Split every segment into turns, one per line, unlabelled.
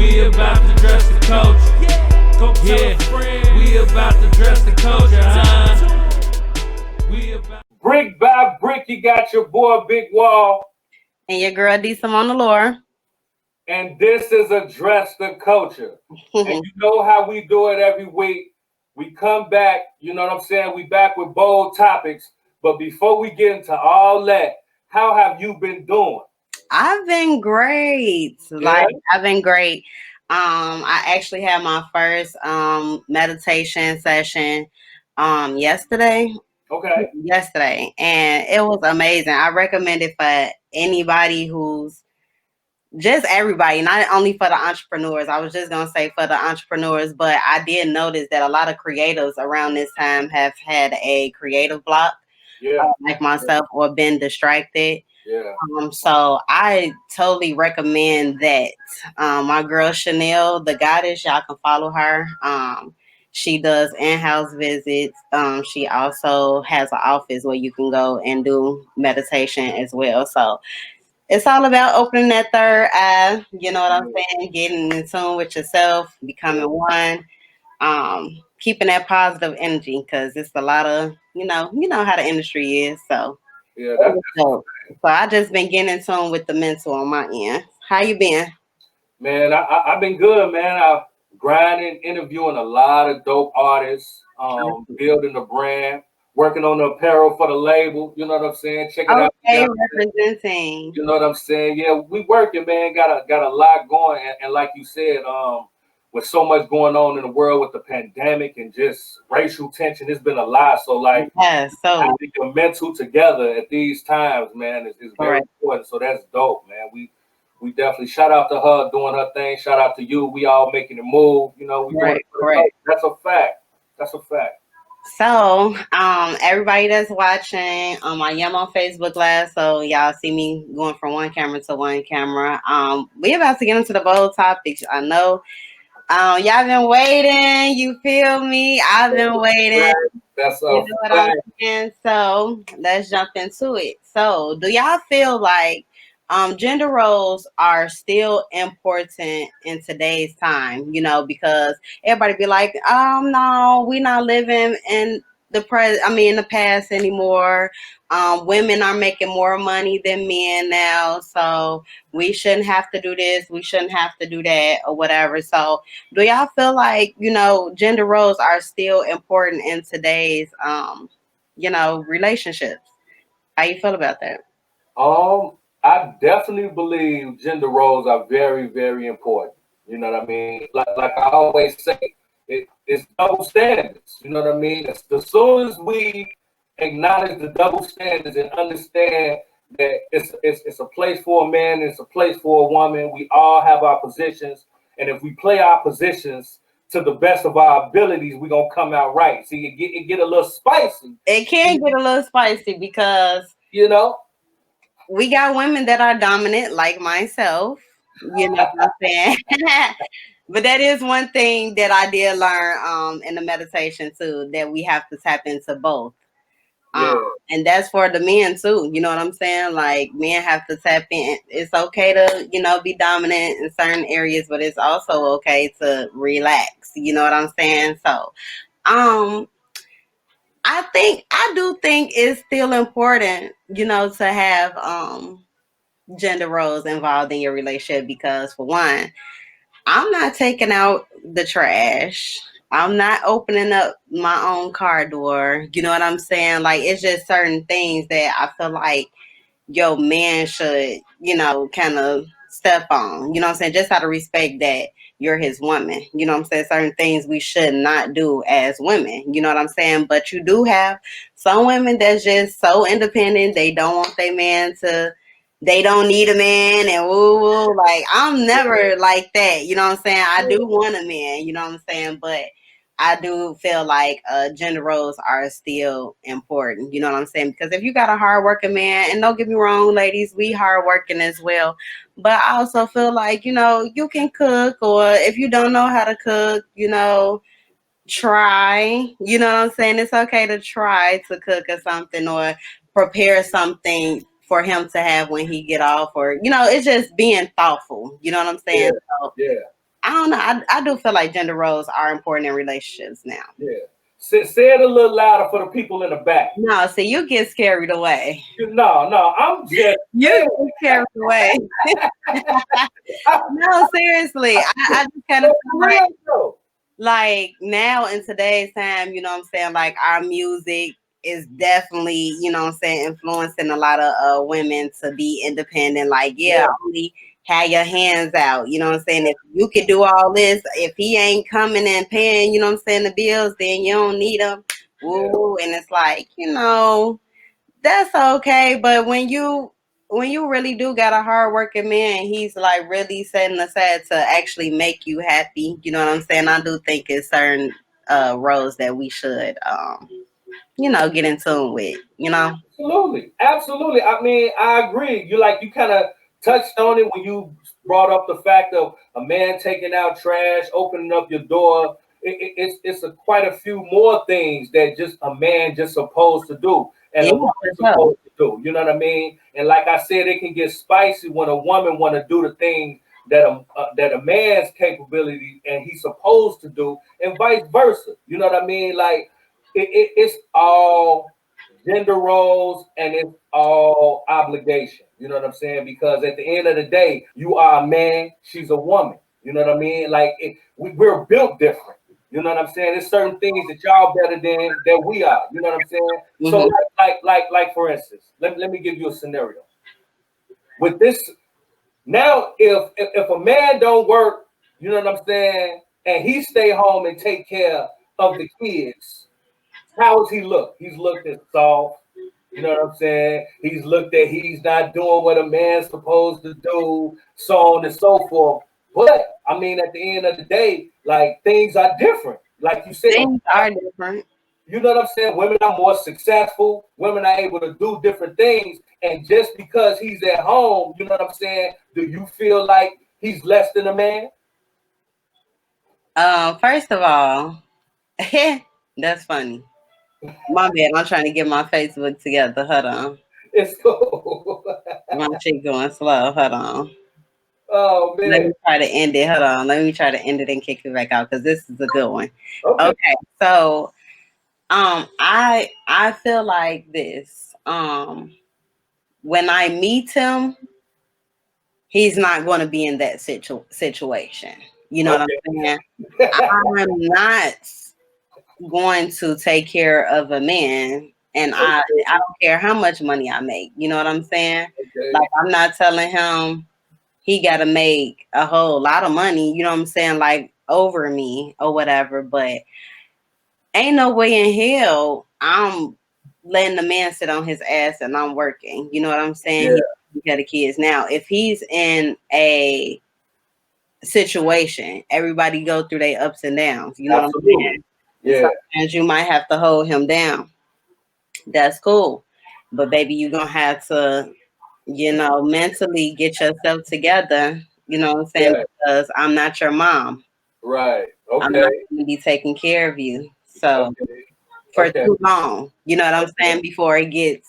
We about to dress the culture. Yeah, we about to dress the culture, We about
Brick by brick, you got your boy Big Wall.
And your girl D on the lore.
And this is Address the Culture. And you know how we do it every week. We come back, you know what I'm saying? We back with bold topics. But before we get into all that, how have you been doing?
I've been great. I've been great. I actually had my first meditation session yesterday.
Okay.
Yesterday, and it was amazing. I recommend it for anybody who's just everybody, not only for the entrepreneurs. I was just gonna say for the entrepreneurs, but I did notice that a lot of creatives around this time have had a creative block, like myself, or been distracted.
Yeah.
So I totally recommend that. My girl Chanel, the goddess, y'all can follow her. She does in-house visits. She also has an office where you can go and do meditation as well. So it's all about opening that third eye. You know what I'm saying? Getting in tune with yourself, becoming one. Keeping that positive energy, because it's a lot of you know how the industry is. So
yeah, that's
so I just been getting in tune with the mental on my end. How you been?
Man, I've been good, man. I'm grinding, interviewing a lot of dope artists, building the brand, working on the apparel for the label. You know what I'm saying? Check it out.
Representing.
You know what I'm saying? Yeah, we working, man. Got a lot going, and like you said, with so much going on in the world with the pandemic and just racial tension, it's been a lot. So like, having your mental together at these times, man, is very important. So that's dope, man. We definitely shout out to her doing her thing. Shout out to you. We all making a move. You know, we doing it. That's a fact. That's a fact.
So, everybody that's watching, I am on Facebook Live, so y'all see me going from one camera to one camera. We about to get into the bold topics. I know, y'all been waiting. You feel me? I've been waiting.
That's
you know what I'm saying? So let's jump into it. So, do y'all feel like gender roles are still important in today's time? You know, because everybody be like, no, we're not living in in the past anymore. Women are making more money than men now, so we shouldn't have to do this, we shouldn't have to do that, or whatever. So do y'all feel like, gender roles are still important in today's relationships? How you feel about that?
I definitely believe gender roles are very, very important. You know what I mean? Like I always say, it's double standards. You know what I mean? As soon as we acknowledge the double standards and understand that it's a place for a man, it's a place for a woman. We all have our positions, and if we play our positions to the best of our abilities, we're gonna come out right. See, it get a little spicy.
It can get a little spicy because we got women that are dominant, like myself. You know what I'm saying? But that is one thing that I did learn in the meditation too, that we have to tap into both. And that's for the men too. You know what I'm saying? Like, men have to tap in. It's okay to, be dominant in certain areas, but it's also okay to relax. You know what I'm saying? So, I do think it's still important, to have gender roles involved in your relationship, because for one, I'm not taking out the trash. I'm not opening up my own car door. You know what I'm saying? Like, it's just certain things that I feel like your man should, kind of step on. You know what I'm saying? Just out of respect that you're his woman. You know what I'm saying? Certain things we should not do as women. You know what I'm saying? But you do have some women that's just so independent. They don't want their man to, they don't need a man, and woo. Like, I'm never like that. You know what I'm saying? I do want a man, you know what I'm saying? But I do feel like gender roles are still important. You know what I'm saying? Because if you got a hardworking man, and don't get me wrong, ladies, we hardworking as well. But I also feel like, you can cook, or if you don't know how to cook, try. You know what I'm saying? It's okay to try to cook or something, or prepare something for him to have when he get off, or, it's just being thoughtful. You know what I'm saying?
Yeah.
I don't know. I do feel like gender roles are important in relationships now.
Yeah. Say it a little louder for the people in the back.
No, see, you get carried away.
No, I'm just
You get carried away. No, seriously. I just kind of feel like now in today's time, you know what I'm saying? Like our music is definitely, you know what I'm saying, influencing a lot of women to be independent. Like, yeah, only have your hands out. You know what I'm saying? If you could do all this, if he ain't coming and paying, you know what I'm saying, the bills, then you don't need him. Woo. And it's like, you know, that's okay. But when you really do got a hard working man, he's like really setting aside to actually make you happy. You know what I'm saying? I do think it's certain roles that we should you know, get in tune with, you know.
Absolutely. I mean, I agree. You kind of touched on it when you brought up the fact of a man taking out trash, opening up your door. It's quite a few more things that just a man just supposed to do and
Yeah,
a woman supposed to do. You know what I mean? And like I said, it can get spicy when a woman want to do the things that a man's capability and he's supposed to do, and vice versa. You know what I mean? Like it's all gender roles and it's all obligation. You know what I'm saying? Because at the end of the day, you are a man, she's a woman. You know what I mean? Like we're built different. You know what I'm saying? There's certain things that y'all better than we are. You know what I'm saying? Mm-hmm. So like for instance, let me give you a scenario. With this now, if a man don't work, you know what I'm saying, and he stay home and take care of the kids, how does he look? He's looked at soft. You know what I'm saying? He's looked at he's not doing what a man's supposed to do, so on and so forth. But I mean, at the end of the day, like things are different. Like you said,
things are different.
You know what I'm saying? Women are more successful. Women are able to do different things. And just because he's at home, you know what I'm saying? Do you feel like he's less than a man?
First of all, that's funny. My bad. I'm trying to get my Facebook together. Hold on.
It's cool.
My shit going slow. Hold on.
Oh man.
Let me try to end it. Hold on. Let me try to end it and kick it back out because this is a good one. Okay. So I feel like this. When I meet him, he's not going to be in that situation. You know what I'm saying? I'm not going to take care of a man, and I don't care how much money I make. You know what I'm saying? Like I'm not telling him he got to make a whole lot of money. You know what I'm saying? Like over me or whatever. But ain't no way in hell I'm letting the man sit on his ass and I'm working. You know what I'm saying? He got the kids. Now, if he's in a situation, everybody go through their ups and downs. You know what I'm saying? Yeah. Sometimes you might have to hold him down. That's cool. But baby, you're gonna have to, you know, mentally get yourself together. You know what I'm saying? Because I'm not your mom.
Right. Okay.
I'm not gonna be taking care of you. So for too long. You know what I'm saying? Before it gets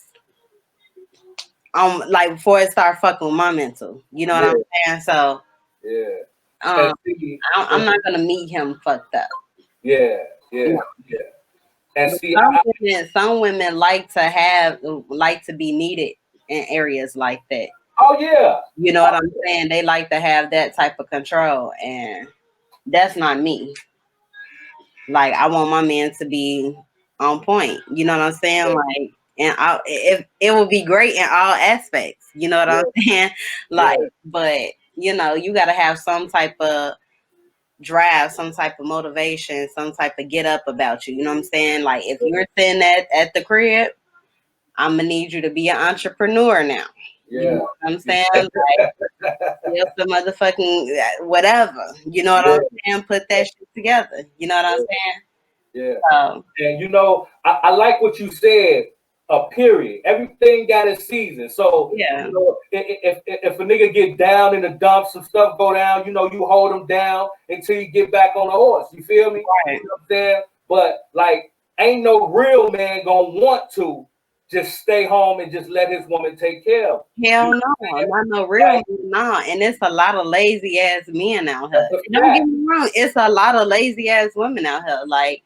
like before it start fucking with my mental. You know what I'm saying? So I'm not gonna meet him fucked up.
Yeah. And see,
some women like to be needed in areas like that.
Oh yeah.
You know what I'm saying? They like to have that type of control, and that's not me. Like I want my man to be on point. You know what I'm saying? Like, and it will be great in all aspects. You know what I'm saying? Like, but you know, you got to have some type of drive, some type of motivation, some type of get up about you. You know what I'm saying? Like, if you're sitting at the crib, I'm gonna need you to be an entrepreneur now. You know what I'm saying? Like, the motherfucking whatever. You know what I'm saying? Put that shit together. You know what I'm saying?
Yeah. And you know, I like what you said. A period. Everything got its season. So you know, if a nigga get down in the dumps, some stuff go down, you know, you hold him down until you get back on the horse. You feel me?
Right.
You know what I'm saying? But like, ain't no real man gonna want to just stay home and just let his woman take care of him.
Hell
You know
no,
what I'm saying?
not no real
Like,
men, no. And it's a lot of lazy ass men out here.
that's a
Don't get
fact.
me wrong, it's a lot of lazy ass women out here. Like,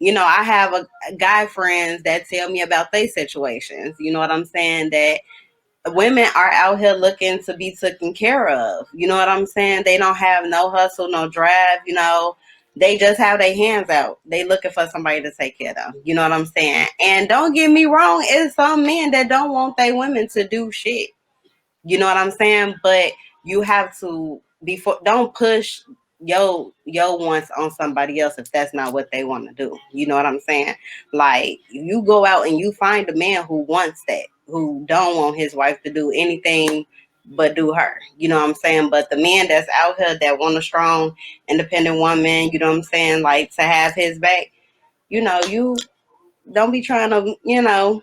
I have a guy friends that tell me about their situations. You know what I'm saying? That women are out here looking to be taken care of. You know what I'm saying? They don't have no hustle, no drive. They just have their hands out. They looking for somebody to take care of them. You know what I'm saying? And don't get me wrong, it's some men that don't want their women to do shit. You know what I'm saying? But you have to before don't push your wants on somebody else if that's not what they want to do. You know what I'm saying? Like you go out and you find a man who wants that, who don't want his wife to do anything but do her. You know what I'm saying? But the man that's out here that want a strong, independent woman, you know what I'm saying, like to have his back, you don't be trying to,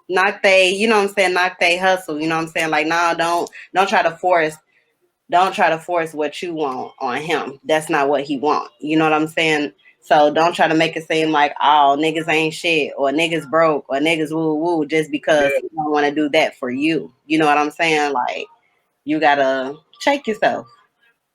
knock they, knock they hustle, you know what I'm saying? Like, no, don't try to force, don't try to force what you want on him. That's not what he want. You know what I'm saying? So don't try to make it seem like, oh, niggas ain't shit or niggas broke or niggas woo woo just because
Yeah,
he don't want to do that for you. You know what I'm saying? Like, you gotta check yourself.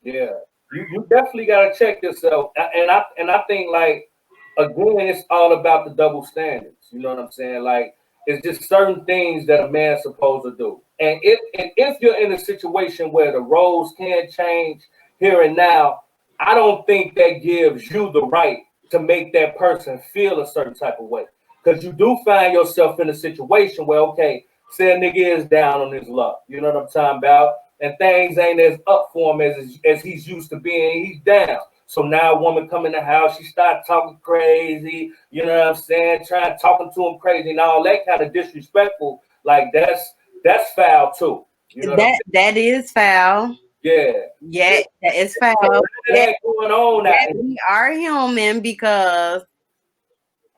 yeah. You definitely gotta check yourself. And I think like again, it's all about the double standards. You know what I'm saying? Like it's just certain things that a man's supposed to do. And if you're in a situation where the roles can change here and now, I don't think that gives you the right to make that person feel a certain type of way. Because you do find yourself in a situation where, okay, say a nigga is down on his luck. You know what I'm talking about? And things ain't as up for him as he's used to being. He's down. So now a woman come in the house, she start talking crazy, you know what I'm saying? Trying talking to him crazy and all that kind of disrespectful. Like that's foul too. You know what I'm
That is foul.
saying? Yeah.
Yeah,
Yeah.
that is
So
foul.
none of
Yet,
that going on out
yet
here.
we are human because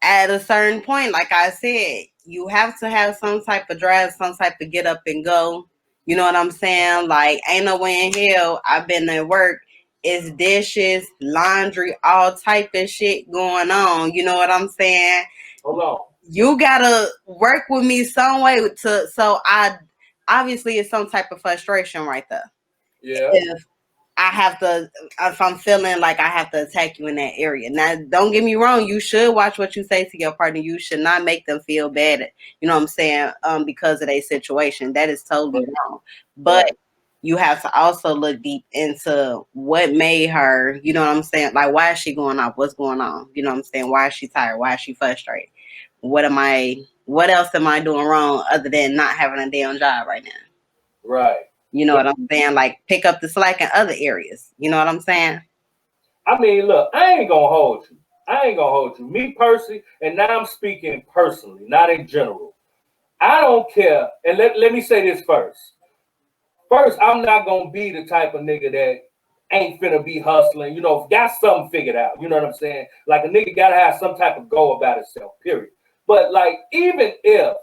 at a certain point, like I said, you have to have some type of drive, some type of get up and go. You know what I'm saying? Like, ain't no way in hell I've been at work. It's dishes, laundry, all type of shit going on. You know what I'm saying?
Hold on.
You gotta work with me some way so I obviously it's some type of frustration right there.
Yeah.
If I have to, if I'm feeling like I have to attack you in that area. Now, don't get me wrong. You should watch what you say to your partner. You should not make them feel bad. You know what I'm saying? Because of their situation, that is totally
Right.
wrong. But
Right.
you have to also look deep into what made her. You know what I'm saying? Like, why is she going off? What's going on? You know what I'm saying? Why is she tired? Why is she frustrated? What am I? What else am I doing wrong other than not having a damn job right now?
Right.
You know what I'm saying? Like pick up the slack in other areas. You know what I'm saying?
I mean, look, I ain't gonna hold you. I ain't gonna hold you. Me personally, and now I'm speaking personally, not in general. I don't care. And let me say this first. First, I'm not gonna be the type of nigga that ain't finna be hustling. Got something figured out. You know what I'm saying? Like a nigga gotta have some type of goal about himself. Period. But like, even if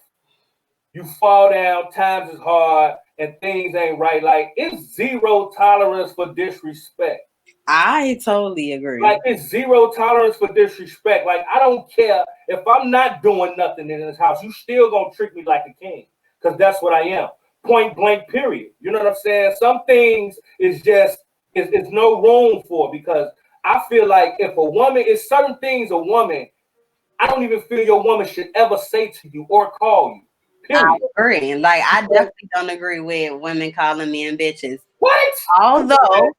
you fall down, times is hard, and things ain't right, like it's zero tolerance for disrespect.
I totally agree.
Like it's zero tolerance for disrespect. Like I don't care if I'm not doing nothing in this house. You still gonna treat me like a king because that's what I am. Point blank. Period. You know what I'm saying? Some things is just is no room for because I feel like if a woman is certain things a woman, I don't even feel your woman should ever say to you or call you.
I
Period.
agree. Like I definitely don't agree with women calling men bitches.
What?
Although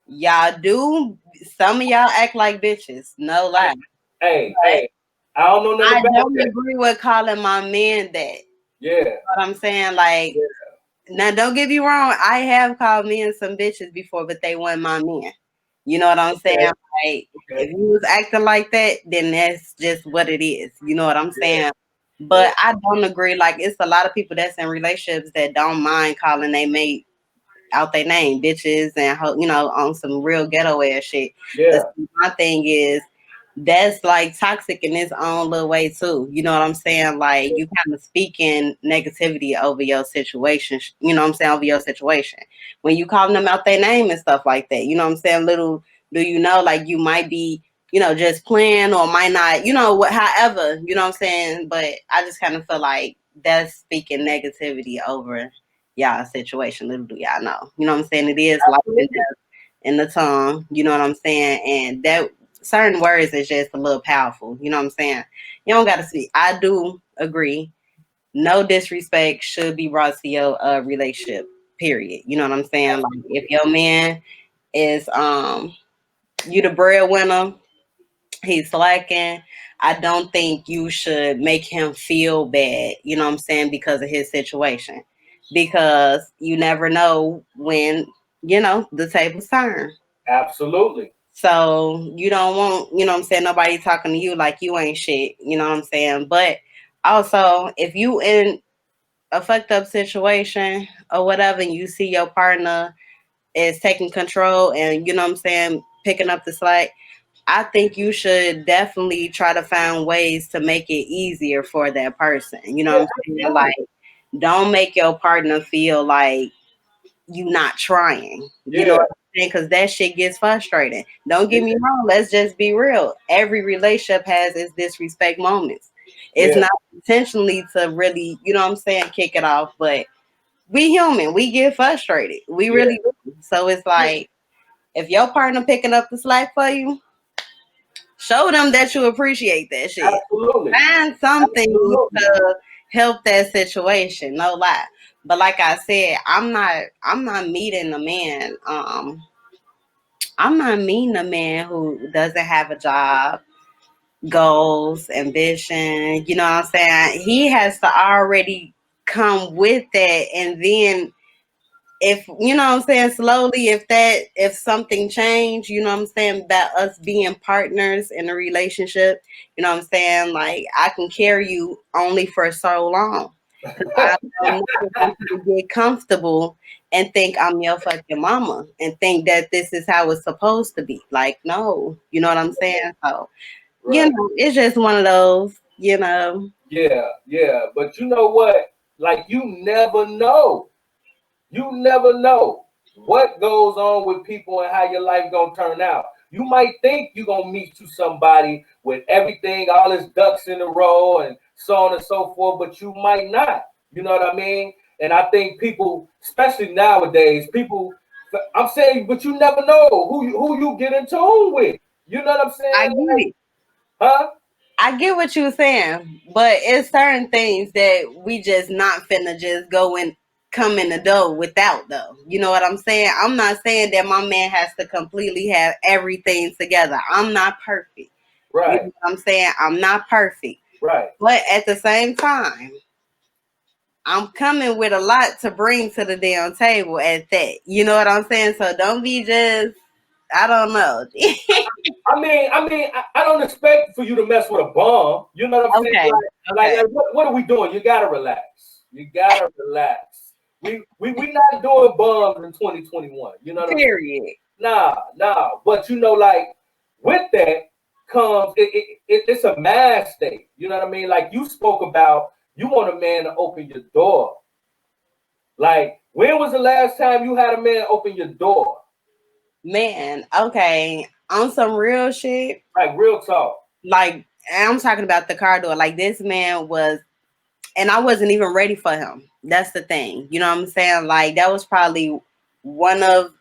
y'all do, some of y'all act like bitches. No lie. But
Hey, I don't know nothing
I
about
don't
that.
agree with calling my men that.
Yeah.
What I'm saying, like,
Yeah.
now don't get me wrong. I have called men some bitches before, but they weren't my men. You know what I'm saying?
Okay.
Like, if
Okay.
you was acting like that, then that's just what it is. You know what I'm
Yeah.
saying?
Yeah.
But I don't agree. Like, it's a lot of people that's in relationships that don't mind calling they mate out their name, bitches, and on some real ghetto ass shit. But
Yeah.
my thing is, that's like toxic in its own little way too. You know what I'm saying? Like you kind of speaking negativity over your situation. You know what I'm saying, over your situation when you calling them out their name and stuff like that. You know what I'm saying? Little do you know, like you might be just playing or might not, what, however, you know what I'm saying? But I just kind of feel like that's speaking negativity over y'all situation. Little do y'all know. You know what I'm saying? It is life and
Absolutely.
death in the tongue. You know what I'm saying? And that certain words is just a little powerful. You know what I'm saying? You don't got to speak. I do agree. No disrespect should be brought to your relationship, period. You know what I'm saying? Like if your man is you the breadwinner, he's slacking. I don't think you should make him feel bad, you know what I'm saying, because of his situation. Because you never know when, the tables turn.
Absolutely.
So you don't want, you know what I'm saying, nobody talking to you like you ain't shit, you know what I'm saying? But also, if you in a fucked up situation or whatever, and you see your partner is taking control and, you know what I'm saying, picking up the slack, I think you should definitely try to find ways to make it easier for that person. You know
Yeah,
what I'm saying?
absolutely.
Like, don't make your partner feel like you not trying. You know
Yeah,
what I'm saying? Because that shit gets frustrating. Don't
yeah,
get me wrong. Let's just be real. Every relationship has its disrespect moments. It's
yeah,
not intentionally to really, you know what I'm saying, kick it off, but we human. We get frustrated. We
yeah,
really do. So it's
yeah.
like, if your partner picking up the slack for you, show them that you appreciate that shit.
Absolutely.
Find something
Absolutely.
to help that situation. No lie. But like I said, I'm not meeting a man. I'm not meeting a man who doesn't have a job, goals, ambition. You know what I'm saying? He has to already come with that, and then if you know what I'm saying, slowly, if something changed, you know what I'm saying, about us being partners in a relationship, you know what I'm saying, like I can carry you only for so long. Because I don't want you to get comfortable and think I'm your fucking mama and think that this is how it's supposed to be. Like, no, you know what I'm saying? So,
Right.
it's just one of those.
Yeah, yeah. But you know what? Like you never know. You never know what goes on with people and how your life gonna turn out. You might think you're gonna meet you somebody with everything, all his ducks in a row and so on and so forth, but you might not. You know what I mean? And I think people, especially nowadays, people I'm saying, but you never know who you get in tune with. You know what I'm
I
saying?
get
Like,
it.
huh?
I get what you're saying, but it's certain things that we just not finna just go and come in the door without though. You know what I'm saying? I'm not saying that my man has to completely have everything together. I'm not perfect. You know
Right,
what I'm saying? I'm not perfect.
right.
But at the same time, I'm coming with a lot to bring to the damn table at that. You know what I'm saying? So don't be just I don't know.
I don't expect for you to mess with a bum. You know what I'm saying?
Okay. Okay.
What are we doing? You gotta relax. You gotta relax. We not doing bums in 2021. You know what I'm saying?
Period.
Nah. But like with that comes it's a mad state. You know what I mean? Like you spoke about, you want a man to open your door. Like when was the last time you had a man open your door?
Man, okay. On some real shit,
Like real talk.
like I'm talking about the car door. Like this man was, and I wasn't even ready for him. That's the thing. You know what I'm saying? Like that was probably one of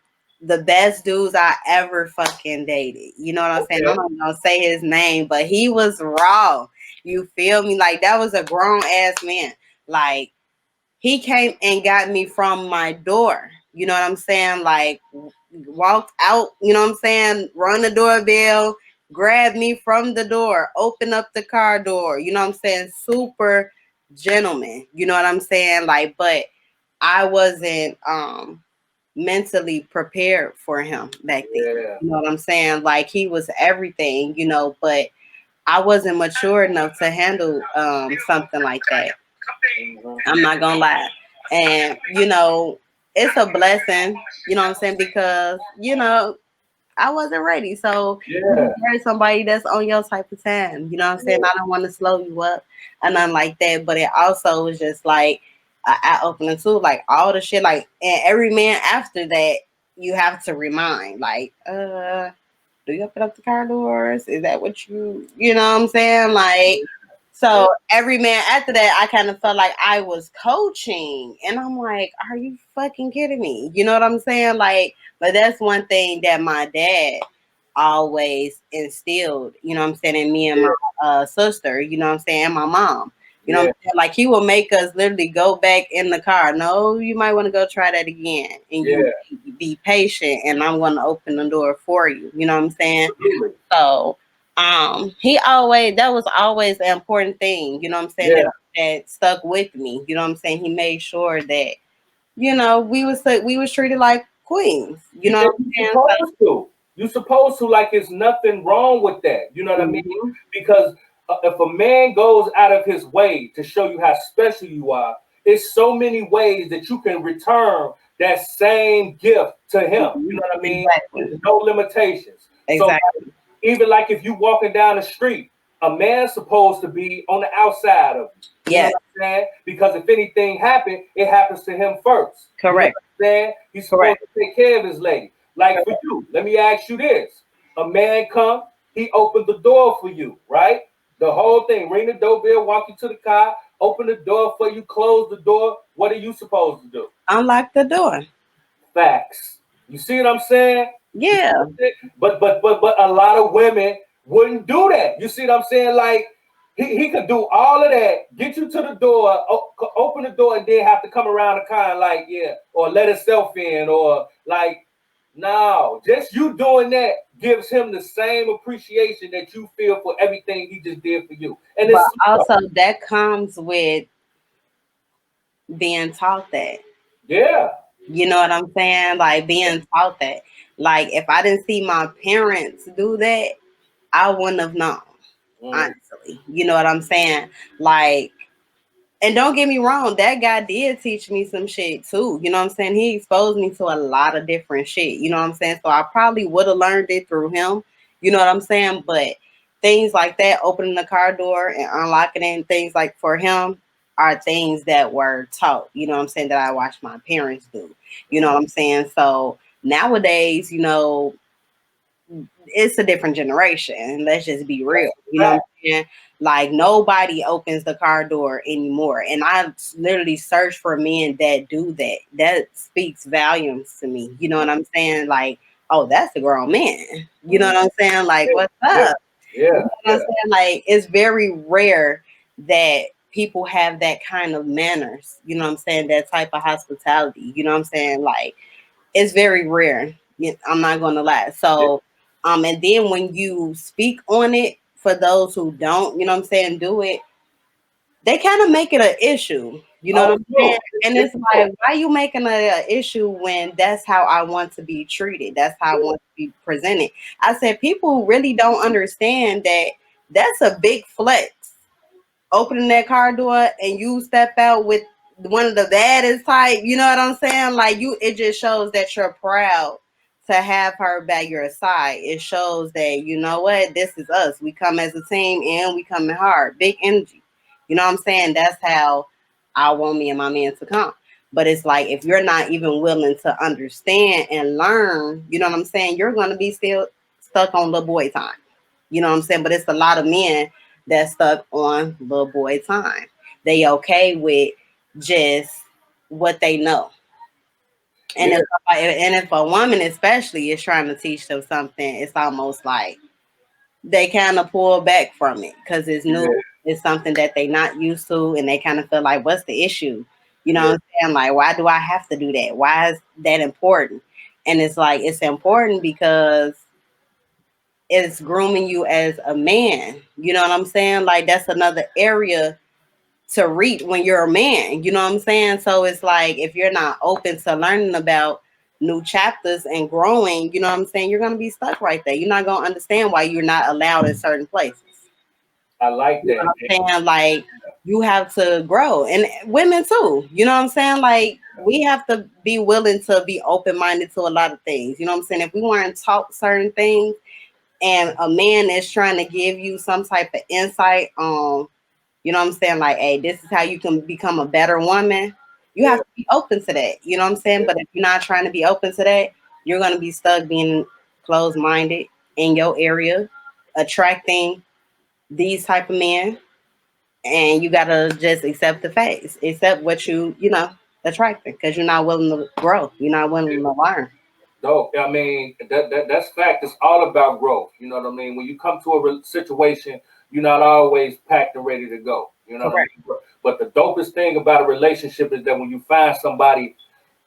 the best dudes I ever fucking dated. You know what I'm saying? I'm
Okay.
not gonna say his name, but he was raw. You feel me? Like that was a grown ass man. Like he came and got me from my door. You know what I'm saying? Like walked out, you know what I'm saying? Run the doorbell, grab me from the door, open up the car door. You know what I'm saying? Super gentleman. You know what I'm saying? Like, but I wasn't mentally prepared for him back then.
Yeah.
You know what I'm saying? Like he was everything, but I wasn't mature enough to handle something like that.
Mhm.
I'm not gonna lie. And it's a blessing, you know what I'm saying, because I wasn't ready. So you
Yeah.
marry somebody that's on your type of time. You know what I'm saying? I don't want to slow you up and nothing like that. But it also was just like an eye opening too, like all the shit, like and every man after that you have to remind, like, do you open up the car doors? Is that what you know what I'm saying? Like, so every man after that, I kind of felt like I was coaching. And I'm like, are you fucking kidding me? You know what I'm saying? Like, but that's one thing that my dad always instilled, you know what I'm saying, in me and my sister, you know what I'm saying, and my mom. You know what
Yeah,
I'm saying? Like he will make us literally go back in the car. No, you might want to go try that again. And
yeah,
you be patient and I'm gonna open the door for you. You know what I'm saying?
absolutely.
So he always that was always an important thing, you know what I'm saying,
Yeah.
that stuck with me. You know what I'm saying? He made sure that, you know, we was treated like queens. You know
Yeah,
what
you
I'm saying?
supposed to. You supposed to, like it's nothing wrong with that. You know what I
So,
mean? Because if a man goes out of his way to show you how special you are, it's so many ways that you can return that same gift to him. You know what I mean?
exactly.
With no limitations. So like,
Exactly.
even like if you walking down the street, a man's supposed to be on the outside of you. You know
Yes,
what I'm saying? Because if anything happened, it happens to him first. You know
correct.
what I'm saying? He's supposed
Correct.
to take care of his lady. Like for
Correct.
you, let me ask you this. A man come, he opened the door for you, right? The whole thing, ring the doorbell, walk you to the car, open the door for you, close the door. What are you supposed to do?
Unlock the door.
Facts. You see what I'm saying? You see
Yeah.
what I'm saying? But a lot of women wouldn't do that. You see what I'm saying? Like he could do all of that, get you to the door, open the door, and then have to come around the car and like, yeah, or let himself in, or like, no, just you doing that gives him the same appreciation that you feel for everything he just did for you. And
But
it's
also that comes with being taught that.
yeah,
You know what I'm saying? Like being taught that. Like if I didn't see my parents do that, I wouldn't have known.
mm,
Honestly. You know what I'm saying? Like, and don't get me wrong, that guy did teach me some shit too. You know what I'm saying? He exposed me to a lot of different shit. You know what I'm saying? So I probably would have learned it through him. You know what I'm saying? But things like that, opening the car door and unlocking it, and things like for him are things that were taught. You know what I'm saying? That I watched my parents do. You know what I'm saying? So nowadays, you know, it's a different generation. Let's just be real.
that's
You
a
know what I'm
fact.
saying? Like nobody opens the car door anymore. And I literally search for men that do that. That speaks volumes to me. You know what I'm saying? Like, oh, that's a grown man. You know
Mm,
what I'm saying? Like,
yeah,
what's
yeah,
up? You
yeah,
know what I'm
yeah.
saying? Like, it's very rare that people have that kind of manners. You know what I'm saying? That type of hospitality. You know what I'm saying? Like, it's very rare. I'm not gonna lie. So, and then when you speak on it for those who don't, you know what I'm saying, do it, they kind of make it an issue. You know what
Oh,
I'm saying?
no,
And
it's
it's like, why you making a issue when that's how I want to be treated? That's how I want to be presented. I said people really don't understand that that's a big flex, opening that car door and you step out with one of the baddest type, you know what I'm saying? Like you, it just shows that you're proud to have her by your side. It shows that, you know what, this is us. We come as a team and we coming hard. Big energy. You know what I'm saying? That's how I want me and my man to come. But it's like if you're not even willing to understand and learn, you know what I'm saying, you're gonna be still stuck on little boy time. You know what I'm saying? But it's a lot of men that stuck on little boy time. They okay with just what they know. And
yeah,
if a woman especially is trying to teach them something, it's almost like they kind of pull back from it because it's new.
yeah,
It's something that they not used to, and they kind of feel like, what's the issue? You know
yeah,
what I'm saying? Like, why do I have to do that? Why is that important? And it's like it's important because it's grooming you as a man. You know what I'm saying? Like that's another area to reach when you're a man. You know what I'm saying? So it's like if you're not open to learning about new chapters and growing, you know what I'm saying? You're gonna be stuck right there. You're not gonna understand why you're not allowed in certain places.
I like
You know
that.
what I'm saying? Like you have to grow, and women too. You know what I'm saying? Like we have to be willing to be open minded to a lot of things. You know what I'm saying? If we weren't taught certain things and a man is trying to give you some type of insight on, you know what I'm saying, like, hey, this is how you can become a better woman, you have
Yeah,
to be open to that. You know what I'm saying?
yeah,
But if you're not trying to be open to that, you're going to be stuck being closed minded in your area attracting these type of men, and you gotta just accept the facts, accept what you know attracting, because you're not willing to grow, you're not willing to learn.
No, I mean that's fact. It's all about growth. You know what I mean. When you come to a situation, you're not always packed and ready to go. You know what I
Correct.
mean. But the dopest thing about a relationship is that when you find somebody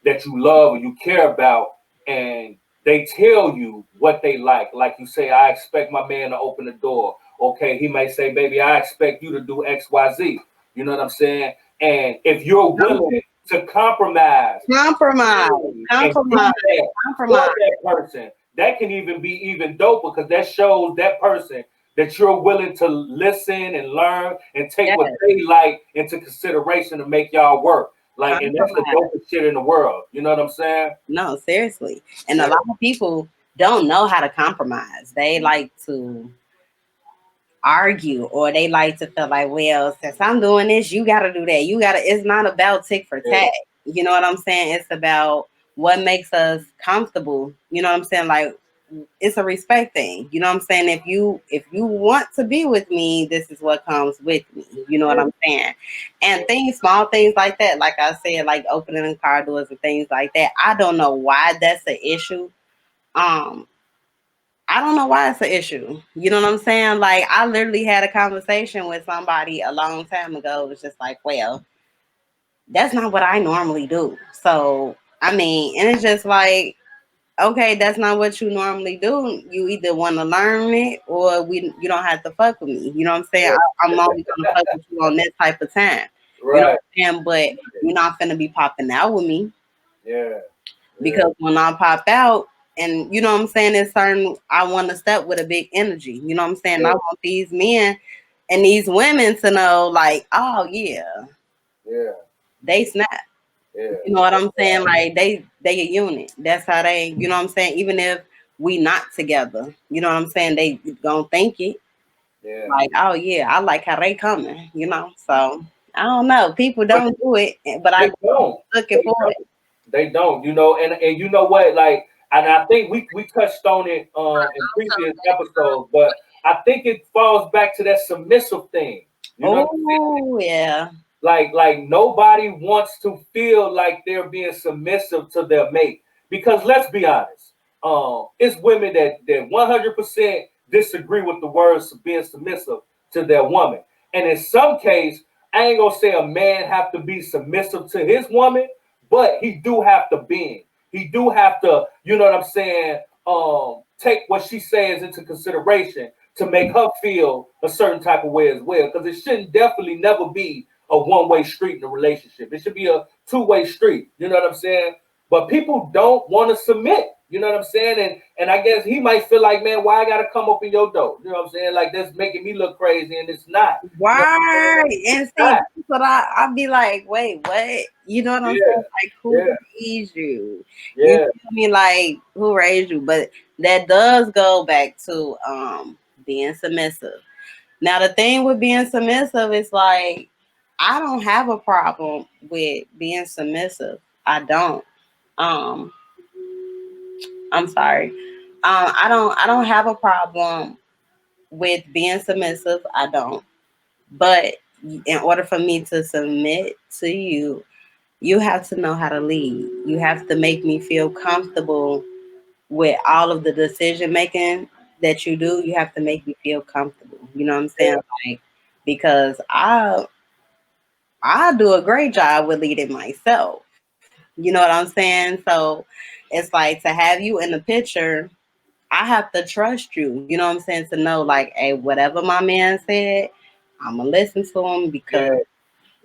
that you love or you care about, and they tell you what they like you say, I expect my man to open the door. Okay, he may say, baby, I expect you to do X, Y, Z. You know what I'm saying? And if you're willing to compromise
Compromise,
and do
compromise,
that for
compromise.
that person, that can even be even doper because that shows that person that you're willing to listen and learn and take
Yes,
what they like into consideration to make y'all work. Like, and that's the
compromise.
dopest shit in the world. You know what I'm saying?
No, seriously. And a
Yeah.
lot of people don't know how to compromise. They like to argue, or they like to feel like, well, since I'm doing this, you got to do that. You got to, it's not about tick for
Yeah.
tat. You know what I'm saying? It's about what makes us comfortable. You know what I'm saying? Like, it's a respect thing. You know what I'm saying? If you want to be with me, this is what comes with me. You know what
Yeah.
I'm saying? And things, small things like that, like I said, like opening the car doors and things like that. I don't know why that's an issue. Um, I don't know why it's an issue. You know what I'm saying? Like, I literally had a conversation with somebody a long time ago. It was just like, well, that's not what I normally do. So, I mean, and it's just like, okay, that's not what you normally do. You either want to learn it, or you don't have to fuck with me. You know what I'm saying? I'm only gonna fuck with you on this type of time. You know what
Right.
I'm saying? But you're not gonna be popping out with me,
Yeah. Yeah.
because when I pop out, and you know what I'm saying, it's certain, I want to step with a big energy. You know what I'm saying? I
Yeah.
want these men and these women to know, like, oh yeah,
Yeah.
they snap.
Yeah.
You know what I'm saying? Like, they a unit. That's how they, you know what I'm saying? Even if we not together, you know what I'm saying? They gonna think it.
Yeah.
Like, oh yeah, I like how they coming, you know. So I don't know. People
But
don't do it, but I
they don't.
looking
They
for it.
don't. They don't. You know, and you know what? Like, and I think we touched on it in previous episodes, but I think it falls back to that submissive thing. You know what I'm saying?
Oh yeah.
Like nobody wants to feel like they're being submissive to their mate. Because let's be honest, it's women that 100% disagree with the words of being submissive to their woman. And in some case, I ain't gonna say a man have to be submissive to his woman, but he do have to bend. He do have to, you know what I'm saying, take what she says into consideration to make her feel a certain type of way as well. Because it shouldn't definitely never be a one-way street in a relationship. It should be a two-way street. You know what I'm saying? But people don't want to submit. You know what I'm saying? And I guess he might feel like, man, why I gotta come up in your door? You know what I'm saying? Like that's making me look crazy, and it's not. You know what I'm saying?
Right. And
It's
see,
not.
that's what I'd be like, wait, what? You know what I'm
Yeah,
saying? Like, who
yeah,
raised you? You
yeah,
feel me? Like, who raised you? But that does go back to being submissive. Now the thing with being submissive is like, I don't have a problem with being submissive. I don't. Um, I'm sorry. I don't have a problem with being submissive. I don't. But in order for me to submit to you, you have to know how to lead. You have to make me feel comfortable with all of the decision making that you do. You have to make me feel comfortable. You know what I'm saying?
yeah,
Like, because I do a great job with leading myself. You know what I'm saying? So it's like, to have you in the picture, I have to trust you. You know what I'm saying? To know, like, hey, whatever my man said, I'm gonna listen to him, because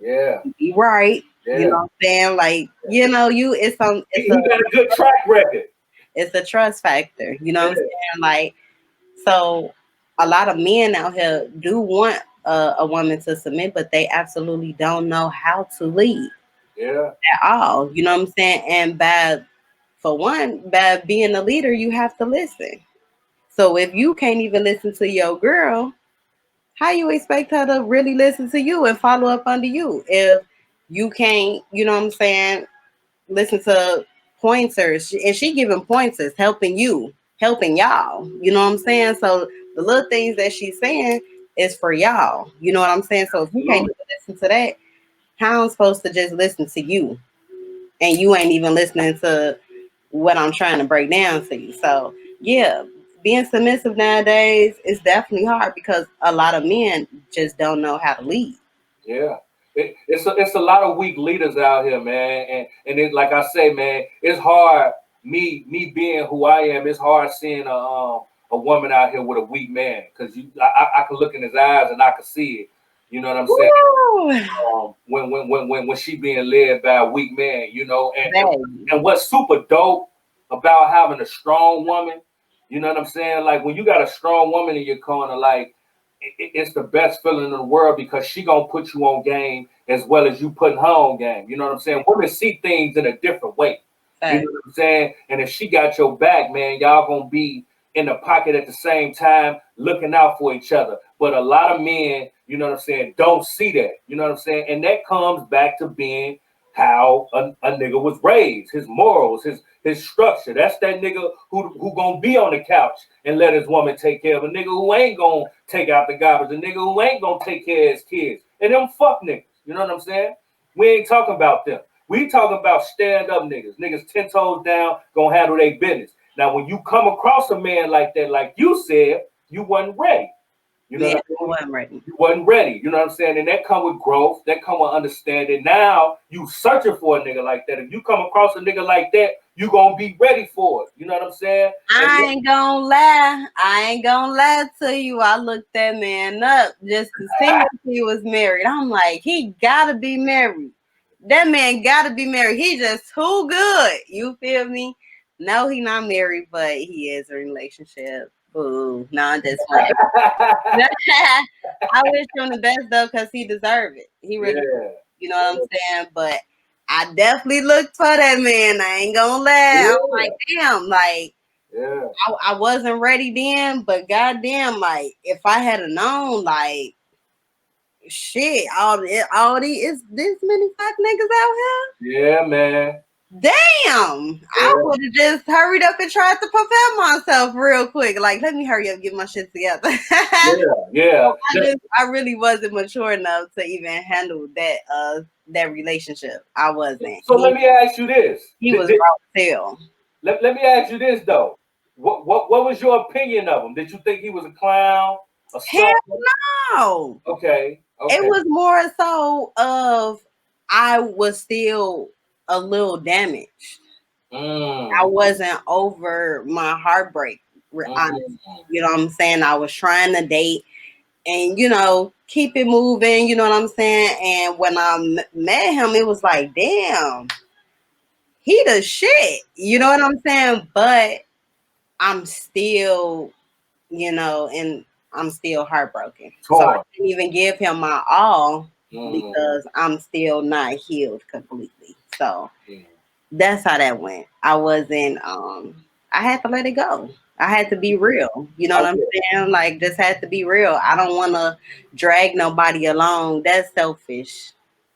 yeah, yeah,
he right. You know
yeah.
what I'm saying? Like, you,
He got a good track record.
it's a trust factor. You know what I'm
Yeah,
saying? Like, so a lot of men out here do want a woman to submit, but they absolutely don't know how to lead
yeah,
at all. You know what I'm saying? And for one, by being a leader, you have to listen. So if you can't even listen to your girl, how you expect her to really listen to you and follow up under you if you can't, you know what I'm saying, listen to pointers, and she giving pointers, helping you. helping y'all. You know what I'm saying? So the little things that she's saying is for y'all. You know what I'm saying? So if you can't even listen to that, how I'm supposed to just listen to you? And you ain't even listening to what I'm trying to break down to you. So yeah, being submissive nowadays is definitely hard because a lot of men just don't know how to lead.
Yeah. It's a lot of weak leaders out here, man, and it, like I say, man, it's hard. Me being who I am, it's hard seeing a woman out here with a weak man because I can look in his eyes and I can see it. You know what I'm saying?
Woo!
When she being led by a weak man, you know,
Baby.
and what's super dope about having a strong woman, you know what I'm saying? Like when you got a strong woman in your corner, like it's the best feeling in the world because she gonna put you on game as well as you putting her on game. You know what I'm saying? Women see things in a different way. You know what I'm saying? And if she got your back, man, y'all gonna be in the pocket at the same time, looking out for each other. But a lot of men, you know what I'm saying, don't see that. You know what I'm saying? And that comes back to being how a nigga was raised, his morals, his structure. That's that nigga who gonna be on the couch and let his woman take care of a nigga who ain't gonna take out the garbage, a nigga who ain't gonna take care of his kids. And them fuck niggas. You know what I'm saying? We ain't talking about them. We talking about stand up niggas. Niggas 10 toes down, gonna handle their business. Now, when you come across a man like that, like you said, you wasn't ready. You know
Yeah,
what I mean?
I'm ready.
You wasn't ready. You know what I'm saying? And that come with growth. That come with understanding. Now you searching for a nigga like that. If you come across a nigga like that, you gonna be ready for it. You know what I'm saying?
I ain't gonna lie. I ain't gonna lie to you. I looked that man up just to see if he was married. I'm like, he gotta be married. That man gotta be married. He just too good. You feel me? No, he not married, but he is in a relationship. Boo. No, I'm just playing. I wish him the best though, because he deserve it. He really,
Yeah.
you know what I'm saying? But I definitely looked for that man. I ain't gonna lie. I'm like, damn, like
Yeah.
I wasn't ready then, but goddamn, like if I had known, like shit, all these is this many fuck niggas out
Yeah, man.
here. Damn, I
Yeah.
would have just hurried up and tried to prepare myself real quick. Like, let me hurry up, and get my shit together.
Yeah.
I really wasn't mature enough to even handle that relationship. I wasn't.
So let me ask you this.
He was raw as hell.
Let me ask you this though. What was your opinion of him? Did you think he was a clown, a
Hell
sucker?
no.
Okay.
It
Okay.
was more so of I was still a little damaged. I
Mm,
wasn't over my heartbreak. Honestly,
mm,
you know what I'm saying. I was trying to date and keep it moving. You know what I'm saying. And when I met him, it was like, damn, he the shit. You know what I'm saying. But I'm still, and I'm still heartbroken. So I
torn.
didn't even give him my all
Mm,
because I'm still not healed completely. So
mm.
that's how that went. I wasn't I had to let it go. I had to be real. You know what I'm
Okay.
saying? Like just had to be real. I don't wanna drag nobody along. That's selfish.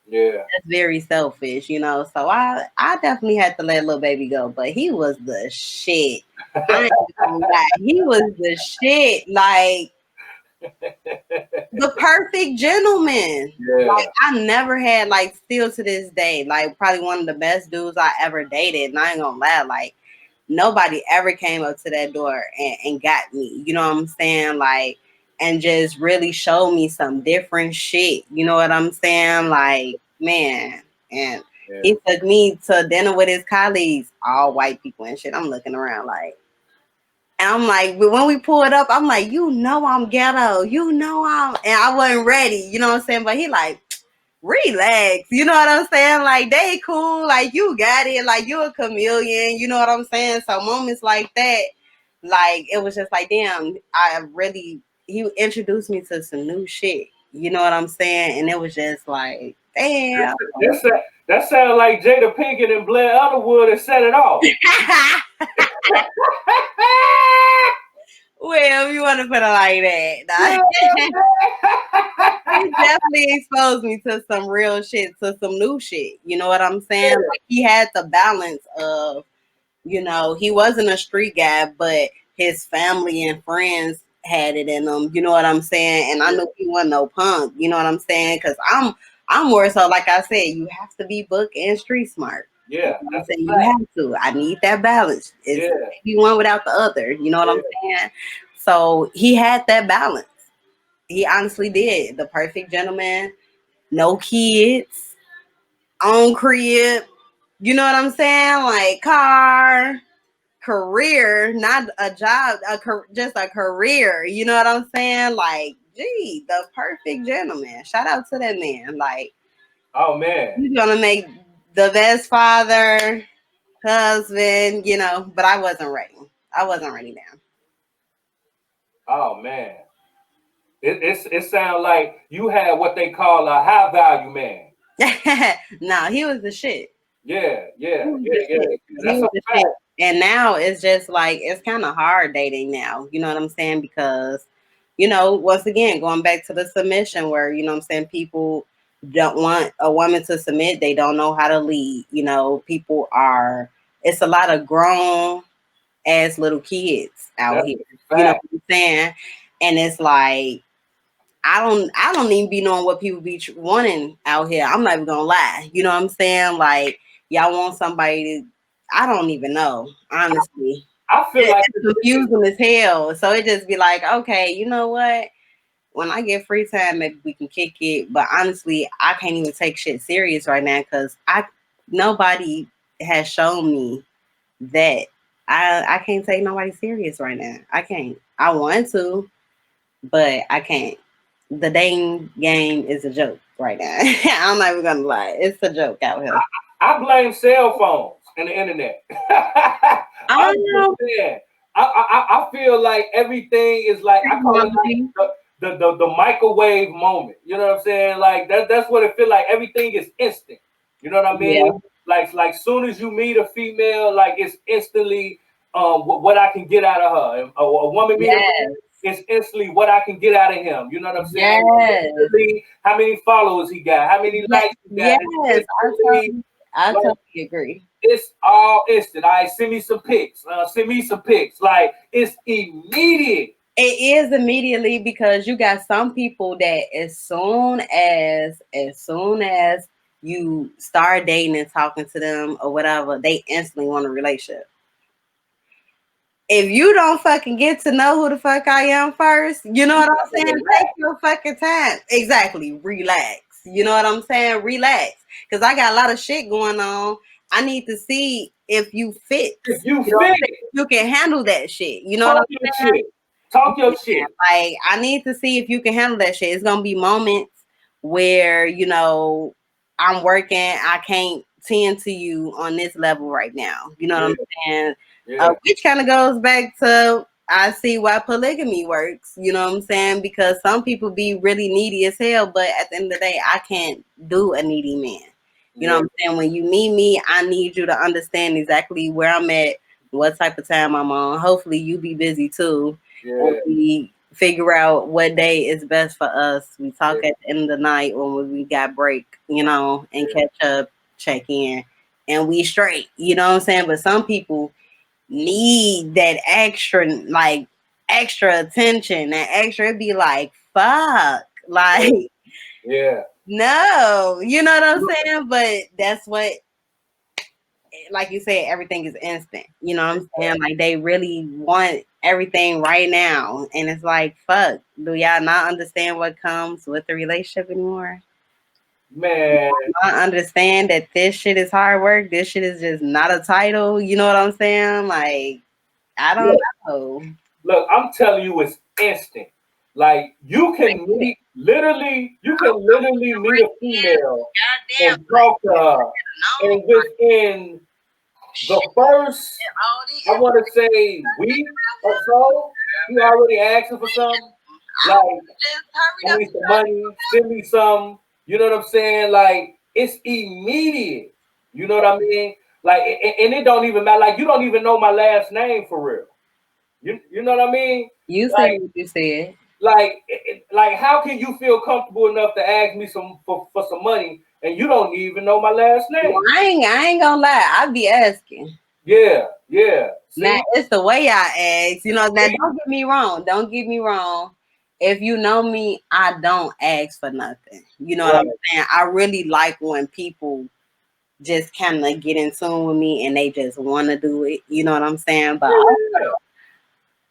Yeah.
That's very selfish. So I definitely had to let little baby go, but he was the shit. I ain't gonna lie. He was the shit. Like the perfect gentleman. Like
Yeah.
I never had like still to this day, like probably one of the best dudes I ever dated. And I ain't gonna lie, like nobody ever came up to that door and got me. You know what I'm saying? Like and just really showed me some different shit. You know what I'm saying? Like, man. And
Yeah.
he took me to dinner with his colleagues, all white people and shit. I'm looking around like and I'm like, but when we pulled up, I'm like, I'm ghetto. And I wasn't ready. You know what I'm saying? But he like, relax. You know what I'm saying? Like, they cool. Like, you got it. Like, you a chameleon. You know what I'm saying? So moments like that, like, it was just like, damn, he introduced me to some new shit. You know what I'm saying? And it was just like, damn.
That sounds like Jada Pinkett and Blair Underwood and set it off.
Well, if you want to put it like that. He definitely exposed me to some real shit, to some new shit. You know what I'm saying? Like he had the balance of, he wasn't a street guy, but his family and friends had it in him. You know what I'm saying? And I knew he wasn't no punk. You know what I'm saying? Because I'm more so, like I said, you have to be book and street smart.
Yeah,
You know what I'm
that's a
saying? You
fact.
have to. I need that balance. It's
Yeah,
maybe one without the other. You know what
yeah.
I'm saying? So he had that balance. He honestly did. The perfect gentleman, no kids, own crib. You know what I'm saying? Like car, career, not a job, just a career. You know what I'm saying? Like, gee, the perfect gentleman. Shout out to that man. Like,
Oh man.
he's gonna make the best father, husband. You know, but I wasn't ready. I wasn't ready
Oh man. It sounds like you had what they call a high value man.
now. No, he was the shit.
Yeah,
He
yeah,
was
yeah,
the
yeah.
shit. He
That's
was
a
the shit.
fact.
And now it's just like it's kind of hard dating now. You know what I'm saying? Because, once again, going back to the submission where, what I'm saying, people don't want a woman to submit. They don't know how to lead. People are, it's a lot of grown ass little kids out
That's
here.
a
You know
fact.
what I'm saying? And it's like, I don't even be knowing what people be wanting out here. I'm not even gonna lie. You know what I'm saying? Like y'all want somebody to, I don't even know, honestly.
I feel like
It's confusing as hell. So it just be like, okay, you know what? When I get free time, maybe we can kick it. But honestly, I can't even take shit serious right now because nobody has shown me that I can't take nobody serious right now. I can't. I want to, but I can't. The dating game is a joke right now. I'm not even gonna lie. It's a joke out here.
I blame cell phones and the internet. I'm just
Um,
saying. I feel like everything is like I call it like the microwave moment. You know what I'm saying? Like that's what it feel like. Everything is instant. You know what I
yeah,
mean? Like soon as you meet a female, like it's instantly what I can get out of her. A woman meet a man,
yes,
it's instantly what I can get out of him. You know what I'm saying?
yes,
Instantly, how many followers he got, how many
yes,
likes he got.
yes.
It's instantly
I
like
totally agree.
it's all instant. All right, send me some pics. Send me some pics. Like it's immediate.
It is immediately because you got some people that as soon as you start dating and talking to them or whatever, they instantly want a relationship. If you don't fucking get to know who the fuck I am first, you know what I'm saying? Take your fucking time. Exactly. Relax. You know what I'm saying? Relax. Because I got a lot of shit going on. I need to see if you fit.
If you
You know what I'm
fit,
saying? You can handle that shit. You know what
talk
I'm
your
saying?
shit. Talk your
Yeah,
shit.
like I need to see if you can handle that shit. It's gonna be moments where I'm working, I can't tend to you on this level right now. You know what
Yeah,
I'm saying?
yeah,
Which kind of goes back to I see why polygamy works. You know what I'm saying? Because some people be really needy as hell, but at the end of the day, I can't do a needy man. You know
yeah,
what I'm saying? When you meet me, I need you to understand exactly where I'm at, what type of time I'm on. Hopefully, you be busy too, and
yeah,
we figure out what day is best for us. We
yeah,
talk at the end of the night when we got break, and
yeah.
catch up, check in, and we straight. You know what I'm saying? But some people need that extra, like extra attention, that extra. It'd be like, fuck, like
Yeah.
no, you know what I'm saying? But that's what, like you said, everything is instant. You know what I'm saying? Like they really want everything right now. And it's like, fuck, do y'all not understand what comes with the relationship anymore?
Man,
I understand that this shit is hard work. This shit is just not a title. You know what I'm saying? Like, I don't
look,
know.
look, I'm telling you, it's instant. Like you can literally meet a female and talk to her, and within the first, I want to say week or so, you already asking for something. Like, I need some money, send me some. You know what I'm saying? Like, it's immediate. You know what I mean? Like, and it don't even matter. Like, you don't even know my last name for real. You know what I mean?
You said
Like,
what you said.
like, how can you feel comfortable enough to ask me for some money and you don't even know my last
Well,
name?
I ain't gonna lie. I be asking.
Yeah, yeah.
Now
See?
it's the way I ask. Now don't get me wrong. Don't get me wrong. If you know me, I don't ask for nothing. You know what
Right.
I'm saying? I really like when people just kind of get in tune with me and they just want to do it. You know what I'm saying? But
Yeah.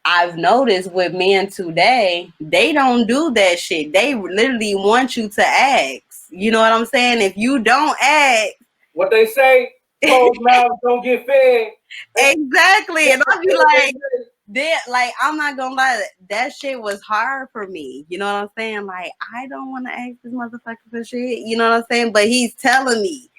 I've noticed with men today, they don't do that shit. They literally want you to ask. You know what I'm saying? If you don't ask,
What they say, closed mouths don't get fed.
exactly. And I'll be
What they
like,
say.
like, I'm not gonna lie, that shit was hard for me. You know what I'm saying? Like, I don't want to ask this motherfucker for shit. You know what I'm saying? But he's telling me,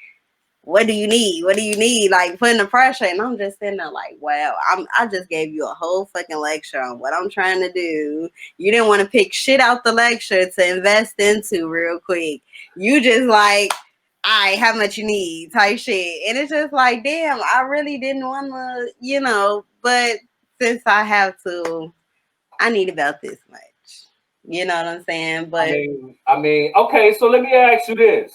what do you need? What do you need? Like putting the pressure, and I'm just sitting there like, wow, I just gave you a whole fucking lecture on what I'm trying to do. You didn't want to pick shit out the lecture to invest into real quick. You just like, all right, how much you need type shit. And it's just like, damn, I really didn't want to, but since I have to, I need about this much. You know what I'm saying? But
Okay, so let me ask you this.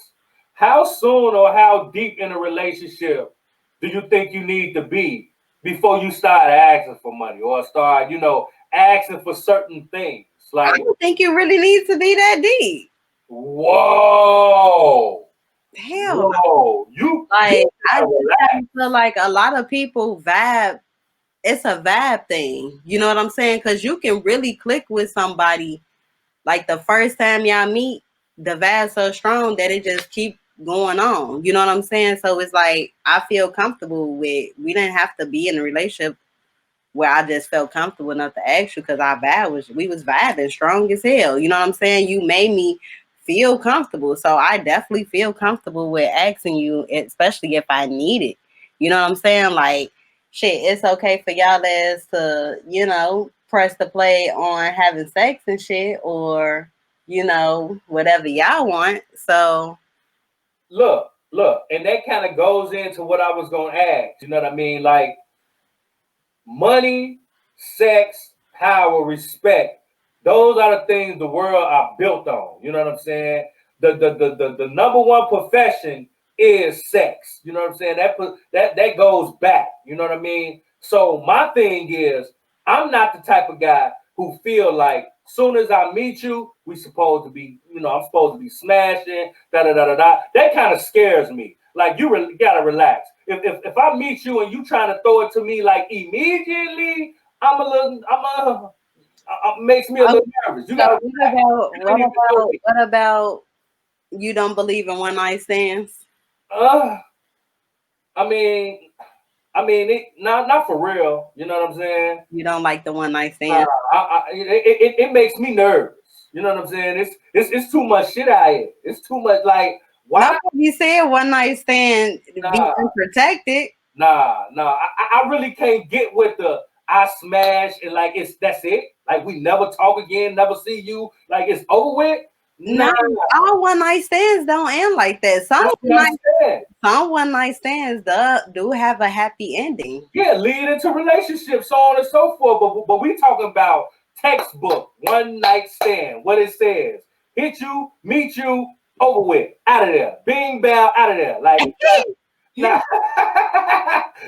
How soon or how deep in a relationship do you think you need to be before you start asking for money or start, asking for certain things?
I
Like,
don't think you really need to be that deep.
whoa,
Hell,
whoa, you
like I
gotta
just
relax.
kinda feel like a lot of people vibe. It's a vibe thing. You know what I'm saying? Because you can really click with somebody. Like the first time y'all meet, the vibe's so strong that it just keep going on. You know what I'm saying? So it's like I feel comfortable with. We didn't have to be in a relationship where I just felt comfortable enough to ask you because we was vibing strong as hell. You know what I'm saying? You made me feel comfortable. So I definitely feel comfortable with asking you, especially if I need it. You know what I'm saying? Like shit, it's okay for y'all as to, press the play on having sex and shit or, whatever y'all want. So
Look, and that kind of goes into what I was gonna ask. You know what I mean? Like money, sex, power, respect. Those are the things the world are built on. You know what I'm saying? The number one profession is sex. You know what I'm saying? That goes back. You know what I mean? So my thing is, I'm not the type of guy who feel like soon as I meet you, we supposed to be, I'm supposed to be smashing, da da da da da. That kind of scares me. Like gotta relax. If I meet you and you trying to throw it to me like immediately, makes me a little nervous. You
so
gotta
what
relax.
about
You don't
what
need to do
about
it.
what about you don't believe in one night stands?
Uh, I mean, not for real. You know what I'm saying?
You don't like the one night
Uh,
stand?
it makes me nervous. You know what I'm saying? It's too much shit out here. It's too much. Like why?
Nobody said one night stand be
Nah,
unprotected.
nah. I really can't get with the I smash and like that's it. Like we never talk again, never see you. Like it's over with. Nah,
No, all one night stands don't end like that.
that's what I'm saying.
Some one night stands do have a happy ending.
Yeah, lead into relationships, so on and so forth. But we talking about textbook one night stand. What it says: hit you, meet you, over with, out of there, bing bang, out of there. Like, nah.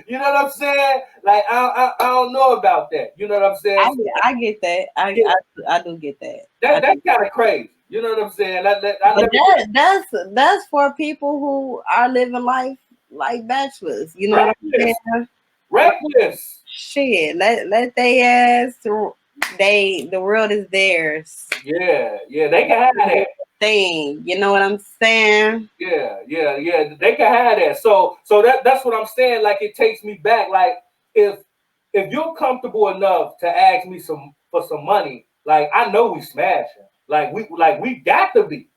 You know what I'm saying? Like, I don't know about that. You know what I'm saying?
I,
So,
I get that.
yeah,
I do get that.
that's kind of crazy. You know what I'm saying? I
But
never
that's for people who are living life like bachelors. You know what I'm
reckless,
saying?
reckless.
Shit, let they ass. The world is theirs.
Yeah, they can have that.
Thing, you know what I'm saying?
Yeah. They can have that. So that's what I'm saying. Like it takes me back. Like if you're comfortable enough to ask me for some money, like I know we smashing. Like we got to be.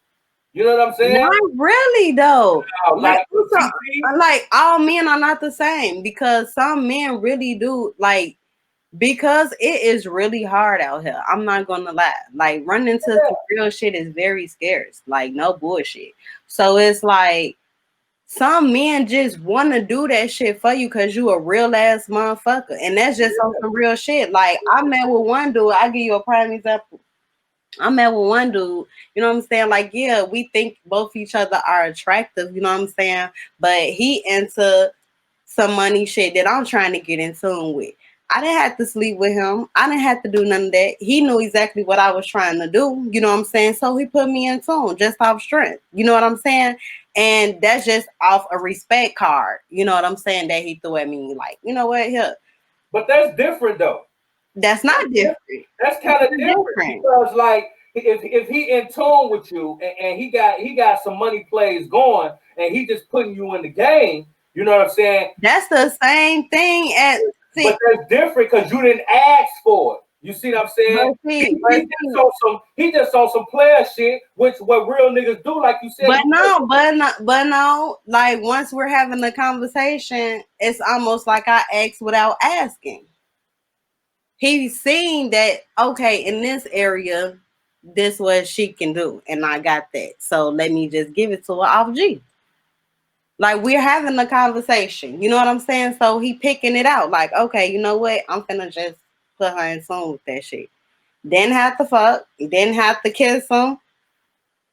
You know what I'm saying?
Not really though. Like,
Like TT,
like all men are not the same because some men really do like because it is really hard out here. I'm not gonna lie. Like running into some real shit is very scarce. Like no bullshit. So it's like some men just want to do that shit for you because you a real ass motherfucker, and that's just on some real shit. Like I met with one dude. I give you a prime example. I met with one dude, you know what I'm saying? Like, yeah, we think both each other are attractive, you know what I'm saying? But he into some money shit that I'm trying to get in tune with. I didn't have to sleep with him. I didn't have to do none of that. He knew exactly what I was trying to do. You know what I'm saying? So he put me in tune just off strength. You know what I'm saying? And that's just off a respect card. You know what I'm saying? That he threw at me like, you know what? Here.
But that's different though.
That's not different.
That's kind of different because like if he in tune with you and he got some money plays going and he just putting you in the game, you know what I'm saying?
That's the same thing as
but that's different because you didn't ask for it. You see what I'm saying? He just on some player shit, which what real niggas do, like you said.
But no, like once we're having a conversation, it's almost like I asked without asking. He's seen that, okay, in this area, this what she can do, and I got that. So let me just give it to her off G. Like we're having a conversation, you know what I'm saying? So he picking it out, like, okay, you know what? I'm finna just put her in tune with that shit. Didn't have to fuck, didn't have to kiss him.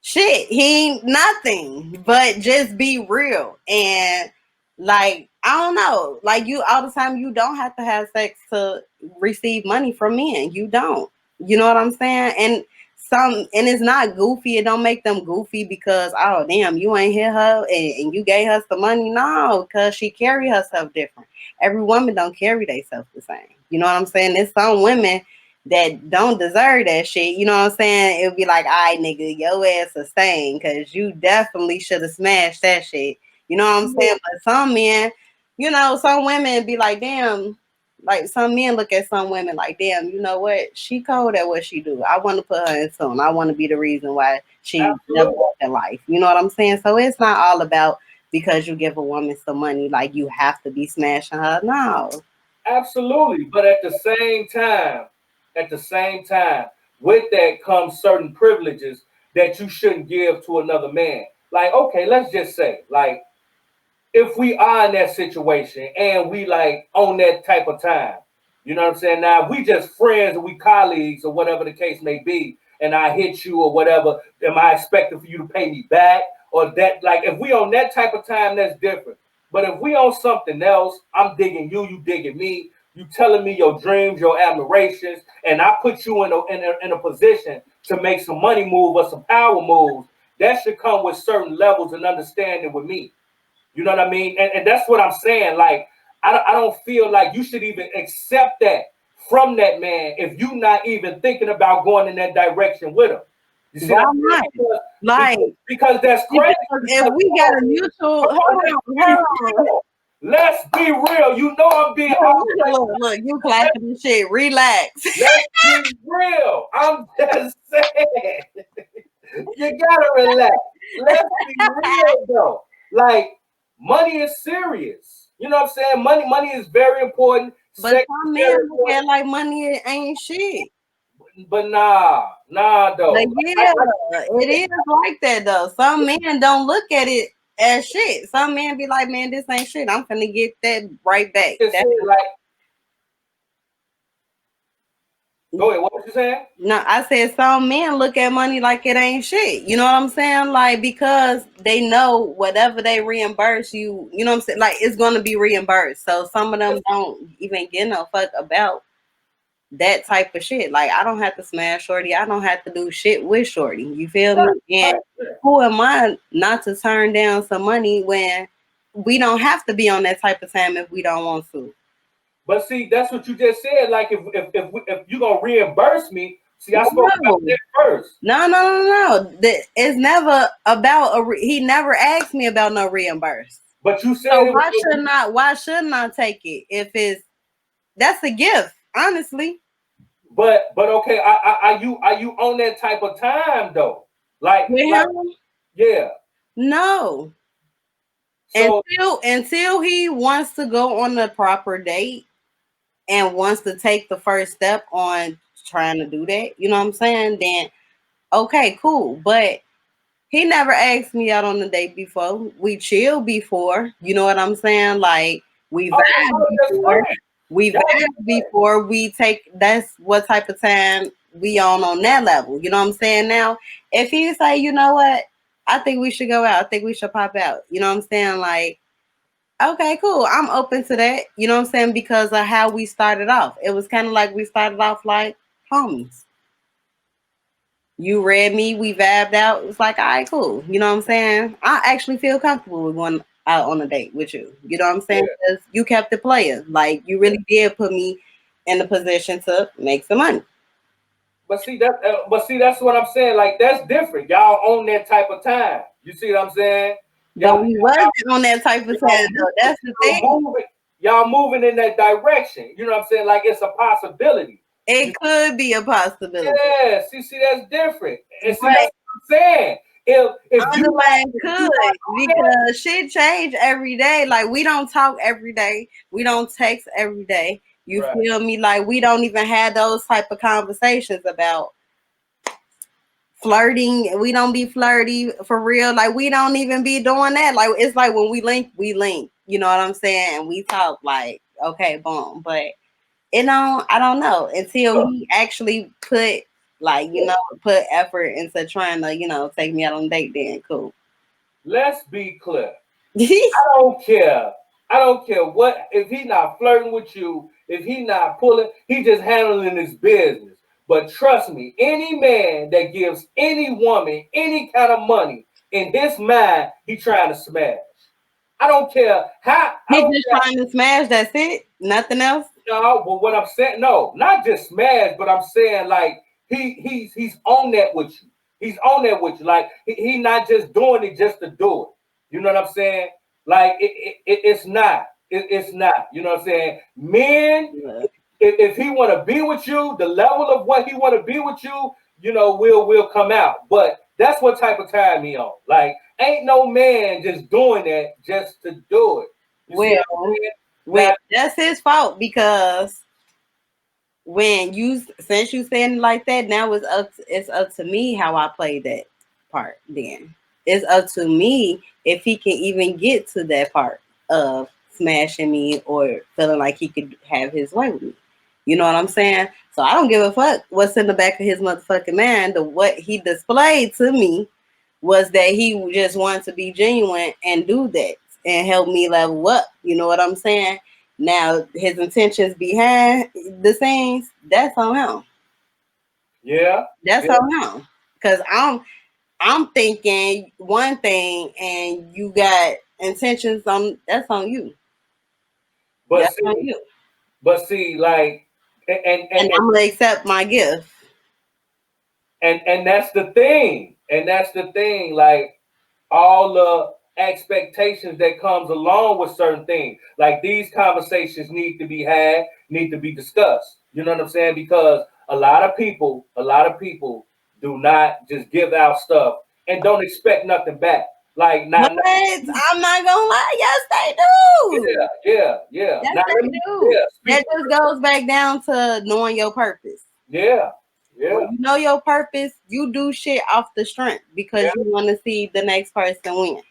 Shit, he ain't nothing but just be real. And like, I don't know, like you all the time, you don't have to have sex to receive money from men. You don't. You know what I'm saying? And it's not goofy. It don't make them goofy because, oh damn, you ain't hit her and you gave her some money. No, because she carry herself different. Every woman don't carry themselves the same. You know what I'm saying? There's some women that don't deserve that shit. You know what I'm saying? It'll be like, all right, nigga, your ass a stain because you definitely should have smashed that shit. You know what I'm saying? But some men, you know, some women be like, damn, like some men look at some women like, damn, you know what? She cold at what she do. I want to put her in tune. I want to be the reason why she never walked in life. You know what I'm saying? So it's not all about because you give a woman some money, like you have to be smashing her. No.
Absolutely. But at the same time, with that comes certain privileges that you shouldn't give to another man. Like, okay, let's just say, like, if we are in that situation and we like on that type of time, you know what I'm saying? Now, if we just friends or we colleagues or whatever the case may be, and I hit you or whatever, am I expecting for you to pay me back? Or that, like, if we on that type of time, that's different. But if we on something else, I'm digging you, you digging me, you telling me your dreams, your admirations, and I put you in a position to make some money move or some power moves, that should come with certain levels and understanding with me. You know what I mean? And that's what I'm saying. Like, I don't feel like you should even accept that from that man if you're not even thinking about going in that direction with him. You see what I'm saying?
Like,
because that's crazy.
If we got a mutual, hold on.
Let's be real. You know I'm being
look, you clapping this shit. Relax.
Let's be real. I'm just saying. You gotta relax. Let's be real though. Like, money is serious. You know what I'm saying? Money is very important.
But some men look at like money ain't shit.
But nah though.
Like, yeah, it is like that though. Some men don't look at it as shit. Some men be like, man, this ain't shit. I'm finna get that right back.
Go ahead, what was you saying?
No, I said some men look at money like it ain't shit. You know what I'm saying? Like, because they know whatever they reimburse you, you know what I'm saying? Like, it's gonna be reimbursed. So some of them don't even give no fuck about that type of shit. Like, I don't have to smash shorty. I don't have to do shit with shorty. You feel me? And who am I not to turn down some money when we don't have to be on that type of time if we don't want to?
But see, that's what you just said. Like, if you're gonna reimburse me, see, I spoke about that first.
No. It's never about he never asked me about no reimburse.
But you said,
so why shouldn't I take it if that's a gift, honestly.
But okay, are you on that type of time though? Like yeah.
No. So, until he wants to go on the proper date and wants to take the first step on trying to do that, you know what I'm saying? Then okay, cool. But he never asked me out on the date before. We chilled before, you know what I'm saying? Like, we vibed before. We vibed before we take. That's what type of time we on that level. You know what I'm saying? Now, if he say, you know what, I think we should go out. I think we should pop out. You know what I'm saying? Like, Okay, cool. I'm open to that. You know what I'm saying? Because of how we started off. It was kind of like we started off like homies. You read me, we vibed out. It's like, all right, cool. You know what I'm saying? I actually feel comfortable with going out on a date with you. You know what I'm saying?
Yeah,
Because you kept it playing. Like, you really did put me in the position to make some money.
but see, that's what I'm saying. Like that's different. Y'all own that type of time. You see what I'm saying?
But
Y'all,
we wasn't on that type of
y'all,
time, though. That's the thing.
moving, y'all moving in that direction. You know what I'm saying? Like it's a possibility. You
It could be a possibility.
Yeah, see, that's different. And see, that's
But
what I'm saying. If you
underlying
if you
could,
not on that,
because shit change every day. Like, we don't talk every day. We don't text every day. You
right,
feel me? Like, we don't even have those type of conversations about flirting. We don't be flirty for real. Like, we don't even be doing that. Like, it's like when we link, we link. You know what I'm saying? And we talk like, okay, boom. But I don't know until
look,
he actually put, like, put effort into trying to, take me out on a date. Then cool.
let's be clear. I don't care. I don't care what if he not flirting with you, if he not pulling, he just handling his business. But trust me, any man that gives any woman any kind of money in his mind, he trying to smash. I don't care how. I
He
don't
just
care.
trying to smash. That's it. Nothing else.
No, but what I'm saying, no, not just smash, but I'm saying like he's on that with you. He's on that with you. Like he not just doing it just to do it. You know what I'm saying? Like it's not. It's not. You know what I'm saying? Men,
Yeah.
if he want to be with you, the level of what he want to be with you, will come out. But that's what type of time he on. Like ain't no man just doing that just to do it. You see what I'm
Well,
saying?
well,
Now,
that's his fault because since you saying it like that, now it's up to me how I play that part. Then it's up to me if he can even get to that part of smashing me or feeling like he could have his way with me. You know what I'm saying? So I don't give a fuck what's in the back of his motherfucking mind. What he displayed to me was that he just wanted to be genuine and do that and help me level up. You know what I'm saying? Now his intentions behind the scenes, that's on him.
yeah,
That's
yeah.
on him. Cause I'm thinking one thing and you got intentions on that's on you.
But
That's on
see,
you.
like, and
And I'm gonna accept my gift.
and that's the thing, like all the expectations that comes along with certain things. Like these conversations need to be had, need to be discussed. You know what I'm saying? Because a lot of people do not just give out stuff and don't expect nothing back. Like
But
not,
I'm not gonna lie, yes they
yeah,
do.
yeah.
Yes
Now let
they
me,
do.
yeah,
That
speak,
just goes back down to knowing your purpose.
yeah,
When
yeah,
you know your purpose, you do shit off the strength
yeah,
because you want to see the next person win.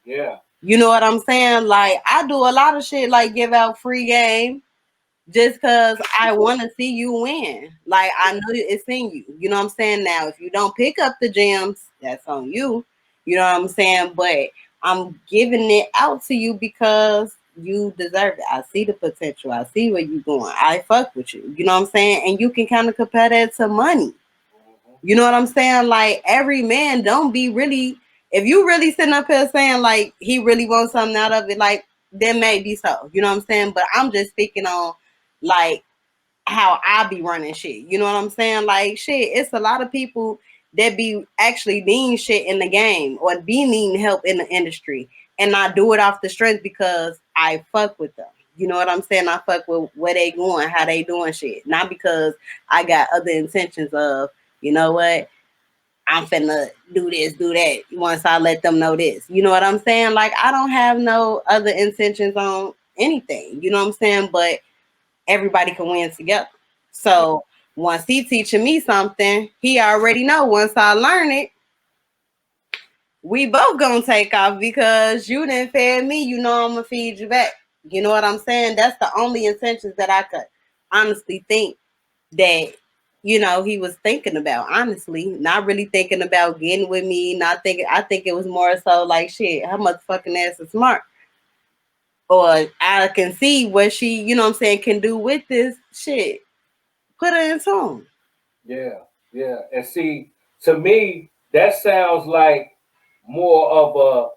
yeah.
You know what I'm saying? Like, I do a lot of shit like give out free game just because I want to see you win. Like, I know it's in you. You know what I'm saying? Now, if you don't pick up the gems, that's on you. You know what I'm saying? But I'm giving it out to you because you deserve it. I see the potential. I see where you're going. I fuck with you. You know what I'm saying? And you can kind of compare that to money.
Mhm.
You know what I'm saying? Like, every man don't be really, if you really sitting up here saying like he really wants something out of it, like, then maybe so. You know what I'm saying? But I'm just speaking on like how I be running shit. You know what I'm saying? Like, shit, it's a lot of people that be actually needing shit in the game or be needing help in the industry. And I do it off the strength because I fuck with them. You know what I'm saying? I fuck with where they going, how they doing shit. Not because I got other intentions of, you know what, I'm finna do this, do that once I let them know this. You know what I'm saying? Like, I don't have no other intentions on anything. You know what I'm saying? But everybody can win together. So once he teaching me something, he already know once I learn it, we both gonna take off because you didn't feed me, you know I'm gonna feed you back. You know what I'm saying? That's the only intentions that I could honestly think that he was thinking about. Honestly, not really thinking about getting with me, not thinking. I think it was more so like, shit, her motherfucking ass is smart. or I can see what she, you know what I'm saying, can do with this shit. Put her in tune.
Yeah, yeah. And see, to me, that sounds like more of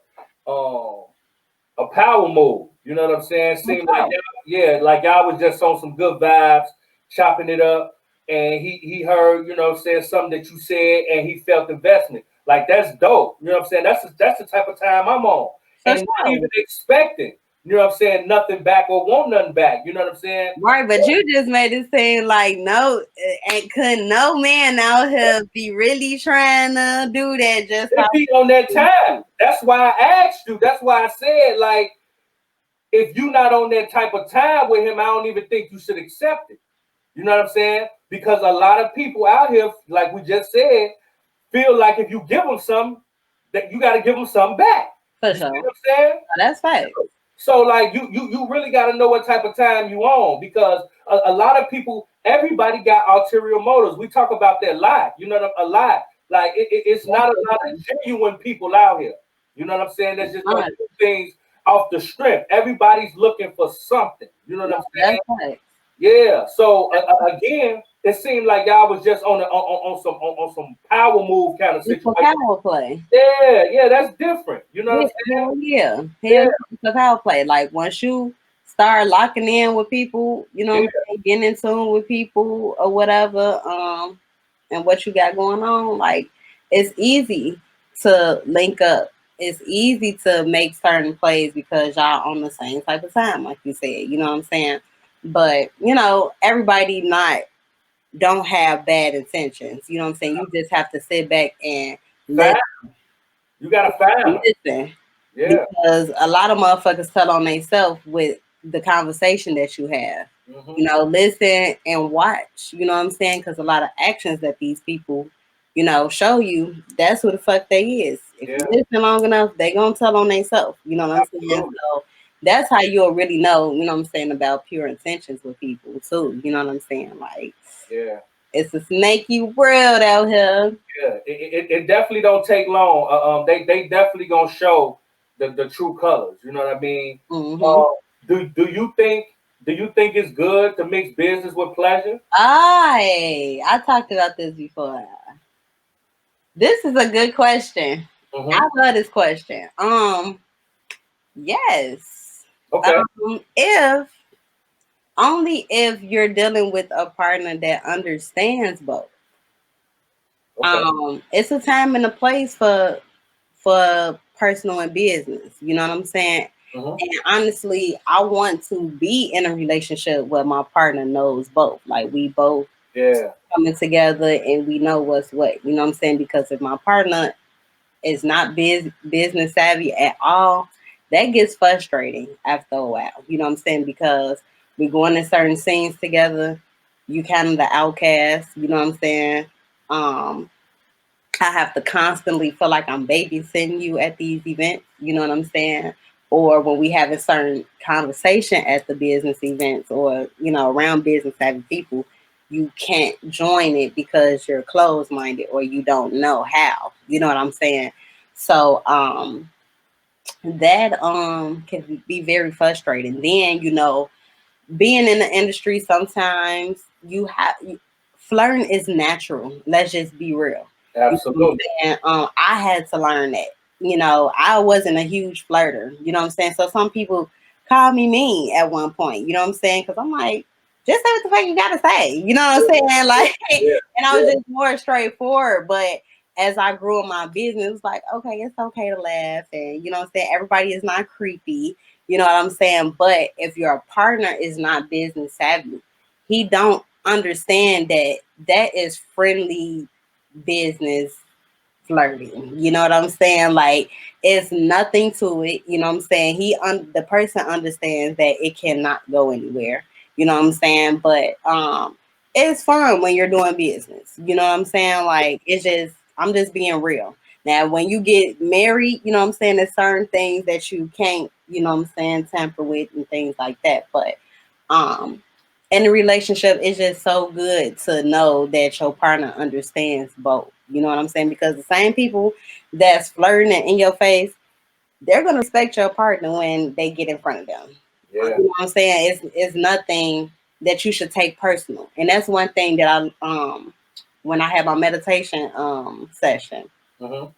a power move. You know what I'm saying? Seemed like yeah, like y'all was just on some good vibes, chopping it up, and he heard, you know what I'm saying, something that you said, and he felt investment. Like that's dope. You know what I'm saying? That's the type of time I'm on.
For
And not
sure.
even expecting, you know what I'm saying, nothing back or want nothing back. You know what I'm saying?
Right, but you just made it seem like no, and couldn't no man out here be really trying to do that just
It be on that time. That's why I asked you. That's why I said, like, if you not on that type of time with him, I don't even think you should accept it. You know what I'm saying? Because a lot of people out here, like we just said, feel like if you give them something, that you got to give them something back.
for
You see
sure.
what I'm saying?
That's fact.
So like you really got to know what type of time you on, because a lot of people, everybody got ulterior motives. We talk about that a lot. You know, a lot. Like it's not a lot of genuine people out here. You know what I'm saying? That's just gonna do things off the strength. Everybody's looking for something. You know what I'm saying?
That's fact.
Yeah. So again, it seemed like y'all was just on some power move kind of
It's a
situation.
power play.
Yeah, yeah, that's different. You know what
Yeah,
I'm saying?
hell yeah. Hell
Yeah,
yeah, it's a power play. Like once you start locking in with people, you know what
yeah,
I'm saying, getting in tune with people or whatever, and what you got going on, like it's easy to link up. It's easy to make certain plays because y'all on the same type of time, like you said, you know what I'm saying? But, you know, everybody not don't have bad intentions. You know what I'm saying? You just have to sit back and
find.
let
You gotta find them.
listen,
Yeah.
because a lot of motherfuckers tell on themselves with the conversation that you have.
Hmm.
You know, listen and watch. You know what I'm saying? Because a lot of actions that these people, you know, show you, that's who the fuck they is. If you
Yeah.
listen long enough, they gonna tell on themselves. You know what I'm saying?
Absolutely.
So that's how you'll really know. You know what I'm saying about pure intentions with people too. You know what I'm saying? Like
Yeah.
it's a snaky world out here.
Yeah. It definitely don't take long. They definitely gonna show the true colors. You know what I mean?
Hmm.
Uh, do you think it's good to mix business with pleasure?
I talked about this before. This is a good question.
Hmm.
I love this question. Yes.
Okay.
If only if you're dealing with a partner that understands both.
Okay.
It's a time and a place for personal and business. You know what I'm saying?
Hmm.
And honestly, I want to be in a relationship where my partner knows both. Like we both
Yeah.
coming together and we know what's what. You know what I'm saying? Because if my partner is not business savvy at all, that gets frustrating after a while. You know what I'm saying? Because we go into certain scenes together. You kind of the outcast. You know what I'm saying? Um, I have to constantly feel like I'm babysitting you at these events. You know what I'm saying? Or when we have a certain conversation at the business events, or you know, around business savvy people, you can't join it because you're closed minded or you don't know how. You know what I'm saying? So that can be very frustrating. Then you know, being in the industry, sometimes flirting is natural. Let's just be real. You know what I'm
Absolutely.
saying? I had to learn that. You know, I wasn't a huge flirter. You know what I'm saying? So some people called me mean at one point. You know what I'm saying? Because I'm like, just say what the fuck you gotta say. You know what I'm saying? Like,
Yeah.
and I was
Yeah.
just more straightforward. But as I grew in my business, it was like, okay, it's okay to laugh, and you know what I'm saying? Everybody is not creepy. You know what I'm saying? But if your partner is not business savvy, he don't understand that that is friendly business flirting. You know what I'm saying? Like it's nothing to it. You know what I'm saying? The person understands that it cannot go anywhere. You know what I'm saying? But it's fun when you're doing business. You know what I'm saying? Like it's just I'm just being real. Now when you get married, you know what I'm saying, there's certain things that you can't, you know what I'm saying, tamper with and things like that. But um in a relationship, it's just so good to know that your partner understands both. You know what I'm saying? Because the same people that's flirting in your face, they're gonna respect your partner when they get in front of them.
Yeah.
You know what I'm saying? It's nothing that you should take personal. And that's one thing that I when I had my meditation session,
Mm-hmm.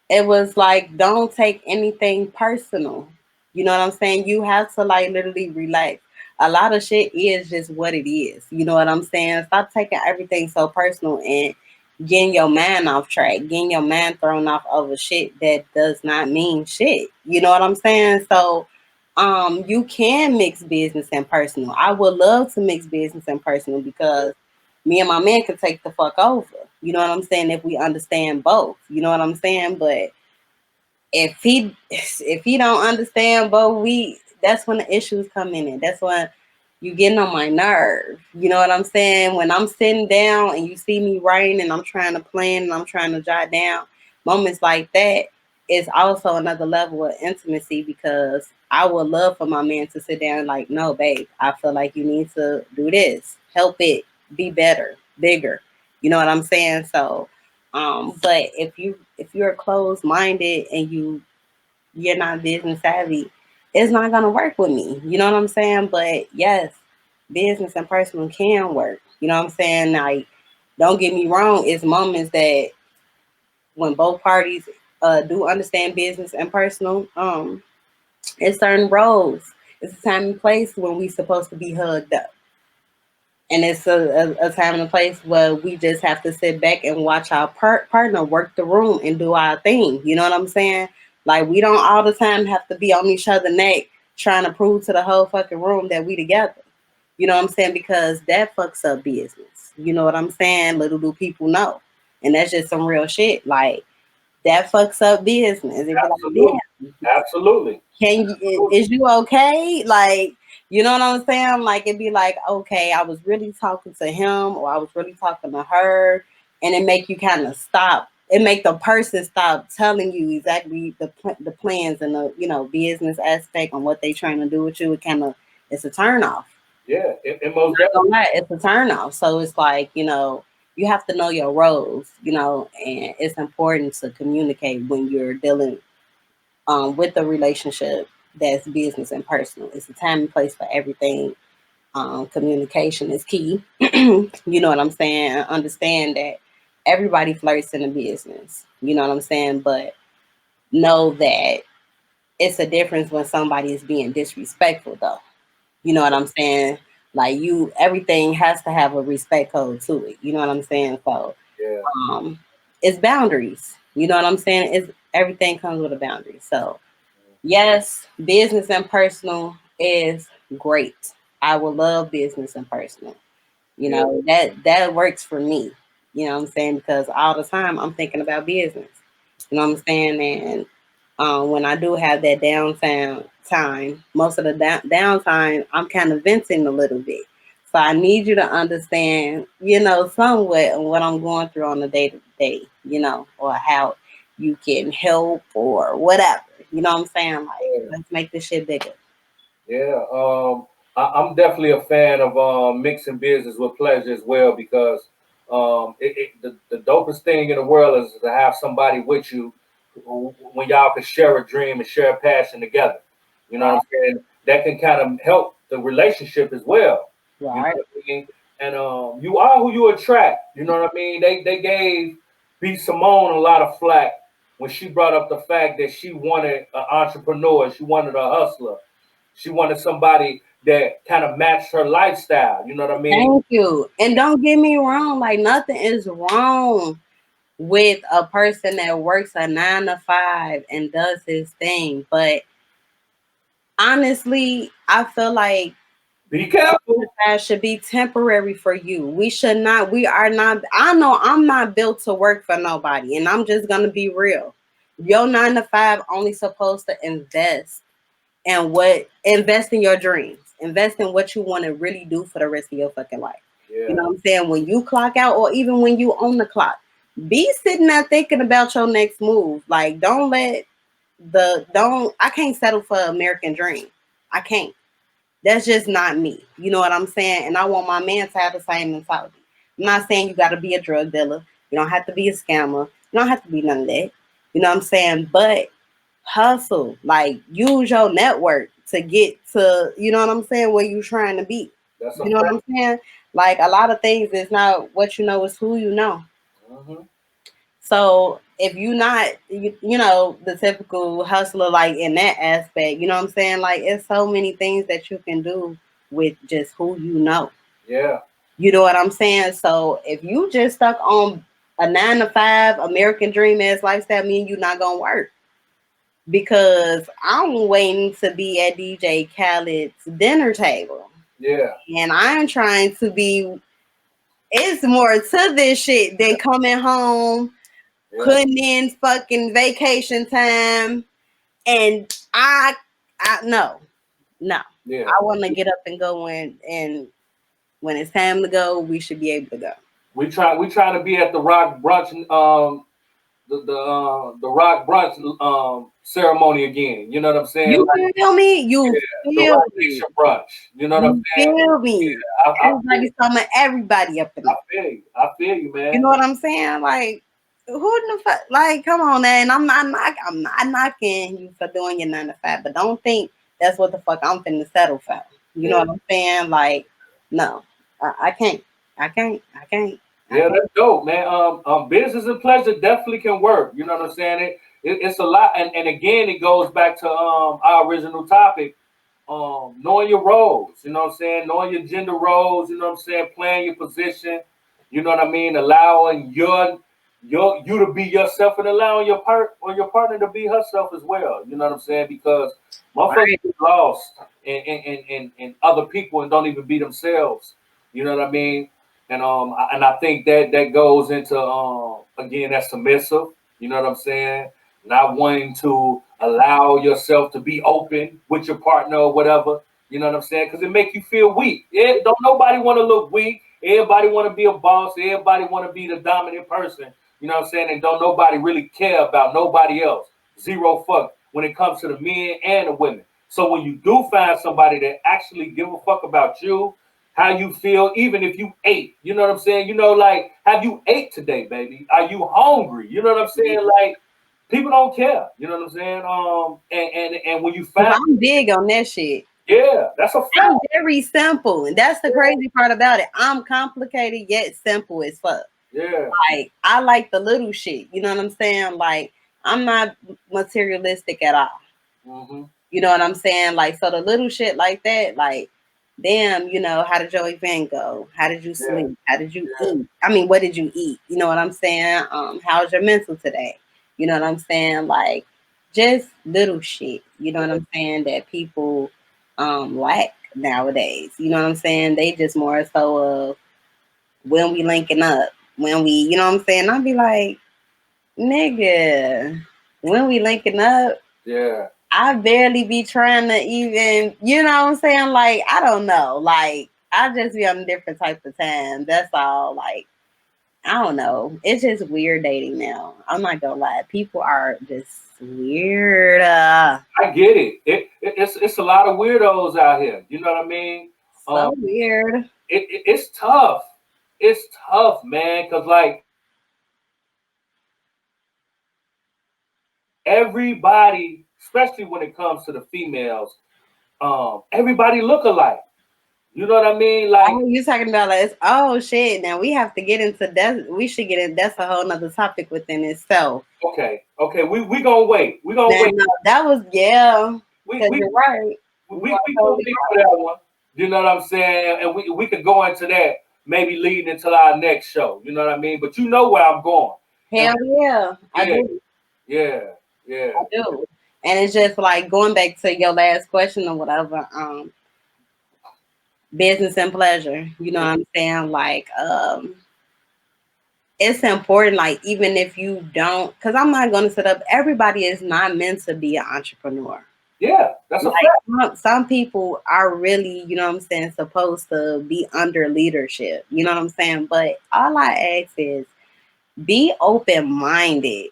it was like, don't take anything personal. You know what I'm saying? You have to like literally relax. A lot of shit is just what it is. You know what I'm saying? Stop taking everything so personal and getting your mind off track, getting your mind thrown off over shit that does not mean shit. You know what I'm saying? So you can mix business and personal. I would love to mix business and personal because me and my man could take the fuck over. You know what I'm saying? If we understand both. You know what I'm saying? But if he don't understand both, we that's when the issues come in. And that's when you getting on my nerve. You know what I'm saying? When I'm sitting down and you see me writing and I'm trying to plan and I'm trying to jot down moments like that, it's also another level of intimacy because I would love for my man to sit down and like, no, babe, I feel like you need to do this, help it be better, bigger. You know what I'm saying? So but if you're closed minded and you're not business savvy, it's not gonna work with me. You know what I'm saying? But yes, business and personal can work. You know what I'm saying? Like, don't get me wrong, it's moments that when both parties do understand business and personal, it's certain roles. It's a time and place when we supposed to be hugged up. And it's a time and a place where we just have to sit back and watch our partner work the room and do our thing. You know what I'm saying? Like, we don't all the time have to be on each other's neck trying to prove to the whole fucking room that we together. You know what I'm saying? Because that fucks up business. You know what I'm saying? Little do people know. And that's just some real shit. Like, that fucks up business. It be like,
Absolutely.
damn,
Absolutely.
can you,
Absolutely.
is you okay? Like, you know what I'm saying? Like, it'd be like, okay, I was really talking to him or I was really talking to her, and it make you kind of stop. It make the person stop telling you exactly the plans and the business aspect on what they trying to do with you. It kind of, it's a turn off.
Yeah. And
I'm
most
not
definitely.
gonna lie, it's a turn off. So it's like, you have to know your roles, and it's important to communicate when you're dealing with the relationship that's business and personal. It's a time and place for everything. Communication is key. You know what I'm saying? I understand that everybody flirts in a business. You know what I'm saying? But know that it's a difference when somebody is being disrespectful, though. You know what I'm saying? Like, everything has to have a respect code to it. You know what I'm saying? So
Yeah.
um, it's boundaries. You know what I'm saying? It's everything comes with a boundary. So yes, business and personal is great. I would love business and personal.
Yeah.
That works for me. You know what I'm saying? Because all the time I'm thinking about business. You know what I'm saying? And when I do have that downtime time, most of the downtime, I'm kind of venting a little bit. So I need you to understand, somewhat what I'm going through on a day to day, or how you can help or whatever. You know what I'm saying? Like,
Yeah.
let's make this shit bigger.
Yeah, I'm definitely a fan of mixing business with pleasure as well because the dopest thing in the world is to have somebody with you when y'all can share a dream and share a passion together. You know what
Right,
I'm saying? That can kind of help the relationship as well. You know
right.
what I mean? And you are who you attract. You know what I mean? They gave B Simone a lot of flack when she brought up the fact that she wanted an entrepreneur, she wanted a hustler. She wanted somebody that kind of matched her lifestyle. You know what I mean?
Thank you. And don't get me wrong, like, nothing is wrong with a person that works a 9 to 5 and does his thing. But honestly, I feel like
Be careful.
that should be temporary for you. We are not, I know I'm not built to work for nobody, and I'm just gonna be real. Your 9 to 5 only supposed to invest in your dreams, invest in what you want to really do for the rest of your fucking life. You
Yeah,
know what I'm saying? When you clock out, or even when you on the clock, be sitting there thinking about your next move. Like, I can't settle for American dream. I can't. That's just not me. You know what I'm saying? And I want my man to have the same mentality. I'm not saying you got to be a drug dealer. You don't have to be a scammer. You don't have to be none of that. You know what I'm saying? But hustle, like use your network to get to, you know what I'm saying, where you trying to be.
That's a
You know what
fact.
I'm saying? Like a lot of things is not what you know, is who you know.
Hmm.
So if you not, you know, the typical hustler, like in that aspect, you know what I'm saying? Like it's so many things that you can do with just who you know.
Yeah.
You know what I'm saying? So if you just stuck on a 9 to 5 American dream ass lifestyle, mean you not gonna work. Because I'm waiting to be at DJ Khaled's dinner table.
Yeah.
And I'm trying to be, it's more to this shit than coming home,
Yeah.
putting in fucking vacation time. And I no, no.
Yeah.
I want to get up and go and when it's time to go, we should be able to go.
We try to be at the rock brunch the rock brunch ceremony again. You know what I'm saying?
You
Like,
feel me? You
yeah, the
feel
Rock
me?
Nation brunch. You know what I'm
You
saying?
feel me?
I
Everybody's talking about everybody up in
I
there.
feel you. I feel you,
You
man.
know what I'm saying? Like, who in the fuck? Like, come on, man. I'm not knocking you for doing your 9 to 5, but don't think that's what the fuck I'm finna settle for. You know
Yeah.
what I'm saying? Like, no, I can't. I can't. I can't. I
Yeah,
can't.
that's dope, man. Business and pleasure definitely can work. You know what I'm saying? It's a lot, and again, it goes back to our original topic, knowing your roles. You know what I'm saying? Knowing your gender roles. You know what I'm saying? Playing your position. You know what I mean? Allowing you to be yourself and allowing your partner to be herself as well. You know what I'm saying? Because motherfuckers
Right.
get lost in other people and don't even be themselves. You know what I mean? And I think that goes into again that submissive. You know what I'm saying? Not wanting to allow yourself to be open with your partner or whatever. You know what I'm saying? Because it make you feel weak. Don't nobody want to look weak. Everybody want to be a boss. Everybody want to be the dominant person. You know what I'm saying? And don't nobody really care about nobody else. Zero fuck when it comes to the men and the women. So when you do find somebody that actually give a fuck about you, how you feel, even if you ate. You know what I'm saying? Like, have you ate today, baby? Are you hungry? You know what I'm saying? Like, people don't care. You know what I'm saying? And when you
Cause
find,
I'm big on that shit.
yeah, that's a fact.
I'm very simple, and that's the crazy part about it. I'm complicated yet simple as fuck.
Yeah,
Like I like the little shit. You know what I'm saying? Like I'm not materialistic at all.
hmm,
You know what I'm saying? Like, so the little shit like that, like, damn, you know, how did your event go? How did you
yeah,
sleep? How did you
yeah,
eat? I mean, what did you eat? You know what I'm saying? How's your mental today? You know what I'm saying? Like, just little shit. You know what I'm saying? That people lack nowadays. You know what I'm saying? They just more so of when we linking up, when we, you know what I'm saying? I'll be like, nigga, when we linking up,
yeah.
I barely be trying to even, you know what I'm saying? Like, I don't know. Like, I just be on a different type of time. That's all. Like, I don't know. It's just weird dating now. I'm not gonna lie. People are just weird.
I get it. It's a lot of weirdos out here. You know what I mean? Um,
So weird.
it's tough. It's tough, man. Cause like everybody, especially when it comes to the females, everybody look alike. You know what I mean? Like,
Oh, you talking about like, oh shit. Now we have to get into that. We should get in. That's a whole nother topic within itself.
okay, we gonna wait. We gonna
Now,
wait.
no, that was, yeah.
We
Because
we
you're right. You are
we gonna
totally
wait for
right.
that one. You know what I'm saying? And we could go into that maybe leading into our next show. You know what I mean? But you know where I'm going. And
Hell yeah. I
yeah,
do.
yeah, yeah,
I do. And it's just like going back to your last question or whatever, business and pleasure. You know
yeah,
what I'm saying? Like, it's important, like, even if you don't, because I'm not gonna sit up, everybody is not meant to be an entrepreneur.
yeah. That's a
Like
fact.
some people are really, you know what I'm saying, supposed to be under leadership. You know what I'm saying? But all I ask is be open minded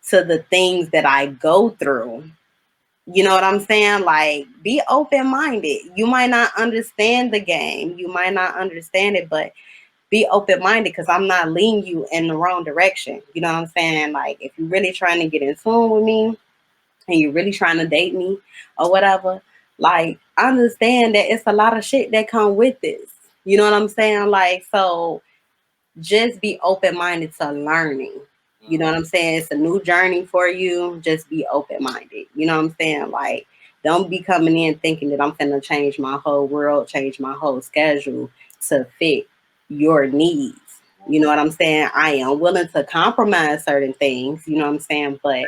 to the things that I go through. You know what I'm saying? Like, be open minded. You might not understand the game, you might not understand it, but be open minded because I'm not leading you in the wrong direction. You know what I'm saying? Like, if you're really trying to get in tune with me, and you're really trying to date me or whatever, like understand that it's a lot of shit that come with this. You know what I'm saying? Like, so just be open minded to learning. You know what I'm saying? It's a new journey for you. Just be open minded. You know what I'm saying? Like, don't be coming in thinking that I'm finna change my whole world, change my whole schedule to fit your needs. You know what I'm saying? I am willing to compromise certain things, you know what I'm saying? But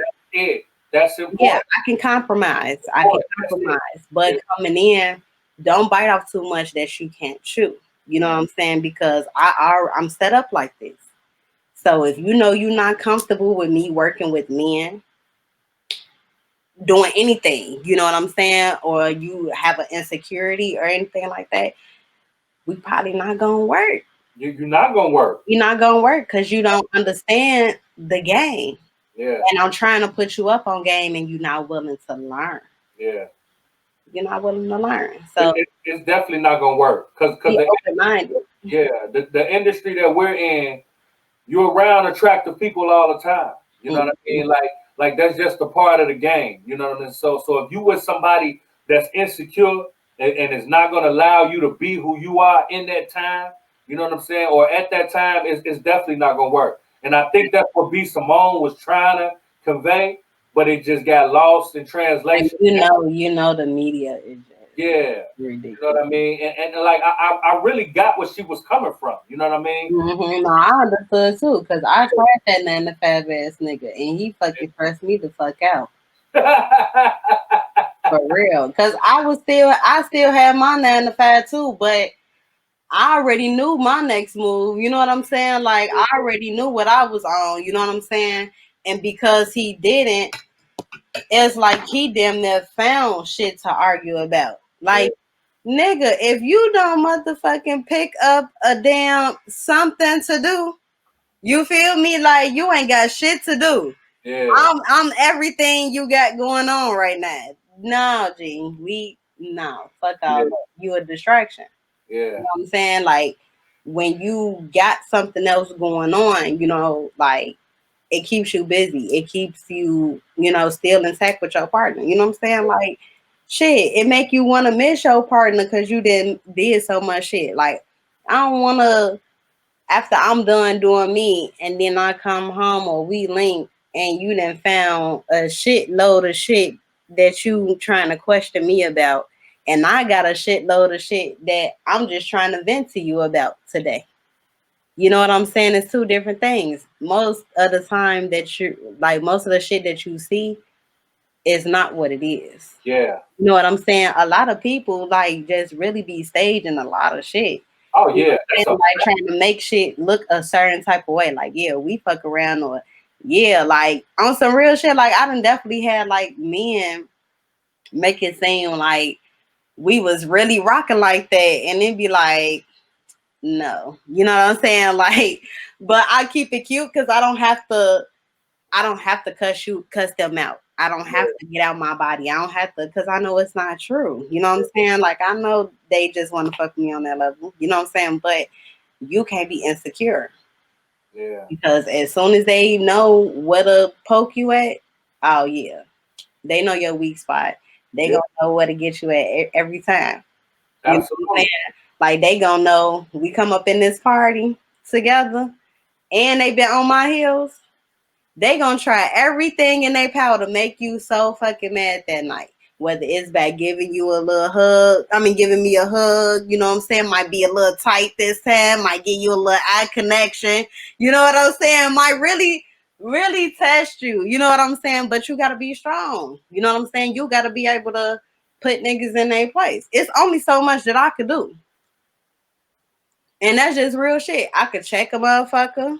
That's
yeah,
important.
I can compromise. I can compromise. But coming in, don't bite off too much that you can't chew. You know what I'm saying? Because I'm set up like this. So if you know you're not comfortable with me working with men, doing anything, you know what I'm saying, or you have an insecurity or anything like that, we probably not gonna work.
You're not gonna work.
You're not gonna work because you don't understand the game.
Yeah.
And I'm trying to put you up on game, and you're not willing to learn.
Yeah.
You're not willing to learn. So
it's definitely not gonna work because
be open-minded.
the industry that we're in, you're around attractive people all the time. You know what I mean? Like that's just a part of the game. You know what I mean? So if you with somebody that's insecure and is not gonna allow you to be who you are in that time, you know what I'm saying? Or at that time, it's definitely not gonna work. And I think that's what B Simone was trying to convey, but it just got lost in translation.
You know the media is just
You know what I mean? And like I really got where she was coming from. You know what I mean?
No, I understood too, because I tried that man, the fat ass nigga, and he fucking pressed me the fuck out. For real. Cause I still had my 9 to 5 too, but I already knew my next move. You know what I'm saying? Like I already knew what I was on, you know what I'm saying? And because he didn't, it's like he damn near found shit to argue about. Like, nigga, if you don't motherfucking pick up a damn something to do, you feel me? Like you ain't got shit to do.
Yeah.
I'm everything you got going on right now. No, G, fuck all that. You a distraction.
Yeah.
You know what I'm saying? Like when you got something else going on, you know, like it keeps you busy. It keeps you, you know, still intact with your partner. You know what I'm saying? Like shit, it make you want to miss your partner because you did so much shit. Like I don't want to after I'm done doing me and then I come home or we link and you done found a shitload of shit that you trying to question me about. And I got a shitload of shit that I'm just trying to vent to you about today. You know what I'm saying? It's two different things. Most of the time that you like most of the shit that you see is not what it is.
Yeah.
You know what I'm saying? A lot of people like just really be staging a lot of shit.
Oh yeah.
And like trying to make shit look a certain type of way. Like, yeah, we fuck around or yeah, like on some real shit. Like I done definitely had like men make it seem like we was really rocking like that. And then be like, no. You know what I'm saying? Like, but I keep it cute because I don't have to cuss them out. I don't have to get out my body. I don't have to because I know it's not true. You know what I'm saying? Like I know they just want to fuck me on that level. You know what I'm saying? But you can't be insecure.
Yeah.
Because as soon as they know where to poke you at, oh yeah. They know your weak spot. They gonna know where to get you at every time. You know what I'm saying? Like they gonna know we come up in this party together and they been on my heels. They gonna try everything in their power to make you so fucking mad that night. Whether it's by giving you a little hug, giving me a hug, you know what I'm saying? Might be a little tight this time, might give you a little eye connection. You know what I'm saying? Might really, really test you. You know what I'm saying? But you gotta be strong. You know what I'm saying? You gotta be able to put niggas in their place. It's only so much that I could do. And that's just real shit. I could check a motherfucker.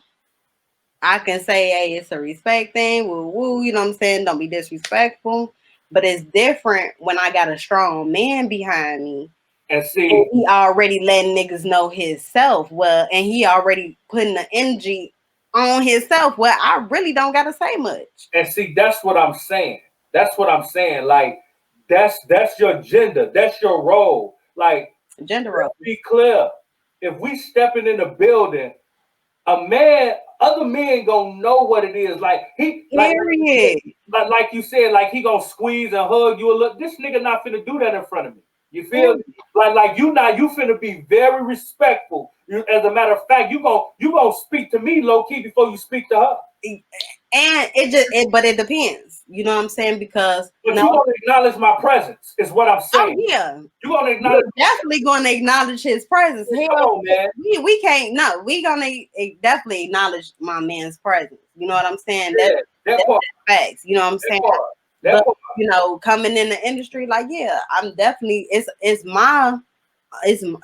I can say, hey, it's a respect thing, woo woo, you know what I'm saying? Don't be disrespectful. But it's different when I got a strong man behind me.
And
he already letting niggas know himself. Well, and he already putting the energy on himself. Well, I really don't gotta say much.
And see, that's what I'm saying. That's what I'm saying. Like, that's your gender. That's your role. Like,
gender role.
Be clear. If we stepping in the building, a man, other men gonna know what it is. Like like you said, like he gonna squeeze and hug you a little. This nigga not finna do that in front of me. You feel me? Like you finna be very respectful. As a matter of fact, you gonna speak to me low key before you speak to her.
And but it depends. You know what I'm saying? Because
you gonna acknowledge my presence is what I'm saying.
Oh yeah,
you gonna acknowledge.
You're definitely gonna acknowledge his presence.
Come on, man.
We can't. No, we gonna definitely acknowledge my man's presence. You know what I'm saying? That's facts. You know what I'm saying? But you know, coming in the industry, like I'm definitely it's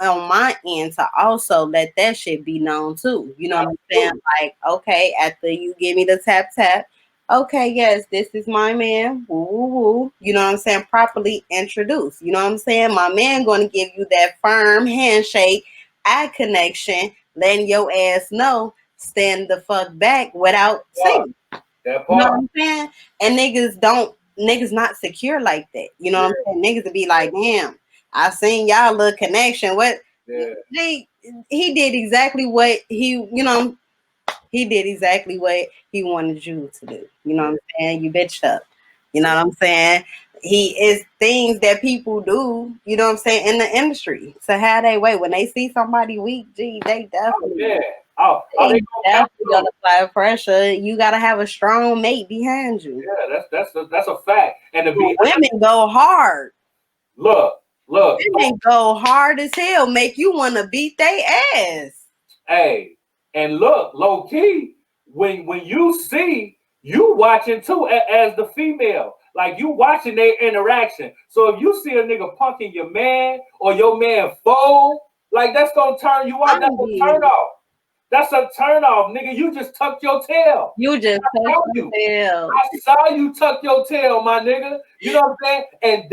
on my end to also let that shit be known too. You know what I'm saying? Like, okay, after you give me the tap, okay, yes, this is my man. Woo, woo, woo. You know what I'm saying? Properly introduced. You know what I'm saying? My man going to give you that firm handshake, eye connection, letting your ass know, stand the fuck back without saying. You know what I'm saying? And niggas not secure like that. You know what I'm saying? Niggas would be like, damn, I seen y'all little connection. What? Yeah. He did exactly what he did exactly what he wanted you to do. You know what I'm saying? You bitched up. You know what I'm saying? He is things that people do, you know what I'm saying, in the industry. So how they wait when they see somebody weak, they definitely they definitely gonna apply pressure. You gotta have a strong mate behind you.
Yeah, that's a fact. And to be
women go hard.
Look.
Women go hard as hell, make you want to beat their ass.
Hey, and look, low key, when you see, you watching too as the female. Like you watching their interaction. So if you see a nigga punking your man or your man fold, like that's gonna turn you on. That's a turn off. That's a turn off, nigga. You just tucked your tail.
You just tucked your tail.
I saw you tuck your tail, my nigga. You know what I'm saying?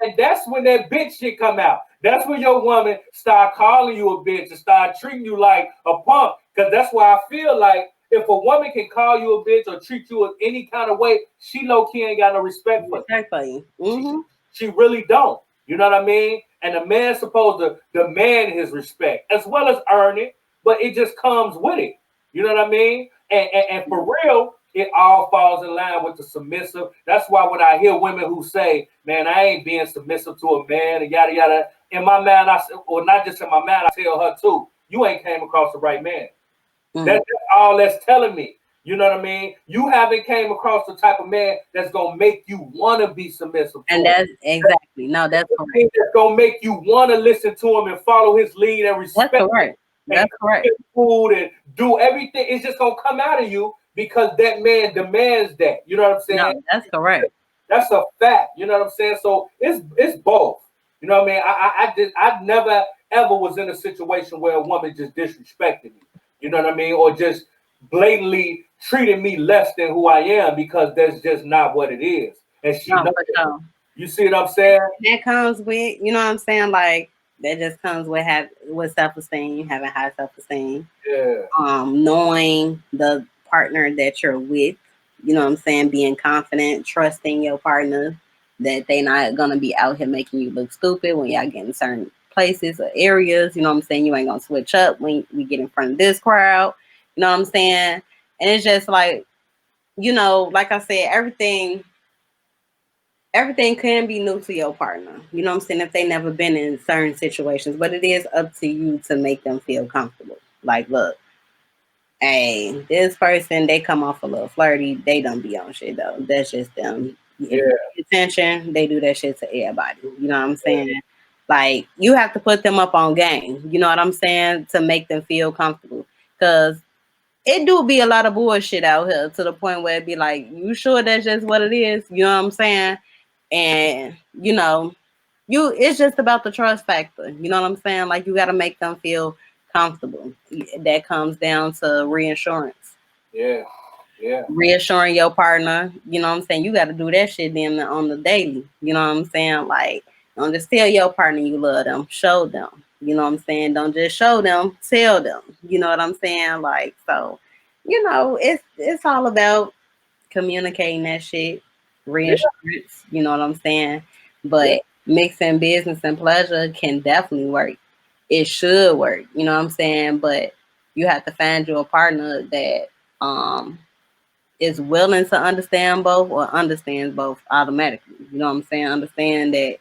And that's when that bitch shit come out. That's when your woman start calling you a bitch and start treating you like a punk. Because that's why I feel like if a woman can call you a bitch or treat you in any kind of way, she low-key ain't got no respect for you.
Mm-hmm.
She really don't. You know what I mean? And the man's supposed to demand his respect as well as earn it, but it just comes with it. You know what I mean? And for real, it all falls in line with the submissive. That's why when I hear women who say, man, I ain't being submissive to a man and yada, yada, in my mind, or not just in my mind, I tell her too, you ain't came across the right man. That's all that's telling me. You know what I mean? You haven't came across the type of man that's gonna make you want to be submissive.
And that's exactly that's correct.
That's gonna make you want to listen to him and follow his lead and respect.
That's correct. That's correct.
Food and do everything. It's just gonna come out of you because that man demands that. You know what I'm saying?
No, that's correct.
That's a fact. You know what I'm saying? So it's both. You know what I mean? I never ever was in a situation where a woman just disrespected me. You know what I mean? Or just blatantly treating me less than who I am because that's just not what it is. And she knows it. You see what I'm saying?
That comes with, you know what I'm saying? Like that just comes with self-esteem, having high self-esteem.
Yeah.
Knowing the partner that you're with, you know what I'm saying? Being confident, trusting your partner that they not gonna be out here making you look stupid when y'all get in certain places or areas. You know what I'm saying? You ain't gonna switch up when we get in front of this crowd. You know what I'm saying? And it's just like, you know, like I said, everything can be new to your partner. You know what I'm saying? If they never been in certain situations, but it is up to you to make them feel comfortable. Like, look, hey, this person, they come off a little flirty. They don't be on shit though. That's just them.
Yeah.
Attention, they do that shit to everybody. You know what I'm saying? Yeah. Like, you have to put them up on game. You know what I'm saying? To make them feel comfortable. Because it do be a lot of bullshit out here to the point where it be like, you sure that's just what it is? You know what I'm saying? And, you know, it's just about the trust factor. You know what I'm saying? Like, you got to make them feel comfortable. That comes down to reassurance.
Yeah. Yeah.
Reassuring your partner. You know what I'm saying? You got to do that shit then on the daily. You know what I'm saying? Like, don't just tell your partner you love them. Show them. You know what I'm saying? Don't just show them, tell them. You know what I'm saying? Like, so, you know, it's all about communicating that shit, reassurance, you know what I'm saying? But mixing business and pleasure can definitely work. It should work, you know what I'm saying? But you have to find you a partner that um is willing to understand both or understands both automatically. You know what I'm saying? Understand that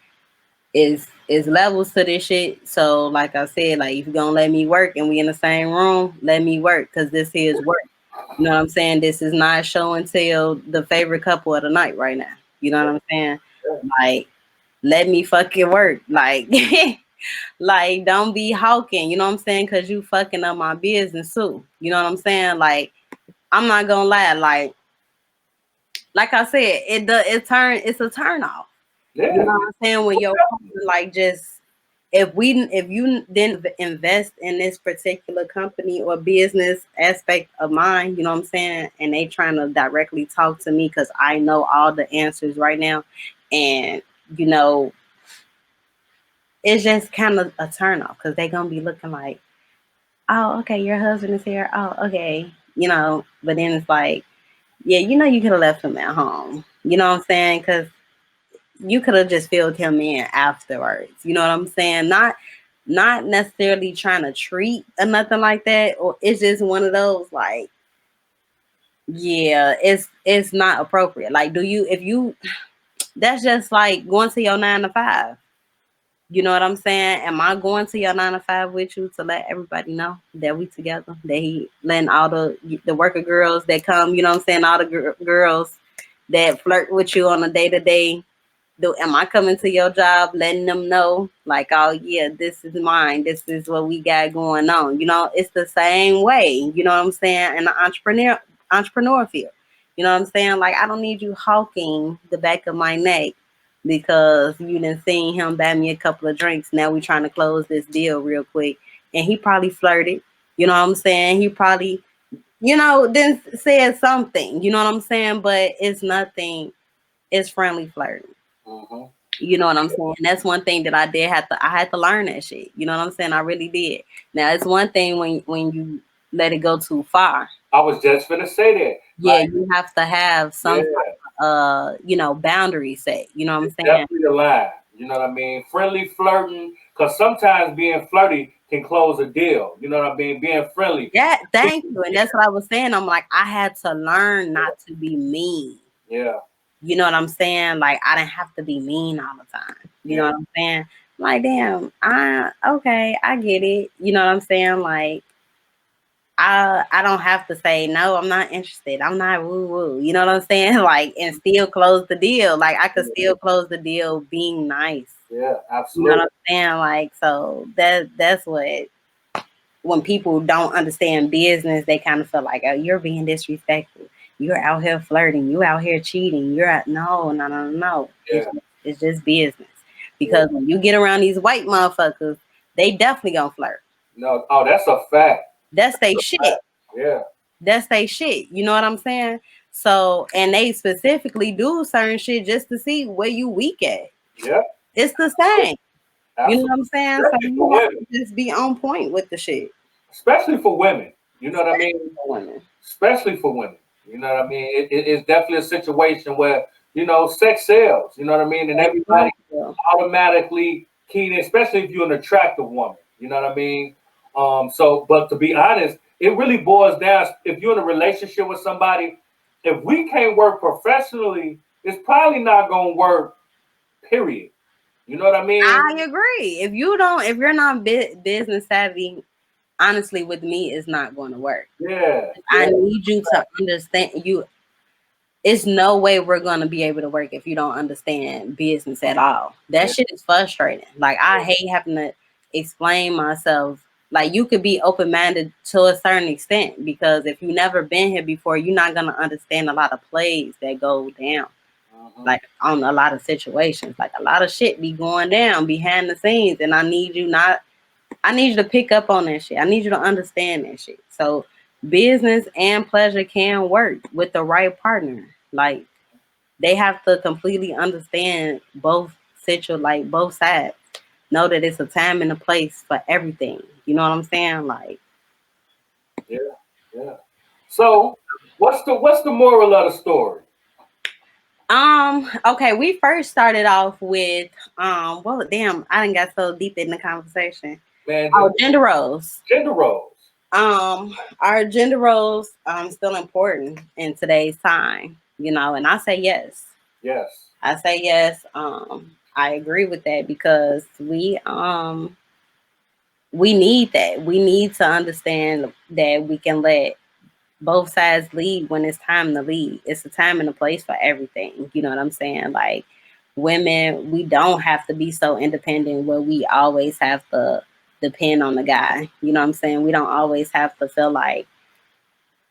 is levels to this shit. So like I said, like if you're gonna let me work and we in the same room, let me work because this is work. You know what I'm saying? This is not show and tell the favorite couple of the night right now. You know what I'm saying? Like let me fucking work. Like like don't be hawking, you know what I'm saying? Cause you fucking up my business too. You know what I'm saying? Like I'm not gonna lie, like I said, it's a turn off. You know
Yeah.
what I'm saying? When your partner, like just if you didn't invest in this particular company or business aspect of mine, you know what I'm saying, and they trying to directly talk to me because I know all the answers right now, and you know, it's just kind of a turn off because they gonna be looking like, oh, okay, your husband is here. Oh, okay, you know, but then it's like, yeah, you know, you could have left him at home. You know what I'm saying? Because you could have just filled him in afterwards. You know what I'm saying? Not necessarily trying to treat or nothing like that. Or it's just one of those like, yeah, it's not appropriate. Like, do you if you that's just like going to your 9 to 5. You know what I'm saying? Am I going to your 9 to 5 with you to let everybody know that we together? That he letting all the worker girls that come, you know what I'm saying? All the girls that flirt with you on a day to day, do am I coming to your job letting them know like, oh yeah, this is mine, this is what we got going on? You know, it's the same way, you know what I'm saying, in the entrepreneur field. You know what I'm saying? Like I don't need you hawking the back of my neck because you didn't seen him buy me a couple of drinks. Now we trying to close this deal real quick. And he probably flirted. You know what I'm saying? He probably, you know, then said something. You know what I'm saying? But it's nothing. It's friendly flirting.
Mm-hmm.
You know what I'm saying? That's one thing that I had to learn that shit. You know what I'm saying? I really did. Now it's one thing when you let it go too far.
I was just gonna say that.
Yeah,
Like,
you have to have
yeah,
some you know, boundary set. You know what I'm
it's
saying?
definitely a line. You know what I mean? Friendly flirting, because sometimes being flirty can close a deal. You know what I mean? Being friendly.
Yeah, thank you. And that's what I was saying. I'm like, I had to learn not to be mean.
Yeah,
You know what I'm saying? Like I didn't have to be mean all the time. You know
yeah,
what I'm saying? I'm like, damn, okay, I get it. You know what I'm saying? Like I don't have to say no, I'm not interested. I'm not woo woo. You know what I'm saying? Like and still close the deal. Like I could still close the deal being nice.
yeah,
You know what
absolutely.
I'm saying? Like so that's what when people don't understand business, they kind of feel like, oh, you're being disrespectful. You're out here flirting. You out here cheating. You're out. No, no, no, no.
Yeah,
It's just business.
yeah.
Because when you get around these white motherfuckers, they definitely gonna flirt.
No, oh, that's a fact.
That's they shit.
Yeah,
That's they shit. You know what I'm saying? So, and they specifically do certain shit just to see where you weak at.
yeah,
It's the same. You know
absolutely.
what I'm saying? So
Especially for
you have
women.
to just be on point with the shit.
Especially for women. You know what I mean?
Especially for women.
Especially for women. You know what I mean? It's definitely a situation where, sex sells. You know what I mean? And everybody automatically keen in, especially if you're an attractive woman. You know what I mean? But to be honest, it really boils down. If you're in a relationship with somebody, if we can't work professionally, it's probably not going to work. Period. You know what I mean?
I agree. If you're not business savvy, honestly, with me, it's not going to work.
Yeah,
I
yeah,
need you to understand. It's no way we're going to be able to work if you don't understand business at all. That
yeah,
shit is frustrating. Like I hate having to explain myself. Like you could be open minded to a certain extent because if you never been here before, you're not gonna understand a lot of plays that go down.
mhm,
Like on a lot of situations, like a lot of shit be going down behind the scenes, and I need you to pick up on that shit. I need you to understand that shit. So business and pleasure can work with the right partner. Like they have to completely understand both sides. Know that it's a time and a place for everything. You know what I'm saying? Like,
yeah, yeah. So, what's the moral of the story?
okay, we first started off with well damn, I didn't got so deep in the conversation.
Man,
Oh, gender roles.
gender roles.
Are gender roles still important in today's time? You know, and I say yes.
Yes.
I say yes. I agree with that because we need that. We need to understand that we can let both sides lead when it's time to lead. It's a time and a place for everything. You know what I'm saying? Like women, we don't have to be so independent where we always have to depend on the guy. You know what I'm saying? We don't always have to feel like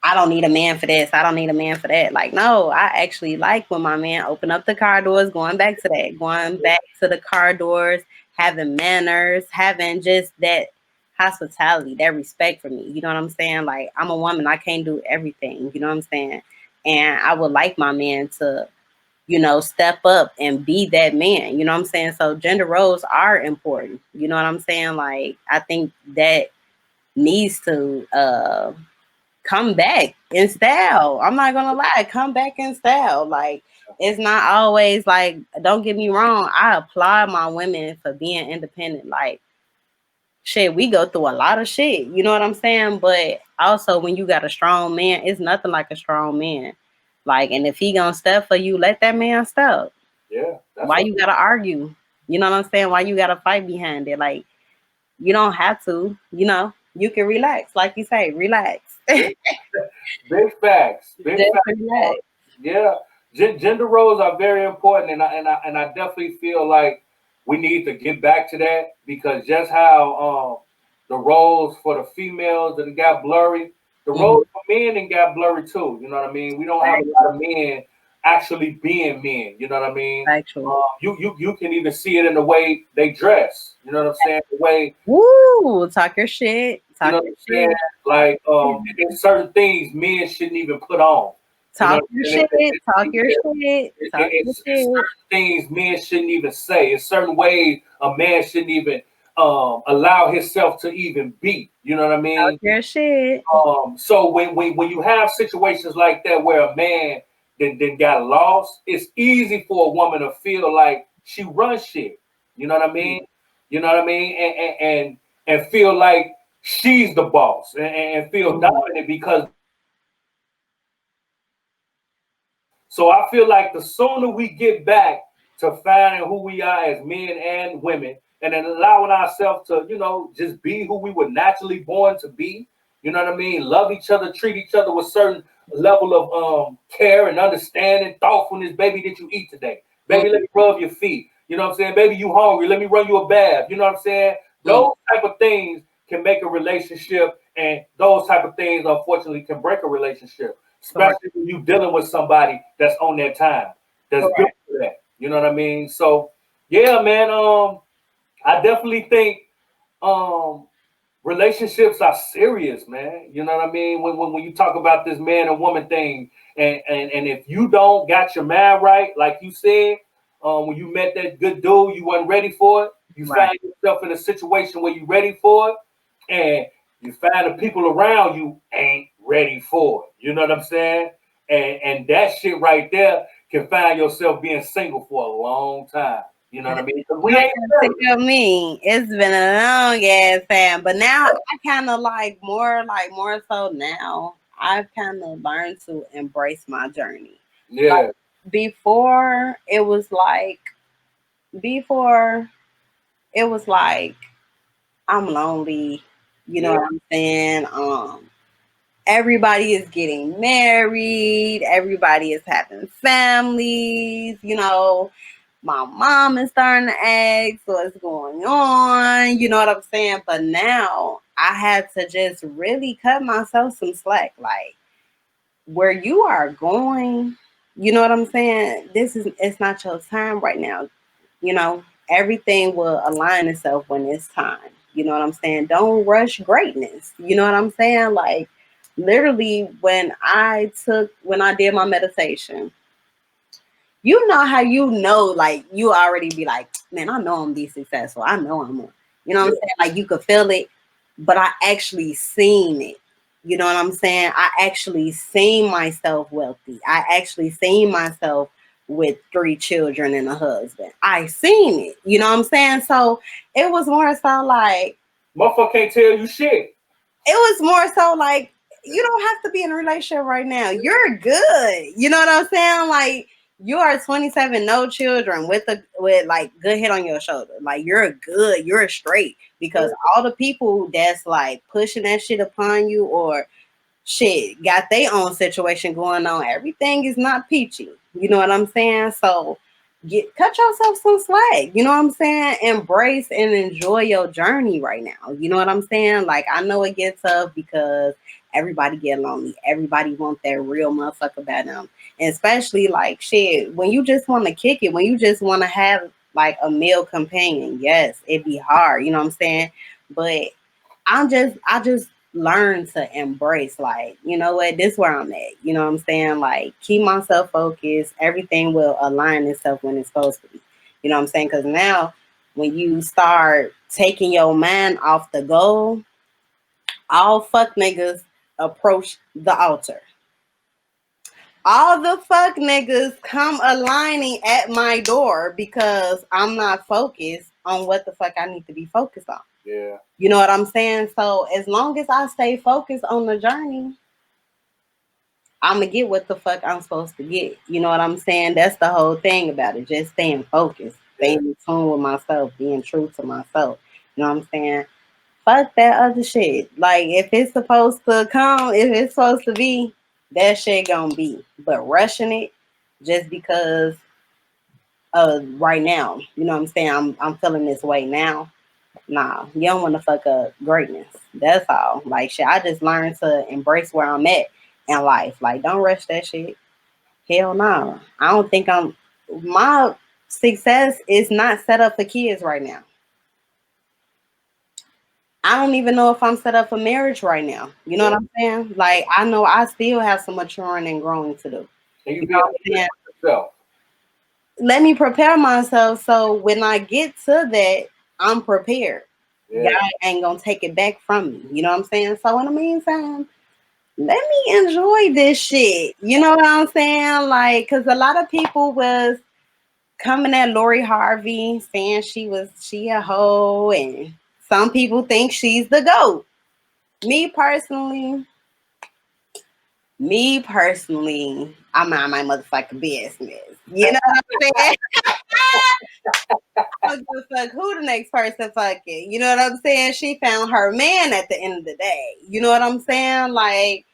I don't need a man for this. I don't need a man for that. Like, no, I actually like when my man open up the car doors, going back to that, going back to the car doors, having manners, having just that hospitality, that respect for me. You know what I'm saying? Like, I'm a woman. I can't do everything. You know what I'm saying? And I would like my man to, you know, step up and be that man. You know what I'm saying? So gender roles are important. You know what I'm saying? Like, I think that needs to come back in style. I'm not gonna lie, come back in style. Like it's not always like, don't get me wrong, I applaud my women for being independent. Like shit, we go through a lot of shit, you know what I'm saying? But also when you got a strong man, it's nothing like a strong man. Like, and if he gonna step for you, let that man step.
Yeah. That's
Why
what.
you gotta argue? You know what I'm saying? Why you gotta fight behind it? Like you don't have to, you know, you can relax, like you say, relax.
Yeah. Big facts. Big
Just
facts.
relax.
Yeah, gender roles are very important, and I definitely feel like we need to get back to that because just how the roles for the females that got blurry, the
Mhm.
roles for men and got blurry too. You know what I mean? We don't have a lot of men actually being men. You know what I mean?
Factual.
You can even see it in the way they dress. You know what I'm saying? The way
Woo! Talk your shit.
you know
Talk
what
your
I'm saying?
shit.
Like there's certain things men shouldn't even put on. You know
Talk
what
your
I'm saying?
shit. Talk your shit. Talk your
It's
shit.
certain things men shouldn't even say. It's certain ways a man shouldn't even allow himself to even be. You know what I
Talk
mean?
your shit.
So when you have situations like that where a man then got lost, it's easy for a woman to feel like she runs shit. You know what I mean? You know what I mean? And feel like she's the boss and feel
Mhm.
dominant because so I feel like the sooner we get back to finding who we are as men and women, and then allowing ourselves to, just be who we were naturally born to be. You know what I mean? Love each other, treat each other with certain level of care and understanding, thoughtfulness. Baby, did you eat today? Baby, let me rub your feet. You know what I'm saying? Baby, you hungry? Let me run you a bath. You know what I'm saying?
Mhm.
Those type of things can make a relationship, and those type of things, unfortunately, can break a relationship,
Correct.
especially when you dealing with somebody that's on their time, that's built
Correct.
for that. You know what I mean? So, yeah, man. I definitely think um, relationships are serious, man. You know what I mean? When you talk about this man and woman thing, and if you don't got your mind right, like you said, when you met that good dude, you wasn't ready for it. You
Right.
find yourself in a situation where you ready for it, and you find the people around you ain't ready for it. You know what I'm saying? And that shit right there can find yourself being single for a long time. You know what I mean? Because we
You
ain't
ain't
serious.
tell me it's been a long ass time, but now I kind of like more so now. I've kind of learned to embrace my journey. Like
Yeah,
before, before it was like I'm lonely. You know
yeah,
what I'm saying? Everybody is getting married. Everybody is having families. You know, my mom is starting to ask what's going on. You know what I'm saying? But now I had to just really cut myself some slack. Like where you are going, you know what I'm saying? It's not your time right now. You know, everything will align itself when it's time. You know what I'm saying? Don't rush greatness. You know what I'm saying? Like literally when I did my meditation, you know how you know, like you already be like, man, I know I'm be successful. I know I'm a, you know what I'm
yeah.
saying? Like you could feel it, but I actually seen it. You know what I'm saying? I actually seen myself wealthy. I actually seen myself with 3 children and a husband. I seen it. You know what I'm saying? So it was more so like,
Motherfucker can't tell you shit.
it was more so like you don't have to be in a relationship right now. You're good. You know what I'm saying? Like you are 27, no children, with like good head on your shoulder. Like you're good. You're straight because all the people that's like pushing that shit upon you or shit got their own situation going on. Everything is not peachy. You know what I'm saying? So cut yourself some slack. You know what I'm saying? Embrace and enjoy your journey right now. You know what I'm saying? Like I know it gets tough because everybody get lonely. Everybody want that real motherfucker by them. And especially like shit, when you just want to kick it, when you just want to have like a male companion, yes, it be hard. You know what I'm saying? But I just learned to embrace, like, you know what, this where I'm at. You know what I'm saying? Like, keep myself focused. Everything will align itself when it's supposed to be. You know what I'm saying? Because now when you start taking your mind off the goal, all fuck niggas approach the altar. All the fuck niggas come aligning at my door because I'm not focused on what the fuck I need to be focused on.
Yeah.
You know what I'm saying? So as long as I stay focused on the journey, I'm gonna get what the fuck I'm supposed to get. You know what I'm saying? That's the whole thing about it. Just staying focused,
Yeah.
staying in tune with myself, being true to myself. You know what I'm saying? Fuck that other shit. Like if it's supposed to come, if it's supposed to be, that shit gonna be. But rushing it just because right now, you know what I'm saying? I'm feeling this way now. Nah, you don't want to fuck up greatness. That's all. Like shit, I just learned to embrace where I'm at in life. Like, don't rush that shit. Hell no. I don't think my success is not set up for kids right now. I don't even know if I'm set up for marriage right now. You know
Yeah.
what I'm saying? Like, I know I still have some maturing and growing to do.
And you
You
be
know what
honest
I'm saying?
with yourself.
Let me prepare myself so when I get to that, I'm prepared.
Yeah.
God ain't gonna take it back from me. You know what I'm saying? So in the meantime, let me enjoy this shit. You know what I'm saying? Like, cause a lot of people was coming at Lori Harvey saying she a hoe, and some people think she's the GOAT. Me personally, I mind my motherfucking business. You know what I'm saying? I don't give a fuck who the next person fucking. You know what I'm saying? She found her man at the end of the day. You know what I'm saying? Like,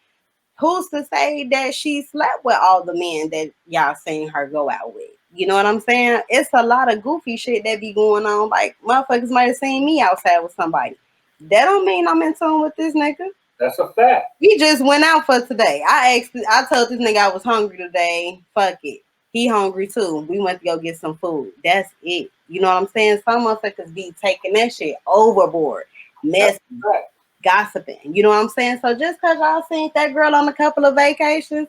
who's to say that she slept with all the men that y'all seen her go out with? You know what I'm saying? It's a lot of goofy shit that be going on. Like, motherfuckers might have seen me outside with somebody. That don't mean I'm in tune with this nigga.
That's a fact.
We just went out for today. I told this nigga I was hungry today. Fuck it. He hungry too. We went to go get some food. That's it. You know what I'm saying? Some motherfuckers be taking that shit overboard.
That's
Messy,
a fact.
gossiping. You know what I'm saying? So just cause y'all seen that girl on a couple of vacations,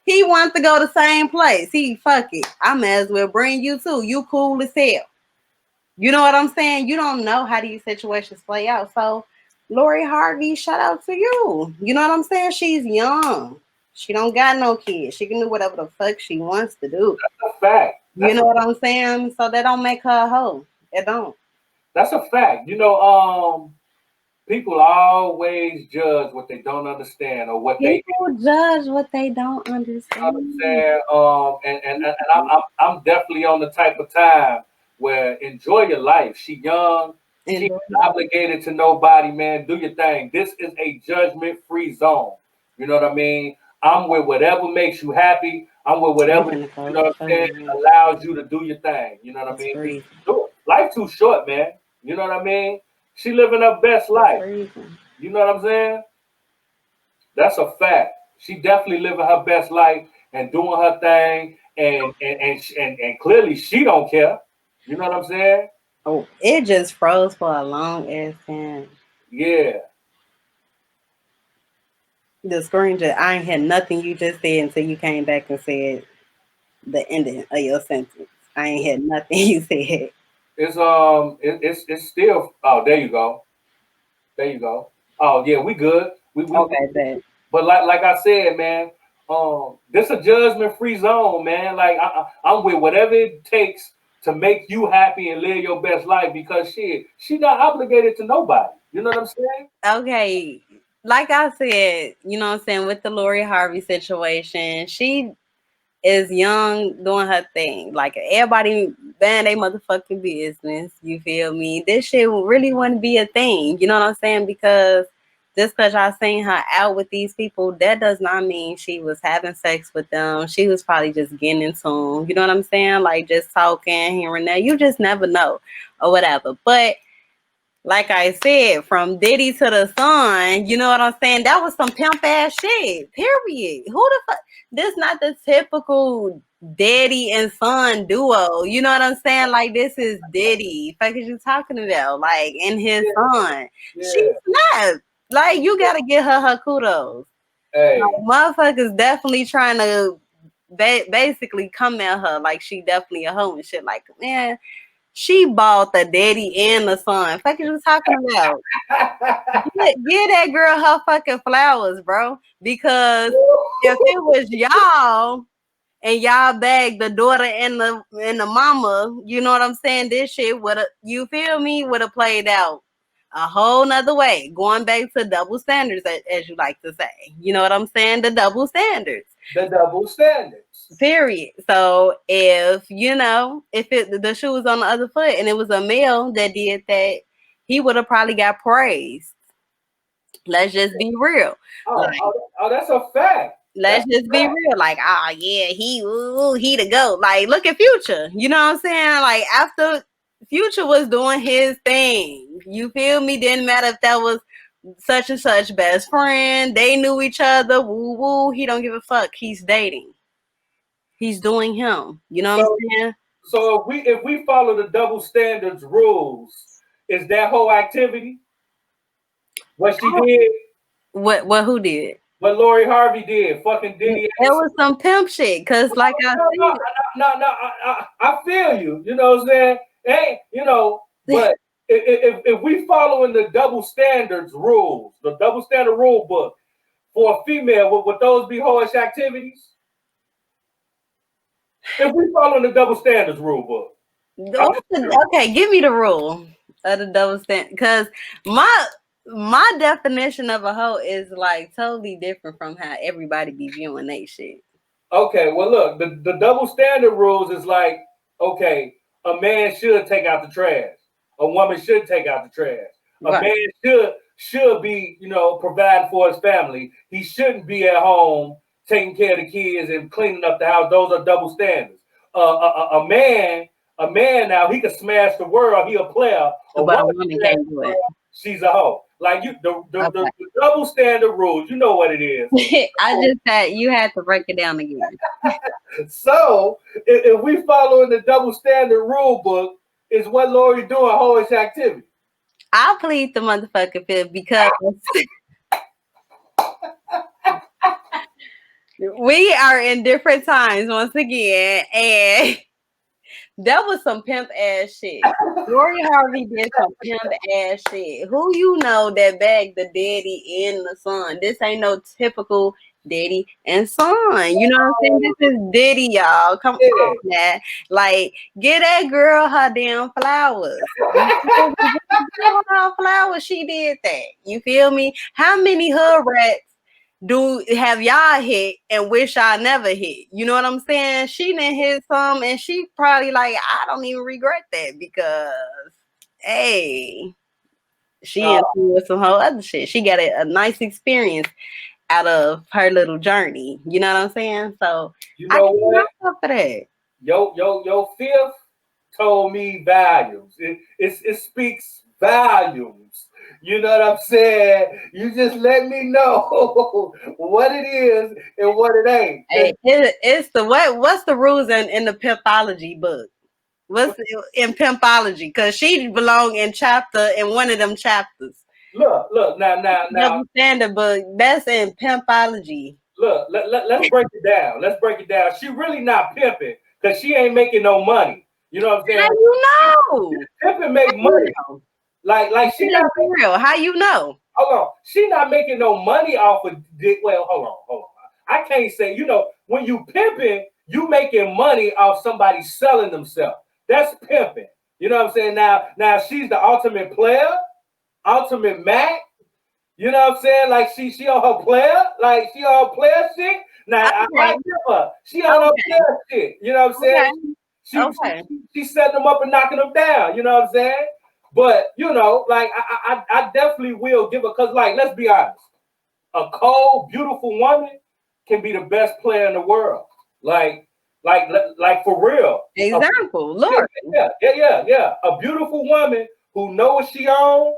he wants to go the same place. He fuck it. I may as well bring you too. You cool as hell. You know what I'm saying? You don't know how these situations play out. So, Lori Harvey, shout out to you. You know what I'm saying? She's young. She don't got no kids. She can do whatever the fuck she wants to do.
That's a fact.
You know what I'm saying? So that don't make her a hoe. It don't.
That's a fact. People always judge what they don't understand or what they.
People judge what they don't
You know what I'm
understand.
saying? And I'm definitely on the type of time where enjoy your life. She young. She
Enjoy
ain't obligated to nobody, man. Do your thing. This is a judgment-free zone. You know what I mean? I'm with whatever makes you happy. I'm with
We
whatever,
finna
you
close
know
the
what I'm saying,
phone.
allows you to do your thing. You know what I
It's
mean? 'Cause
freezing.
do it. Life too short, man. You know what I mean? She living her best
It's
life.
freezing.
You know what I'm saying? That's a fact. She definitely living her best life and doing her thing, and clearly she don't care. You know what I'm saying?
Oh, it just froze for a long ass time.
Yeah,
The screen just, I ain't had nothing you just said until you came back and said the ending of your sentence. I ain't had nothing you said.
it's still. Oh, there you go. There you go. Oh yeah, we good. We
Okay, bet.
but like I said, man, this a judgment free zone, man. Like I'm with whatever it takes to make you happy and live your best life because she not obligated to nobody. You know what I'm saying?
Okay. like I said, you know what I'm saying, with the Lori Harvey situation, she is young doing her thing. Like everybody band they motherfucking business. You feel me? This shit really wouldn't be a thing. You know what I'm saying? Because just because y'all seen her out with these people, that does not mean she was having sex with them. She was probably just getting into them. You know what I'm saying? Like just talking here and there. You just never know or whatever. But like I said, from Diddy to the Sun, you know what I'm saying? That was some pimp ass shit. Period. Who the fuck? This not the typical Daddy and Son duo. You know what I'm saying? Like this is Diddy. Fuck is you talking about? Like and his son. She
Yeah.
snapped. Like you gotta give her kudos.
Hey.
Like, motherfuckers definitely trying to basically come at her like she definitely a hoe and shit. Like man. She bought the daddy and the son. Fuck is you talking about? Give that girl her fucking flowers, bro. Because if it was y'all and y'all bagged the daughter and the mama, you know what I'm saying? This shit would have, you feel me, would have played out a whole nother way. Going back to double standards, as you like to say. You know what I'm saying? The double standards.
The double standards.
Period. So if you know, if the shoe was on the other foot and it was a male that did that, he would have probably got praised. Let's just be real. Like,
That's a fact.
let's just be real. Like, ah, yeah, he the goat. Like, look at Future. You know what I'm saying? Like, after Future was doing his thing, you feel me? Didn't matter if that was such and such best friend. They knew each other. Woo woo. He don't give a fuck. He's dating. He's doing him. You know what I'm saying?
So if we follow the double standards rules, is that whole activity what she did?
What who did?
What Lori Harvey did? Fucking Diddy.
It was some pimp shit. Cause like I said,
I feel you. You know what I'm saying? Hey, you know, but if we following the double standards rules, the double standard rule book for a female, would those be hoish activities? If we following the double standards rule book.
Okay, give me the rule of the double standard. Cause my definition of a hoe is like totally different from how everybody be viewing that shit.
Okay, well look, the double standard rules is like, okay, a man should take out the trash. A woman should take out the trash. A
Right.
man should be, you know, providing for his family. He shouldn't be at home taking care of the kids and cleaning up the house. Those are double standards. A man now he can smash the world. He a player.
But a woman can't do it.
She's a hoe. Like you, the
Okay.
double standard rules. You know what it is.
I just had you had to break it down again.
So if we following the double standard rule book, is what Lori doing hoish activity?
I plead the motherfucking fifth because we are in different times once again, and that was some pimp ass shit. Lori Harvey did some pimp ass shit. Who you know that bagged the daddy and the son? This ain't no typical daddy and son. You know what I'm saying? This is Diddy, y'all. Come on, man. Like, get that girl her damn flowers. Give her flowers. She did that. You feel me? How many hood rats do have y'all hit and wish I never hit? You know what I'm saying? She didn't hit some and she probably like, I don't even regret that because hey, she into with some whole other shit. She got a nice experience out of her little journey. You know what I'm saying? So
you know what?
For that.
Your fifth told me volumes. It speaks volumes. You know what I'm saying? You just let me know what it is and what it ain't.
Hey, it's the what's the rules in the pimpology book? What's in pimpology? Because she belong in one of them chapters.
Look, now.
Double standard book, that's in pimpology.
Look, let's break it down. Let's break it down. She really not pimping because she ain't making no money. You know what I'm saying?
How you know?
Pimping make money. Like she not
real. How you know?
Hold on. She not making no money off of well, hold on. I can't say, you know, when you pimping, you making money off somebody selling themselves. That's pimping. You know what I'm saying? Now she's the ultimate player, ultimate Mac. You know what I'm saying? Like she on her player, like she on her player shit. Now I
Okay.
give her. She on her
Okay.
player shit. You know what I'm saying?
Okay.
She she,
Okay.
she setting them up and knocking them down. You know what I'm saying? But you know, like I definitely will give her because like let's be honest, a cold, beautiful woman can be the best player in the world. Like like like for real. A,
Example,
yeah,
Lord.
yeah. A beautiful woman who know what she on,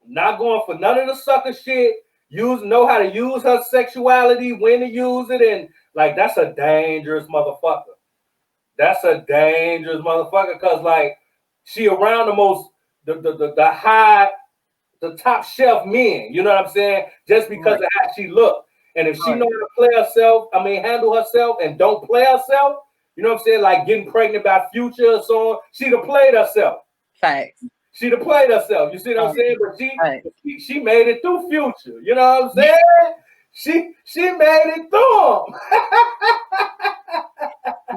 not going for none of the sucker shit. Know how to use her sexuality, when to use it, and like that's a dangerous motherfucker. That's a dangerous motherfucker because like she around the most the high the top shelf men. You know what I'm saying? Just because
Right.
of how she look, and if she
Right.
know how to play herself, I mean handle herself, and don't play herself. You know what I'm saying? Like getting pregnant by Future or so on. She'd have played herself.
Facts.
She'd have played herself. You see what I'm saying? But
Right.
she made it through Future. You know what I'm saying? She made it through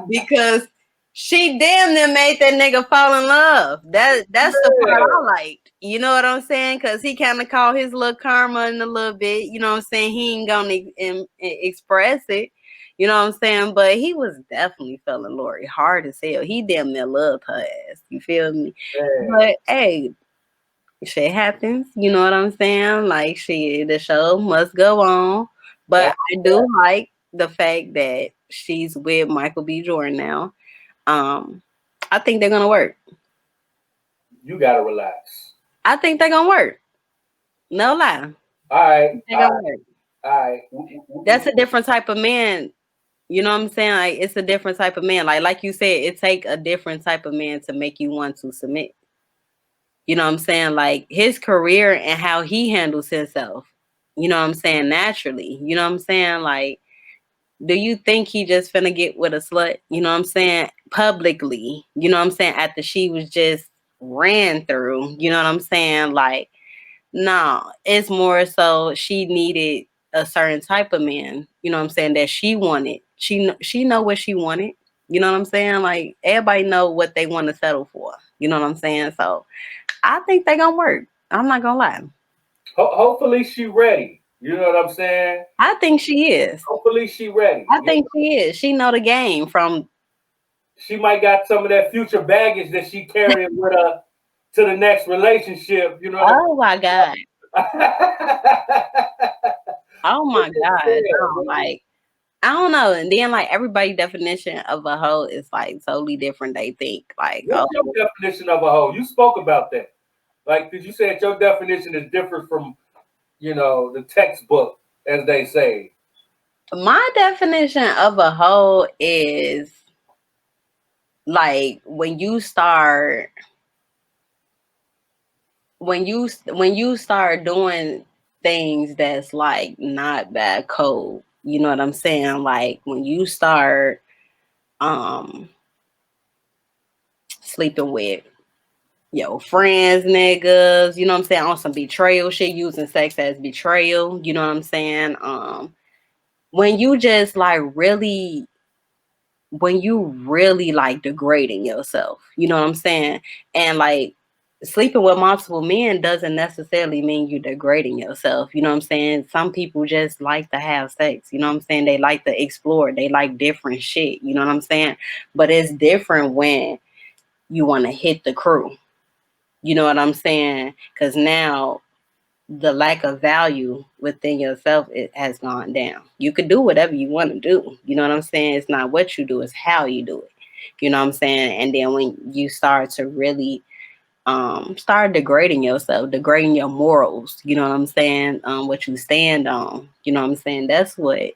Because she damn near made that nigga fall in love. That's the part
him.
I liked. You know what I'm saying? Because he kind of called his little karma in a little bit. You know what I'm saying? He ain't gonna express it. You know what I'm saying? But he was definitely feeling Lori hard as hell. He damn near loved her ass. You feel me?
Yeah.
But hey, shit happens. You know what I'm saying? Like the show must go on. But I do like the fact that she's with Michael B. Jordan now. I think they're gonna work.
You gotta relax.
I think they're gonna work. No lie.
All right,
They're
all
gonna
right,
work.
all right.
That's a different type of man. You know what I'm saying? Like it's a different type of man. Like you said, it take a different type of man to make you want to submit. You know what I'm saying? Like his career and how he handles himself. You know what I'm saying? Naturally. You know what I'm saying? Like, do you think he just finna get with a slut? You know what I'm saying? Publicly. You know what I'm saying? After she was just ran through. You know what I'm saying? Like, no, it's more so she needed a certain type of man. You know what I'm saying? That she wanted. She know what she wanted. You know what I'm saying? Like everybody know what they want to settle for. You know what I'm saying? So I think they gonna work. I'm not gonna lie.
Hopefully she ready. You know what I'm saying?
I think she is.
Hopefully she ready.
I
You know,
think she is. She know the game from.
she might got some of that future baggage that she carrying with her to the next relationship. You know what
Oh my god.
I mean?
Oh my god. No,
Yeah.
like I don't know. And then like everybody's definition of a hoe is like totally different. They think like,
What's
oh,
your definition of a hoe? You spoke about that. Like, did you say that your definition is different from, the textbook, as they say?
my definition of a hoe is like when you start doing things that's like not bad code. You know what I'm saying? Like when you start um sleeping with yo friends, niggas, you know what I'm saying, on some betrayal shit, using sex as betrayal, you know what I'm saying? When you just like really when you really like degrading yourself, you know what I'm saying? And like sleeping with multiple men doesn't necessarily mean you degrading yourself. You know what I'm saying? Some people just like to have sex, you know what I'm saying? They like to explore, they like different shit, you know what I'm saying? But it's different when you want to hit the crew. You know what I'm saying? Because now the lack of value within yourself it has gone down. You could do whatever you want to do. You know what I'm saying? It's not what you do, it's how you do it. You know what I'm saying? And then when you start to really start degrading yourself, degrading your morals, you know what I'm saying? What you stand on, you know what I'm saying? That's what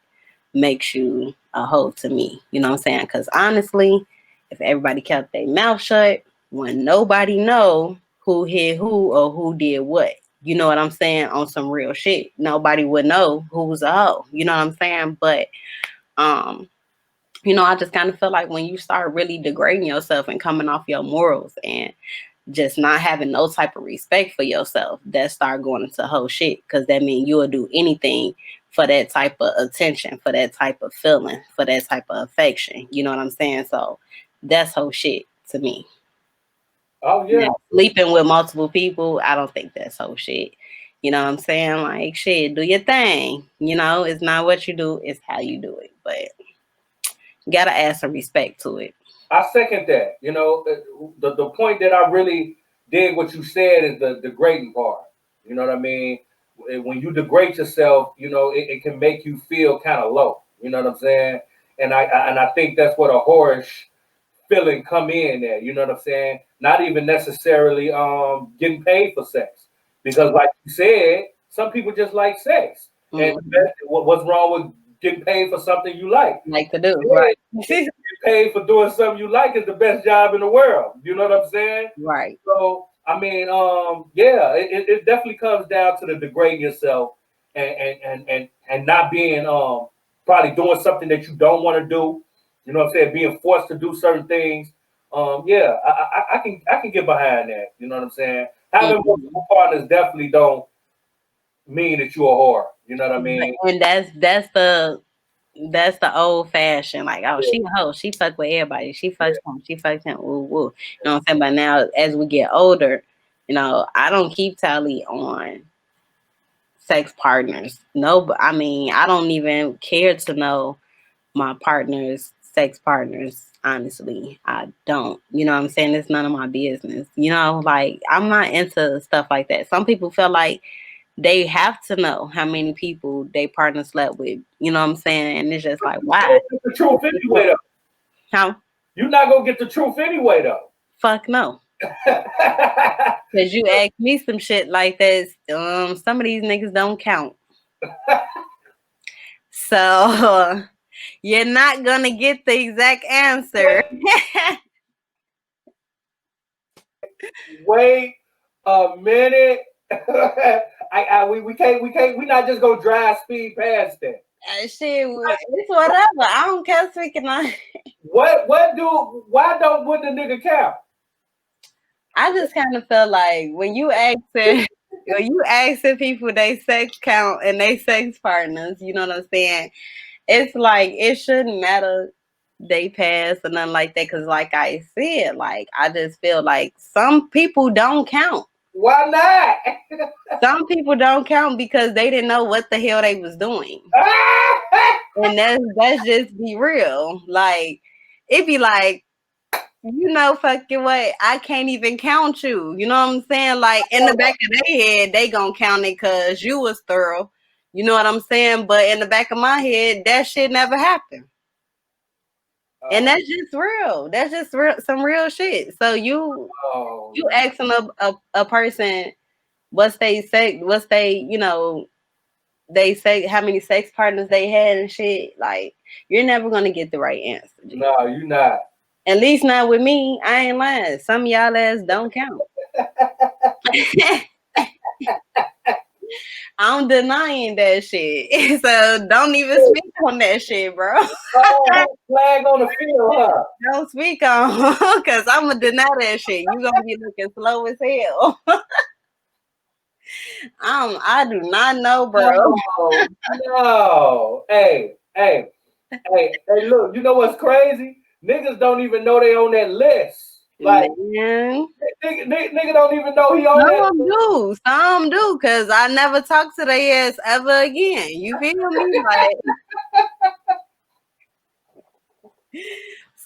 makes you a hoe to me. You know what I'm saying? Because honestly, if everybody kept their mouth shut, when nobody know who hit who or who did what, you know what I'm saying? On some real shit, nobody would know who's a hoe. You know what I'm saying? But um, I just kind of feel like when you start really degrading yourself and coming off your morals and just not having no type of respect for yourself, that start going into whole shit. Because that means you'll do anything for that type of attention, for that type of feeling, for that type of affection. You know what I'm saying? So that's whole shit to me.
Oh yeah.
Now, sleeping with multiple people, I don't think that's whole shit. You know what I'm saying? Like, shit, do your thing. You know, it's not what you do, it's how you do it. But you gotta add some respect to it.
I second that. You know, the point that I really dig what you said is the degrading part. You know what I mean? When you degrade yourself, you know, it can make you feel kind of low. You know what I'm saying? And I think that's what a whorish feeling come in there. You know what I'm saying? Not even necessarily getting paid for sex, because like you said, some people just like sex. And
Mm-hmm.
what's wrong with getting paid for something you like?
Like to do,
Yeah,
right?
get paid for doing something you like is the best job in the world. You know what I'm saying?
Right.
So I mean, yeah, it definitely comes down to the degrading yourself and not being probably doing something that you don't want to do. You know what I'm saying? Being forced to do certain things. Yeah, I can get behind that. You know what I'm saying? Having
Mhm.
multiple partners definitely don't mean that you're a whore. You know what I mean?
And that's the old fashioned, like, oh, she a hoe, she fuck with everybody, she fucks him, she fucks him, woo woo. You know what I'm saying? But now as we get older, you know, I don't keep tally on sex partners. No, but I mean, I don't even care to know my partner's sex partners. Honestly, I don't. You know what I'm saying? It's none of my business. You know, like I'm not into stuff like that. Some people feel like they have to know how many people they partner slept with. You know what I'm saying? And it's just like,
You
why?
don't get the truth anyway, though.
How?
You're not gonna get the truth anyway, though.
Fuck no. Cause you ask me some shit like this, some of these niggas don't count. So you're not gonna get the exact answer.
Wait a minute. We not just gonna drive speed past that.
Shit, it's whatever. I don't care speaking on.
Wouldn't the nigga count?
I just kind of feel like when you asking people they sex count and they sex partners, you know what I'm saying? It's like it shouldn't matter they pass or nothing like that. Because like I said, like I just feel like some people don't count.
Why not?
Some people don't count because they didn't know what the hell they was doing. And that's just be real. Like it be like, you know, fucking what? I can't even count you. You know what I'm saying? Like in the back of their head, they gonna count it because you was thorough. You know what I'm saying? But in the back of my head, that shit never happened. And that's just real. That's just some real shit. So you
Oh,
asking a person what's they, you know, they say how many sex partners they had and shit, like you're never gonna get the right answer. G.
no, you not.
At least not with me. I ain't lying. Some of y'all ass don't count. I'm denying that shit. So don't even speak on that shit, bro.
Oh, flag on the field, huh?
Don't speak on because I'm gonna deny that shit. You gonna be looking slow as hell. I do not know, bro.
No, no. Hey, look, you know what's crazy? Niggas don't even know they on that list. Like,
Man.
nigga don't even know he on that.
Some do, cause I never talk to their ass ever again. You feel me? Like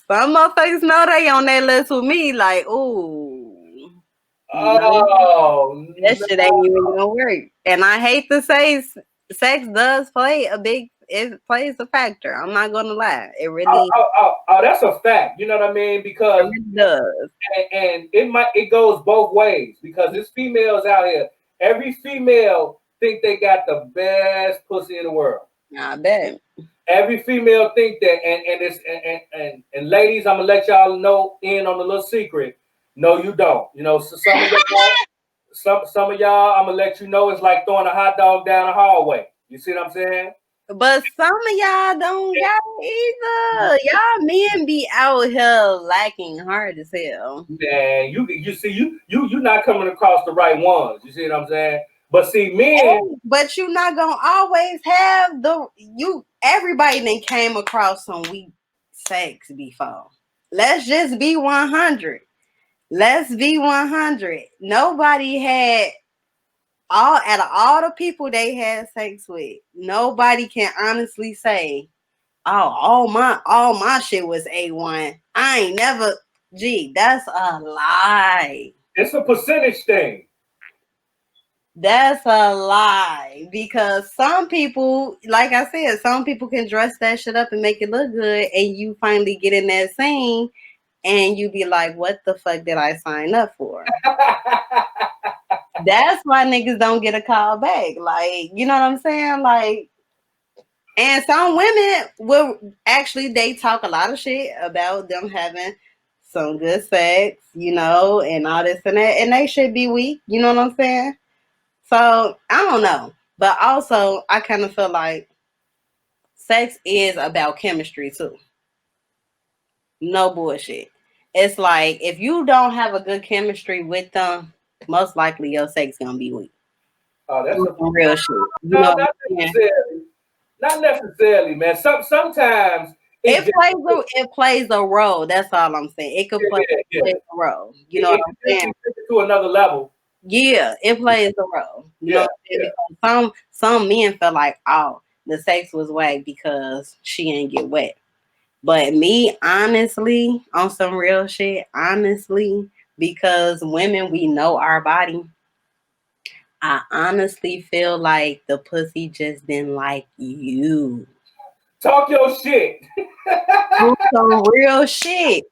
some motherfuckers know they on that list with me. Like, ooh, no,
Oh,
that shit ain't even gonna work. And I hate to say, sex does play a big. It plays a factor. I'm not gonna lie.
that's a fact. You know what I mean?
It
Because
really does.
and it goes both ways because there's females out here. Every female think they got the best pussy in the world.
I bet.
Every female think that, and ladies, I'm gonna let y'all know in on a little secret. No, you don't. You know, so some of y'all, I'm gonna let you know it's like throwing a hot dog down the hallway. You see what I'm saying?
But some of y'all don't got it either. Y'all men be out here lacking hard as hell.
Man, you see you not coming across the right ones. You see what I'm saying? But see, men.
But you not gonna always have everybody that came across some weak sex before. Let's just be 100. Let's be 100. Nobody had out of all the people they had sex with, nobody can honestly say, "Oh, all my shit was A1." I ain't never. Gee, that's a lie.
It's a percentage thing.
That's a lie because some people, like I said, some people can dress that shit up and make it look good, and you finally get in that scene, and you be like, "What the fuck did I sign up for?" That's why niggas don't get a call back. Like, you know what I'm saying? Like, and some women will actually they talk a lot of shit about them having some good sex, and all this and that, and they should be weak. You know what I'm saying? So I don't know, but also I kind of feel like sex is about chemistry too. No bullshit. It's like if you don't have a good chemistry with them, most likely your sex gonna be weak.
Oh, that's a
Some real shit. You
no,
know what
not
I'm saying?
necessarily. Not necessarily, man. Sometimes
It plays a role. That's all I'm saying. It could play,
yeah.
play a role. You know
It
what I'm
can
saying?
take it to another level.
Yeah, it plays a role. You know
Yeah,
what I'm saying? Because some men feel like, oh, the sex was whack because she ain't get wet. But me, honestly, on some real shit, honestly, because women, we know our body. I honestly feel like the pussy just didn't like you.
talk your shit.
On some real shit.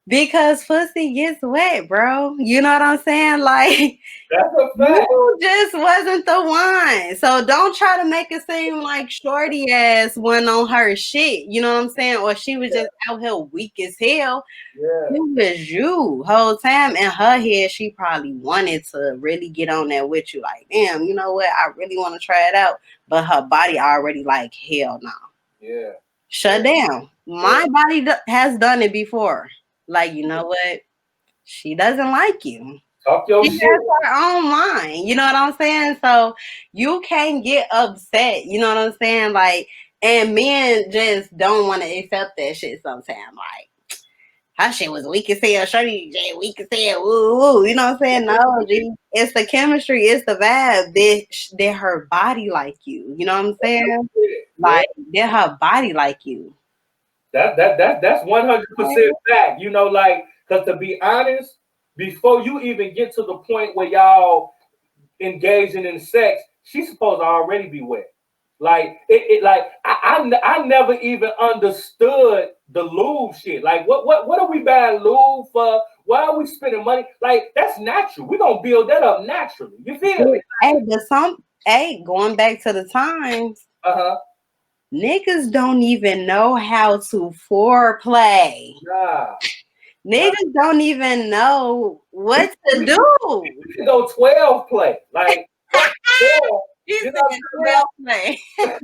Because pussy gets wet, bro. You know what I'm saying? Like,
That's a fact.
you just wasn't the one. So don't try to make it seem like shorty ass went on her shit. You know what I'm saying? Or she was just out here weak as hell.
Yeah.
It was you whole time in her head. She probably wanted to really get on there with you. Like, damn, you know what? I really want to try it out. But her body already like, hell no.
Yeah.
Shut down. My body has done it before. Like, you know what? She doesn't like you.
Talk your
She
shit.
has her own mind. You know what I'm saying? So you can't get upset. You know what I'm saying? Like, and men just don't want to accept that shit sometimes. Like, her shit was weak as hell. Shorty J weak as hell. Woo, woo. You know what I'm saying? No, G. It's the chemistry. It's the vibe. Did her body like you? You know what I'm saying? Like, did her body like you?
That's 100% fact. You know, like, because to be honest, before you even get to the point where y'all engaging in sex, she's supposed to already be wet. Like like I never even understood the lube shit. Like what are we buying lube for? Why are we spending money? Like that's natural. We're gonna build that up naturally. You feel me?
Going back to the times,
Uh-huh.
niggas don't even know how to foreplay.
Nah.
Niggas don't even know what to do.
We can go 12 play. Like
You
you
said 12 play.
know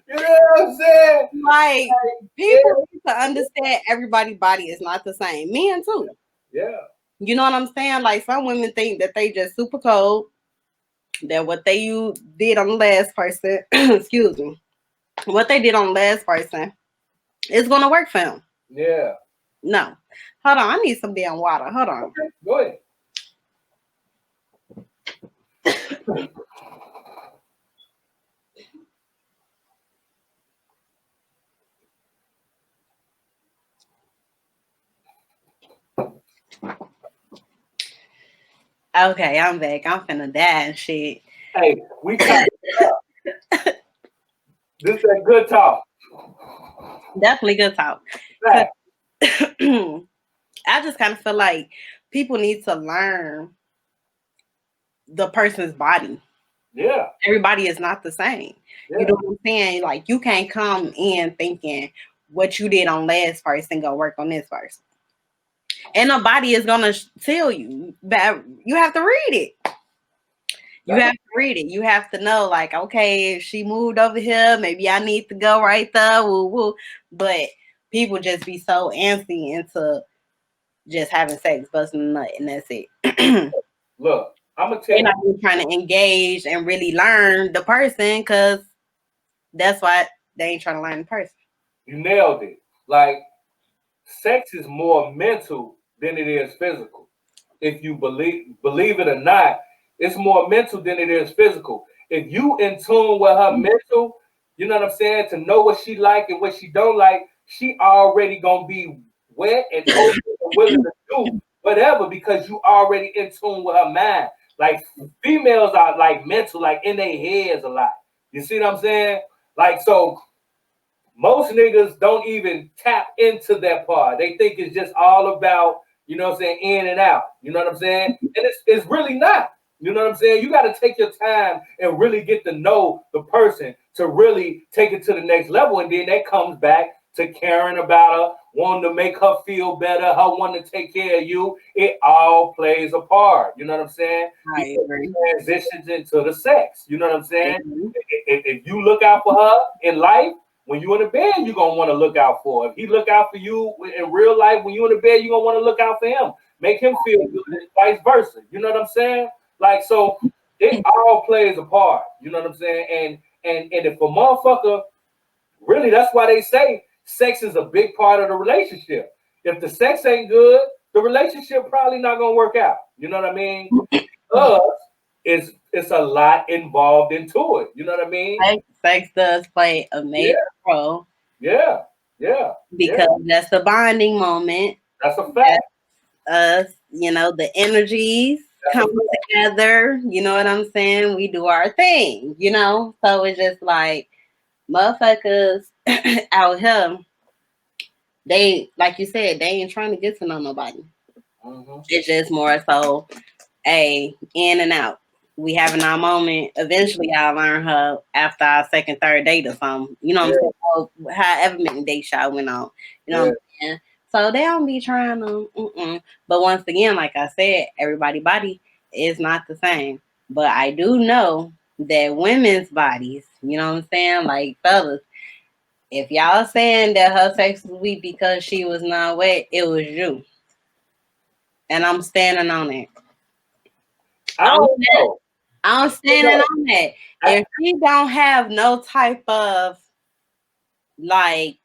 you know what I'm saying?
Like, people need to understand everybody's body is not the same. Men too.
Yeah.
You know what I'm saying? Like, some women think that they just super cold, that what you did on the last person, excuse me, what they did on the last person is gonna work for them.
Yeah.
No. Hold on, I need some damn water. Hold on.
Okay, go ahead.
Okay, I'm back. I'm finna die and shit.
Hey, we talk. This is a good talk.
Definitely good talk.
Right.
I just kind of feel like people need to learn the person's body.
Yeah.
Everybody is not the same.
Yeah.
You know what I'm saying? Like, you can't come in thinking what you did on last person go work on this person. And the body is gonna tell you that you have to read it. You have to read it. You have to know, like, okay, if she moved over here, maybe I need to go right there. Woo, woo. But people just be so antsy into just having sex, busting a nut, and that's it.
Look, I'm gonna tell
They're
you.
not even trying to engage and really learn the person, because that's why they ain't trying to learn the person.
You nailed it. Like, sex is more mental than it is physical. if you believe it or not, it's more mental than it is physical. If you in tune with her mental, you know what I'm saying, to know what she like and what she don't like, she already gonna be wet and open and willing to do whatever because you already in tune with her mind. Like females are like mental, like in their heads a lot. You see what I'm saying? Like so most niggas don't even tap into that part. They think it's just all about, you know what I'm saying, in and out. You know what I'm saying? And it's really not. You know what I'm saying? You got to take your time and really get to know the person to really take it to the next level. And then that comes back to caring about her, wanting to make her feel better, her wanting to take care of you. It all plays a part. You know what I'm saying?
I agree.
It transitions into the sex. You know what I'm saying?
Mm-hmm.
If you look out for her in life, when you in the bed, you're gonna want to look out for her. If he look out for you in real life, when you in the bed, you're gonna want to look out for him. Make him feel good and vice versa. You know what I'm saying? Like so it all plays a part. You know what I'm saying? And if a motherfucker really, that's why they say sex is a big part of the relationship. If the sex ain't good, the relationship probably not gonna work out. You know what I mean? Because it's a lot involved into it. You know what I mean?
Sex does play a major role.
Yeah.
Because that's the bonding moment.
That's a fact.
Us, you know, the energies come together. You know what I'm saying? We do our thing, you know? So it's just like motherfuckers out here, they, like you said, they ain't trying to get to know nobody.
Mm-hmm.
It's just more so a in and out. We having our moment. Eventually, I'll learn her after our second, third date or something. You know what I'm saying? Or however many dates y'all went on. You know what I'm saying? So they don't be trying to. But once again, like I said, everybody's body is not the same. But I do know that women's bodies, you know what I'm saying? Like fellas, if y'all saying that her sex was weak because she was not wet, it was you. And I'm standing on it.
I don't know.
I'm standing on that. If she don't have no type of like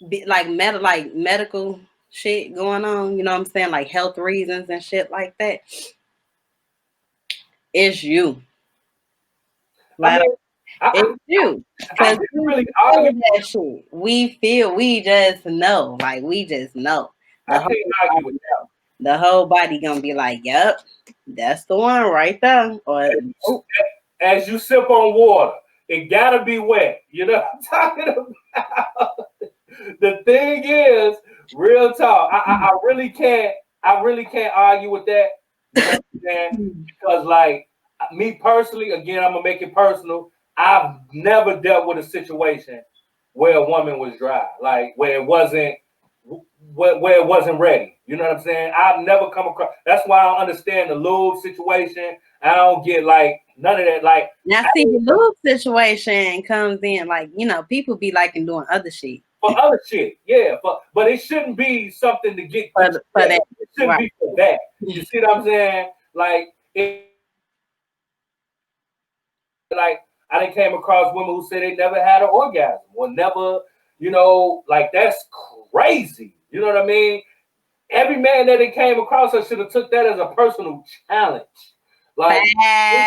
medical shit going on, you know what I'm saying, like health reasons and shit like that, it's you. Like it's you. Because
really
that shit. We just know. Like we just know. The whole body gonna be like, yep, that's the one right there. Or
as you sip on water, it gotta be wet. You know what I'm talking about? The thing is, real talk. I really can't argue with that. You know what I'm saying? Because like me personally, again, I'm gonna make it personal. I've never dealt with a situation where a woman was dry, like where it wasn't ready. You know what I'm saying? I've never come across. That's why I don't understand the lube situation. I don't get like none of that. Like
now, see, the lube situation comes in like, you know, people be liking doing other shit.
For other shit, yeah, but it shouldn't be something to get
for that.
It shouldn't be for that. You see what I'm saying? Like like I done came across women who say they never had an orgasm or never, you know, like that's crazy. You know what I mean? Every man that they came across, I should have took that as a personal challenge. Like, this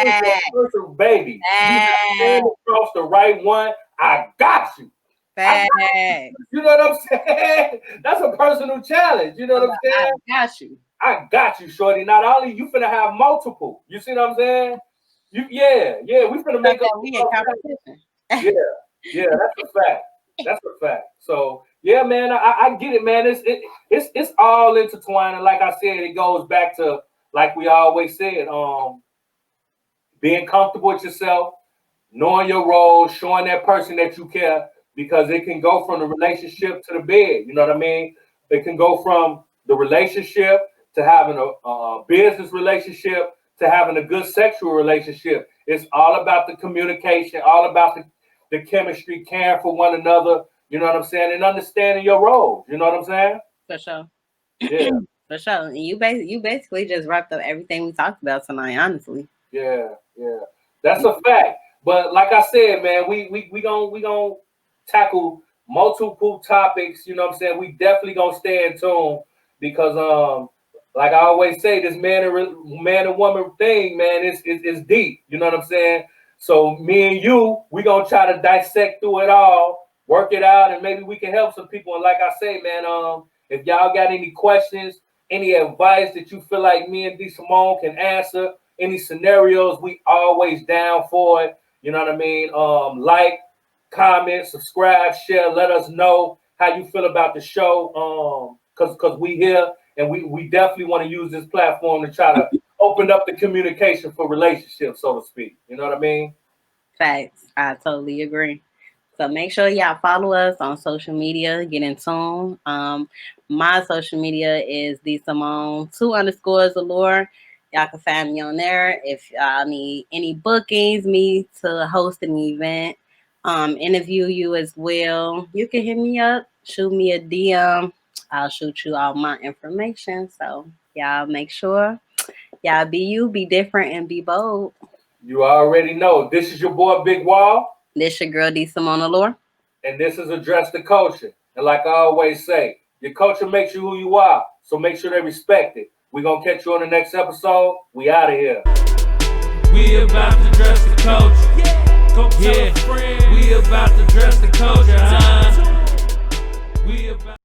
is a personal baby. You came across the right one. I got you. You know what I'm saying? That's a personal challenge. You know what I'm saying?
I got you.
I got you, shorty. Not only you finna have multiple. You see what I'm saying? Yeah. We finna make
that we in competition.
Yeah. That's a fact. So yeah, man, I get it, man. It's all intertwined, and like I said, it goes back to like we always said, being comfortable with yourself, knowing your role, showing that person that you care, because it can go from the relationship to the bed. You know what I mean? It can go from the relationship to having a business relationship to having a good sexual relationship. It's all about the communication, all about the chemistry, caring for one another. You know what I'm saying? And understanding your role. You know what I'm saying?
For sure.
Yeah.
For sure. And you basically just wrapped up everything we talked about tonight, honestly.
Yeah. That's a fact. But like I said, man, we gonna tackle multiple topics. You know what I'm saying? We definitely gonna stay in tune because like I always say, this man and woman thing, man, is deep. You know what I'm saying? So me and you, we gonna try to dissect through it all, work it out, and maybe we can help some people. And like I say, man, if y'all got any questions, any advice that you feel like me and D Simone can answer, any scenarios, we always down for it. You know what I mean? Like, comment, subscribe, share, let us know how you feel about the show. Cause we here and we definitely want to use this platform to try to open up the communication for relationships, so to speak. You know what I mean?
Facts. I totally agree. So make sure y'all follow us on social media. Get in tune. My social media is the Simone 2_ Allure. Y'all can find me on there. If y'all need any bookings, me to host an event, interview you as well, you can hit me up. Shoot me a DM. I'll shoot you all my information. So y'all make sure y'all be you, be different, and be bold.
You already know. This is your boy Big Wall.
This your girl D Simone Allure.
And this is Address the Culture. And like I always say, your culture makes you who you are. So make sure they respect it. We're going to catch you on the next episode. We out of here.
We about to dress the culture. Yeah, we about to dress the culture, huh? We about